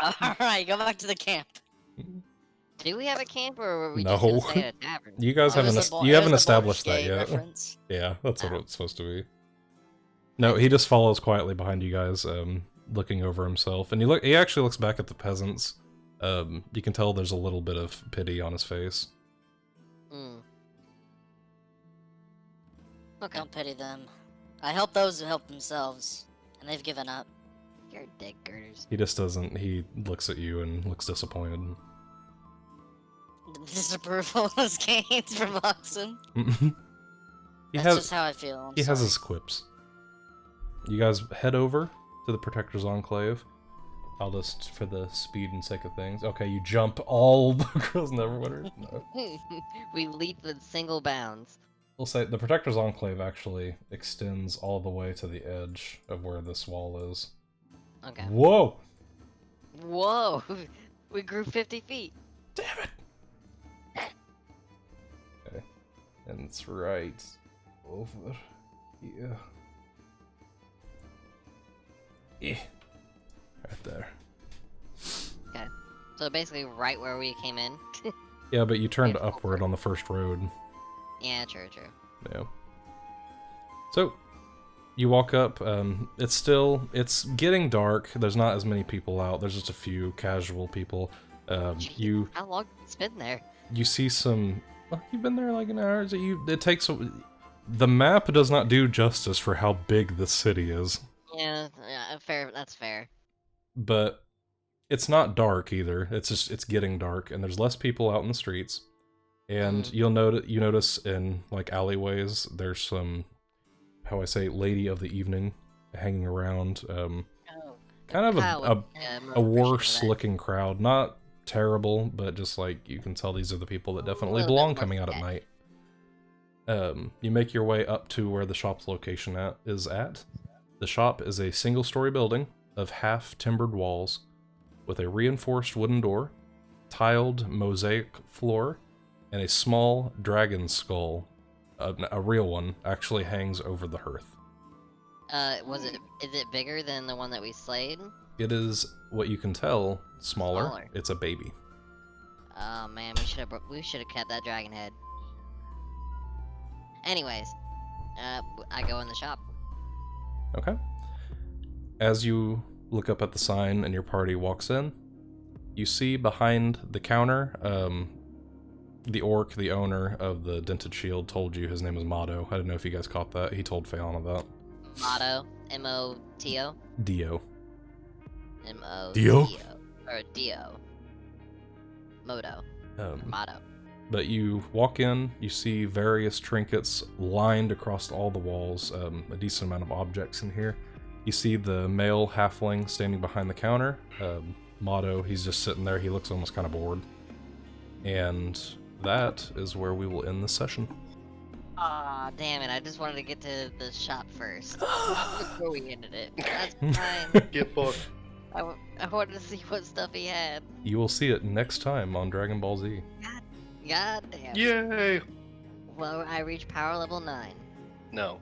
Alright, go back to the camp. Do we have a camp, or were we No. just gonna stay at a tavern? You guys It was haven't a Bo- you it haven't was the established that Baldur's Gate yet. reference. Yeah, that's what Oh. it's supposed to be. No, he just follows quietly behind you guys, looking over himself, and he actually looks back at the peasants. You can tell there's a little bit of pity on his face. Mm. Okay. Don't pity them. I help those who help themselves, and they've given up. You're a dick, Girders. He just doesn't. He looks at you and looks disappointed. The disapproval was gained from Loxim. he That's has just how I feel. I'm he has sorry. his quips. You guys head over to the Protector's Enclave. I'll just, for the speed and sake of things. Okay, you jump all across Neverwinter. No. We leap with single bounds. We'll say the Protector's Enclave actually extends all the way to the edge of where this wall is. Okay. Whoa! Whoa! We grew 50 feet. Damn it! Okay. And it's right over here. Yeah. Right there. Okay. So basically right where we came in. Yeah, but you turned Yeah. upward on the first road. Yeah, true, true. Yeah. So, you walk up, it's getting dark, there's not as many people out, there's just a few casual people. Jeez, how long have you been there? You see some, well, you've been there like an hour, it takes, the map does not do justice for how big the city is. Yeah, fair. That's fair. But it's not dark either, it's getting dark, and there's less people out in the streets. And you notice in like alleyways, there's some, how I say, lady of the evening hanging around. Kind of a worse looking crowd. Not terrible, but just like you can tell these are the people that definitely Little bit belong more coming out at night. You make your way up to where the shop's location is at. The shop is a single-story building of half-timbered walls with a reinforced wooden door, tiled mosaic floor, and a small dragon skull, a real one, actually hangs over the hearth. Is it bigger than the one that we slayed? It is, what you can tell, smaller. Smaller. It's a baby. Oh man, we should have kept that dragon head. Anyways, I go in the shop. Okay. As you look up at the sign and your party walks in, you see behind the counter, the orc, the owner of the Dented Shield, told you his name is Motto. I don't know if you guys caught that. He told Fayanna that. Motto, M-O-T-O? Dio. M-O-T-O. Dio? Or Dio. Moto. Motto. But you walk in, you see various trinkets lined across all the walls, a decent amount of objects in here. You see the male halfling standing behind the counter. Motto, he's just sitting there, he looks almost kind of bored. And that is where we will end the session. Aw, damn it, I just wanted to get to the shop first. Before we ended it. That's fine. Get fucked. I wanted to see what stuff he had. You will see it next time on Dragon Ball Z. God damn. Yay! Well, I reached power level 9. No.